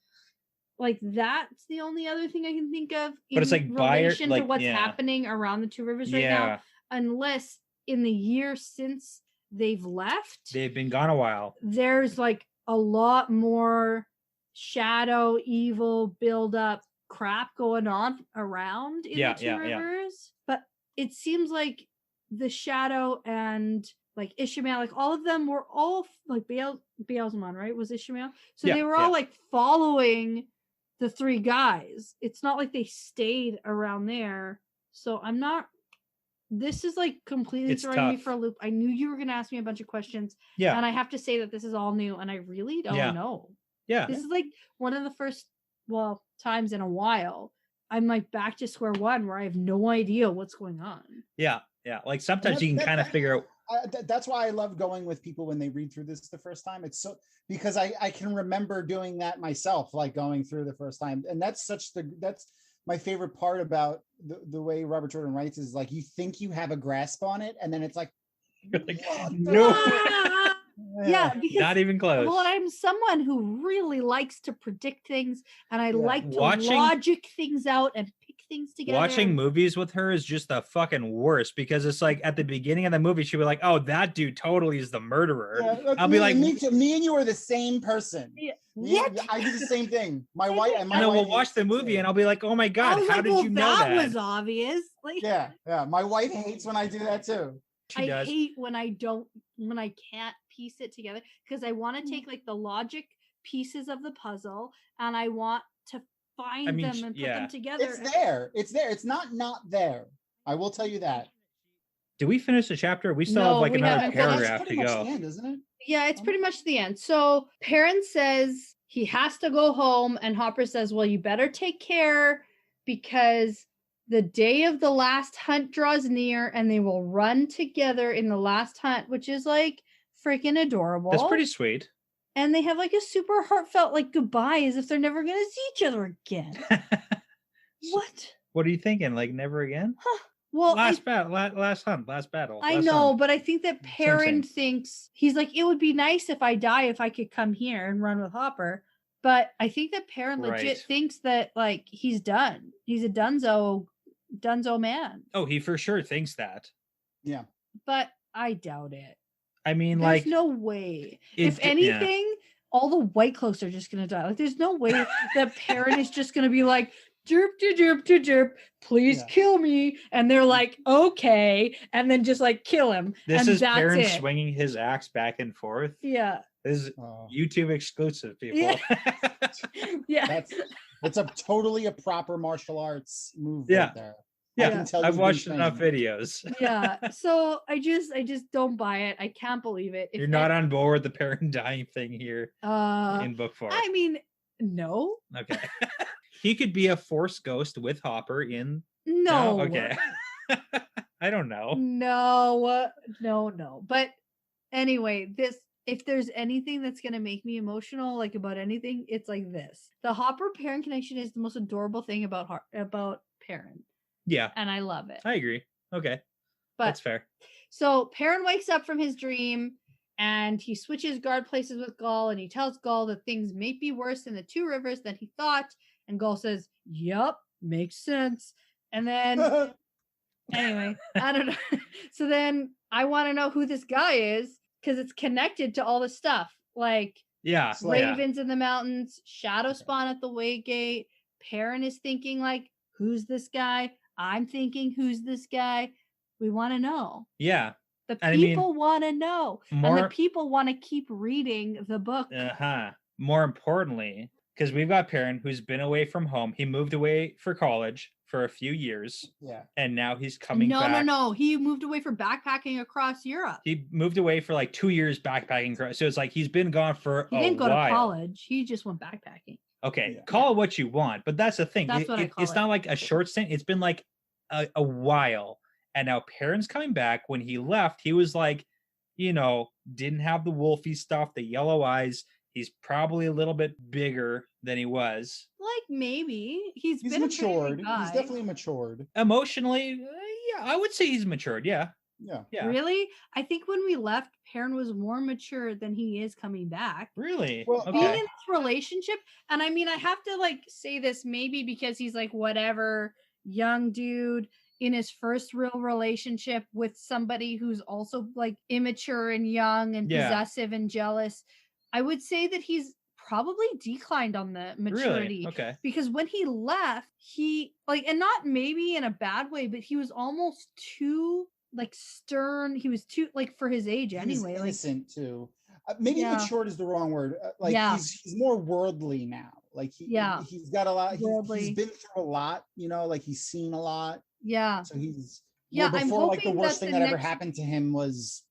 Like that's the only other thing I can think of. But it's like Bayard, to what's happening around the Two Rivers right now. Unless in the year since they've left, they've been gone a while. There's like a lot more shadow, evil, build up crap going on around in the Two Rivers. But it seems like the Shadow and like Ishmael, like all of them were all like Baalzamon, right? Was Ishmael? So they were all like following the three guys. It's not like they stayed around there. So I'm not. This is like completely throwing me for a loop. I knew you were going to ask me a bunch of questions. Yeah. And I have to say that this is all new and I really don't know. Yeah. This is like one of the first, times in a while. I'm like back to square one where I have no idea what's going on. Yeah. Yeah. Like sometimes you can kind of figure out. That's why I love going with people when they read through this the first time. It's so because I can remember doing that myself, like going through the first time. And that's my favorite part about the way Robert Jordan writes is like you think you have a grasp on it, and then it's like, no. Yeah, because not even close. Well, I'm someone who really likes to predict things, and I like to logic things out and pick things together. Watching movies with her is just the fucking worst because it's like at the beginning of the movie she'll be like, "Oh, that dude totally is the murderer." I'll be like, "Me and you are the same person." Yeah. What? I do the same thing. My wife and my I know. wife We'll watch the movie and I'll be like, "Oh my god, how did you know that?" That was obvious. Like, yeah. My wife hates when I do that too. She does. hate when I can't piece it together because I want to take like the logic pieces of the puzzle and I want to find them and put them together. It's there. It's not there. I will tell you that. Did we finish the chapter? We still have like another paragraph to go. The end, isn't it? Yeah, it's pretty much the end. So Perrin says he has to go home and Hopper says, well, you better take care because the day of the last hunt draws near and they will run together in the last hunt, which is like freaking adorable. That's pretty sweet. And they have like a super heartfelt like goodbye as if they're never going to see each other again. What? What are you thinking? Like never again? Huh. Well, last battle. I know, but I think that Perrin thinks he's like, it would be nice if I die if I could come here and run with Hopper. But I think that Perrin legit thinks that like he's done. He's a dunzo man. Oh, he for sure thinks that. Yeah. But I doubt it. I mean, there's no way. If anything, all the White Cloaks are just gonna die. Like there's no way that Perrin is just gonna be like, derp to derp to derp, please kill me. And they're like, okay, and then just like kill him. This is Perrin swinging his axe back and forth. Yeah. This is YouTube exclusive, people. Yeah. It's a totally a proper martial arts move right there. Yeah, I've watched enough videos. Yeah, so I just don't buy it. I can't believe it. You're not on board the Perrin dying thing here in book 4. I mean, no. Okay. He could be a Force ghost with Hopper in. No. Okay. I don't know. No. But anyway, if there's anything that's gonna make me emotional, like about anything, it's like this. The Hopper Perrin connection is the most adorable thing about Perrin, Yeah, and I love it. I agree. Okay, But that's fair. so Perrin wakes up from his dream and he switches guard places with Gull, and he tells Gull that things may be worse in the Two Rivers than he thought. And Gull says, "Yup, makes sense." And then, anyway, I don't know. So then I want to know who this guy is because it's connected to all the stuff like Yeah, ravens in the mountains, shadow spawn at the Waygate. Perrin is thinking like, who's this guy? I'm thinking, who's this guy? We want to know. Yeah. The people want to know. And the people want to keep reading the book. More importantly, because we've got Perrin who's been away from home. He moved away for college for a few years. Yeah. And now he's coming back. No. He moved away for backpacking across Europe. He moved away for like 2 years backpacking. So it's like he's been gone for a while. He didn't go to college. He just went backpacking. Okay, call it what you want. But that's the thing. It's not like a short stint. It's been like a while. And now Perrin's coming back. When he left, he was like, didn't have the wolfy stuff, the yellow eyes. He's probably a little bit bigger than he was. Like maybe he's been matured. He's definitely matured emotionally. Yeah, I would say he's matured. Yeah. Really? I think when we left, Perrin was more mature than he is coming back. Really? Well, being in this relationship, and I mean, I have to like say this maybe because he's like whatever young dude in his first real relationship with somebody who's also like immature and young and possessive and jealous. I would say that he's probably declined on the maturity. Really? Okay. Because when he left, he like, and not maybe in a bad way, but he was almost too like stern. He was too like for his age anyway. He's innocent too. Maybe matured is the wrong word. He's more worldly now. Like he's got a lot. He's been through a lot. Like he's seen a lot. Yeah. So he's before like the worst thing that ever happened to him was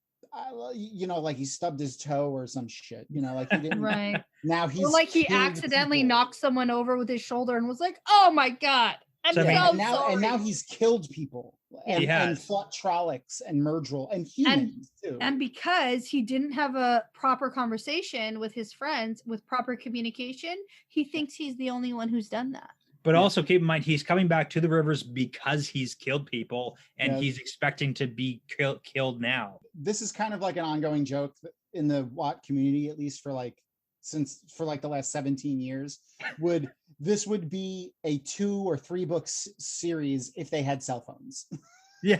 like he stubbed his toe or some shit. Like he didn't. Right. Now he's like he accidentally knocked someone over with his shoulder and was like, "Oh my god." And now he's killed people and fought Trollocs and Murdrell and humans too. And because he didn't have a proper conversation with his friends with proper communication, he thinks he's the only one who's done that. But also keep in mind, he's coming back to the rivers because he's killed people and he's expecting to be killed now. This is kind of like an ongoing joke in the Watt community, at least for the last 17 years. This would be a 2 or 3 book series if they had cell phones. Yeah.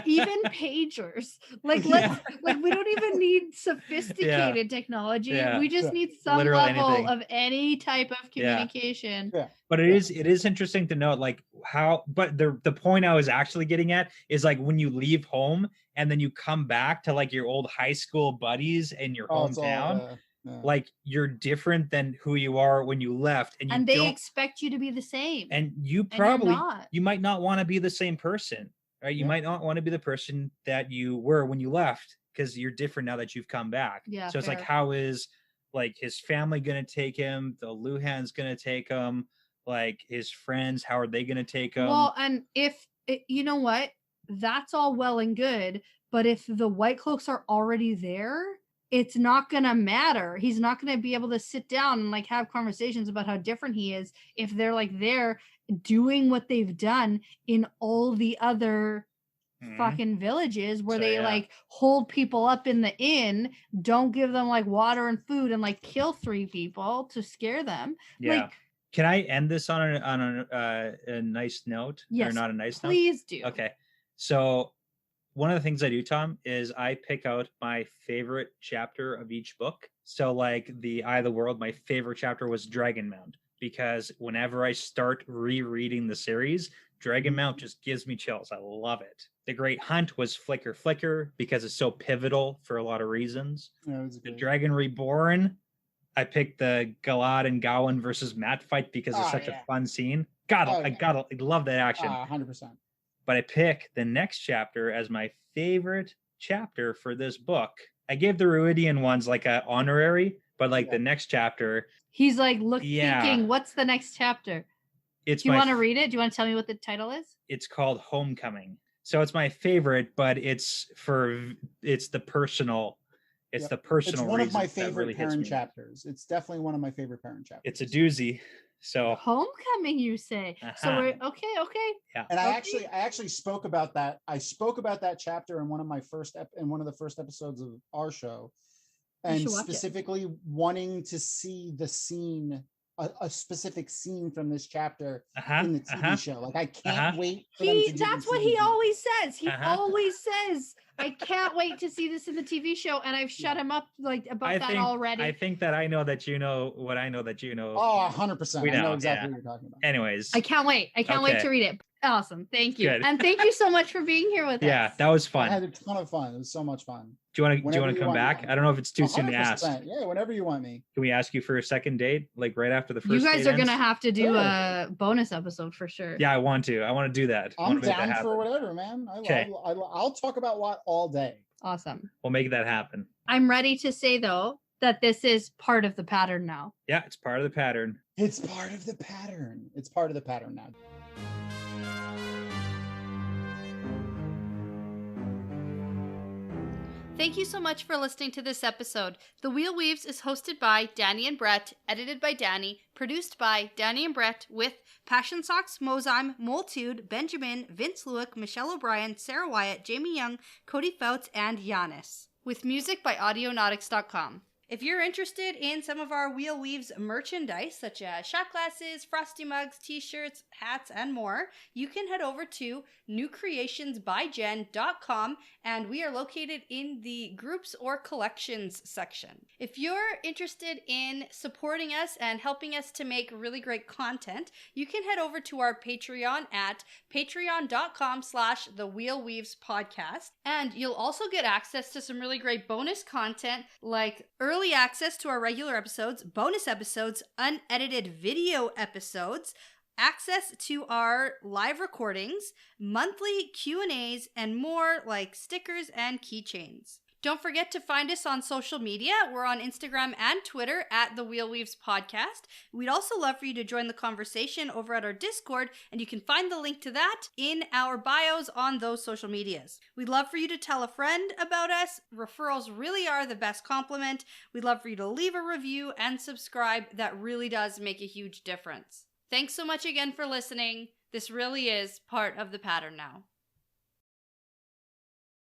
even pagers. Like we don't even need sophisticated technology. Yeah. We just need some literally level anything. Of any type of communication. Yeah. But it is interesting to note like how, but the point I was actually getting at is like when you leave home and then you come back to like your old high school buddies in your hometown. Like you're different than who you are when you left, and they expect you to be the same. And you probably you might not want to be the same person, right? You might not want to be the person that you were when you left because you're different now that you've come back. Yeah. So it's like, how is like his family gonna take him? The Luhan's gonna take him. Like his friends, how are they gonna take him? Well, and if you know what, that's all well and good, but if the White Cloaks are already there, it's not going to matter. He's not going to be able to sit down and like have conversations about how different he is if they're like there doing what they've done in all the other fucking villages where they like hold people up in the inn, don't give them like water and food and like kill 3 people to scare them. Yeah. Like, can I end this on a nice note? Yes, or not a nice note? Please do. Okay. So one of the things I do, Tom, is I pick out my favorite chapter of each book. So like the Eye of the World, my favorite chapter was Dragonmount, because whenever I start rereading the series, Dragonmount just gives me chills. I love it. The Great Hunt was Flicker Flicker because it's so pivotal for a lot of reasons. The Dragon Reborn, I picked the Galad and Gawain versus Matt fight because it's such a fun scene. I love that action. 100%. But I pick the next chapter as my favorite chapter for this book. I gave the Ruidian ones like an honorary, but like the next chapter. He's like, thinking, what's the next chapter? It's Do you my want to read it? Do you want to tell me what the title is? It's called Homecoming. So it's my favorite, but it's the personal. It's Yep. the personal. It's one of my reasons that favorite really hits parent me. chapters. It's definitely one of my favorite parent chapters. It's a doozy. So Homecoming, you say? So we're okay. Yeah. And I Okay. actually spoke about that. I spoke about that chapter in one of the first episodes of our show, You and should watch it. specifically wanting to see the scene, a specific scene from this chapter in the TV show. Like I can't wait for them to do That's the what TV. he always says. He Uh-huh. always says, I can't wait to see this in the TV show. And I've shut him up like about that already. I think that I know that you know what I know that you know. Oh, 100%. We I know know, exactly yeah. what you're talking about. Anyways. I can't wait. I can't wait to read it. Awesome. Thank you. Good. And thank you so much for being here with us. Yeah, that was fun. I had a ton of fun. It was so much fun. Do you want to come back? I don't know if it's too soon to 100%. ask. Yeah, whenever you want me. Can we ask you for a second date, like right after the first? You guys date are gonna ends? have to do a bonus episode for sure. Yeah, I want to do that. I'm down for whatever, man. I'll talk about what all day. Awesome. We'll make that happen. I'm ready to say though that this is part of the pattern now. Yeah, it's part of the pattern. It's part of the pattern. It's part of the pattern now. Thank you so much for listening to this episode. The Wheel Weaves is hosted by Dani and Brett, edited by Dani, produced by Dani and Brett, with Passion Socks, Mozime, Moltude, Benjamin, Vince Lewick, Michelle O'Brien, Sarah Wyatt, Jamie Young, Cody Fouts, and Giannis. With music by Audionautics.com. If you're interested in some of our Wheel Weaves merchandise, such as shot glasses, frosty mugs, t-shirts, hats, and more, you can head over to newcreationsbyjen.com, and we are located in the groups or collections section. If you're interested in supporting us and helping us to make really great content, you can head over to our Patreon at patreon.com/thewheelweavespodcast, and you'll also get access to some really great bonus content like early access to our regular episodes, bonus episodes, unedited video episodes, access to our live recordings, monthly Q&As, and more like stickers and keychains. Don't forget to find us on social media. We're on Instagram and Twitter at The Wheel Weaves Podcast. We'd also love for you to join the conversation over at our Discord, and you can find the link to that in our bios on those social medias. We'd love for you to tell a friend about us. Referrals really are the best compliment. We'd love for you to leave a review and subscribe. That really does make a huge difference. Thanks so much again for listening. This really is part of the pattern now.